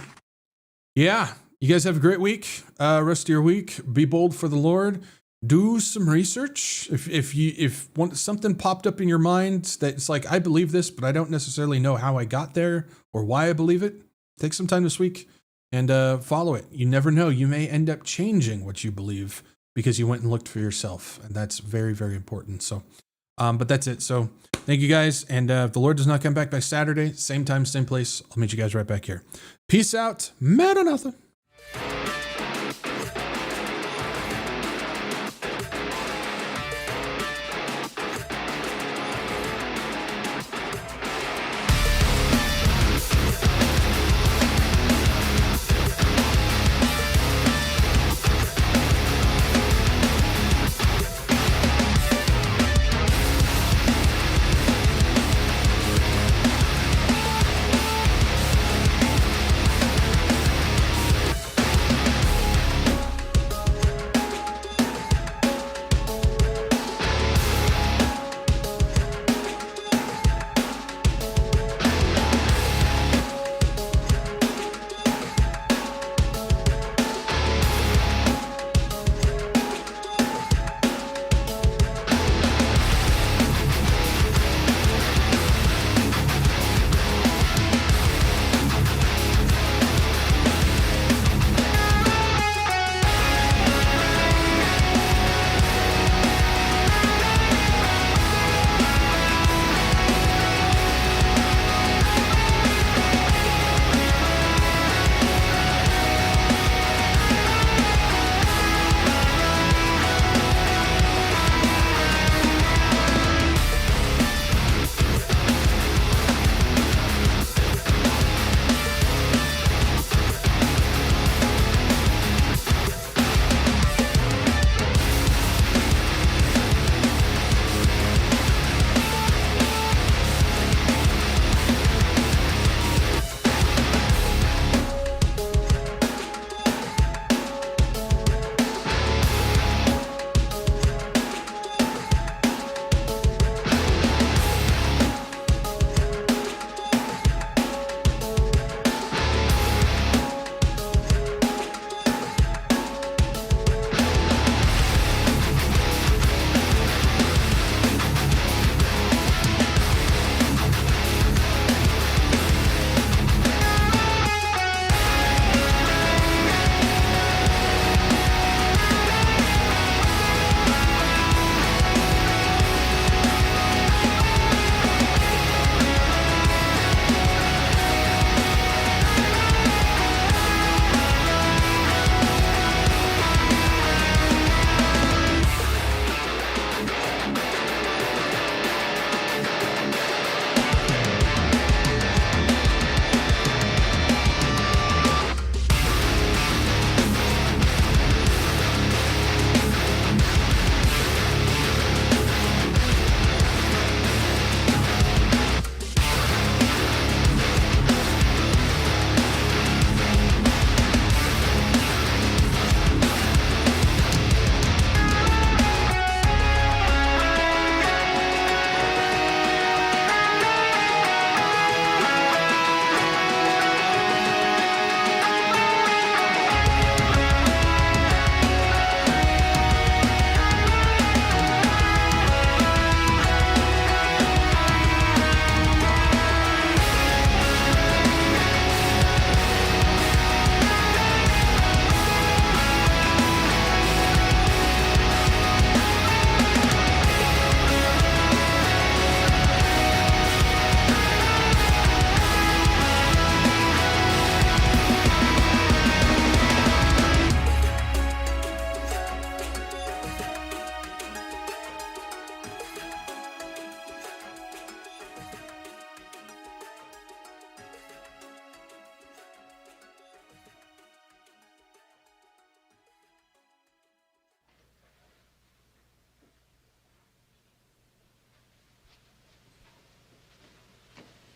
yeah. You guys have a great week. Rest of your week. Be bold for the Lord. Do some research. If something popped up in your mind that it's like, I believe this, but I don't necessarily know how I got there or why I believe it, take some time this week and follow it. You never know. You may end up changing what you believe because you went and looked for yourself. And that's very, very important. So, but that's it. So thank you guys. And if the Lord does not come back by Saturday, same time, same place, I'll meet you guys right back here. Peace out. Maranatha.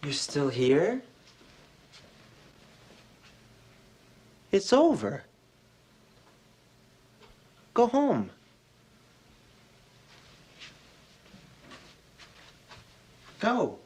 You're still here? It's over. Go home. Go.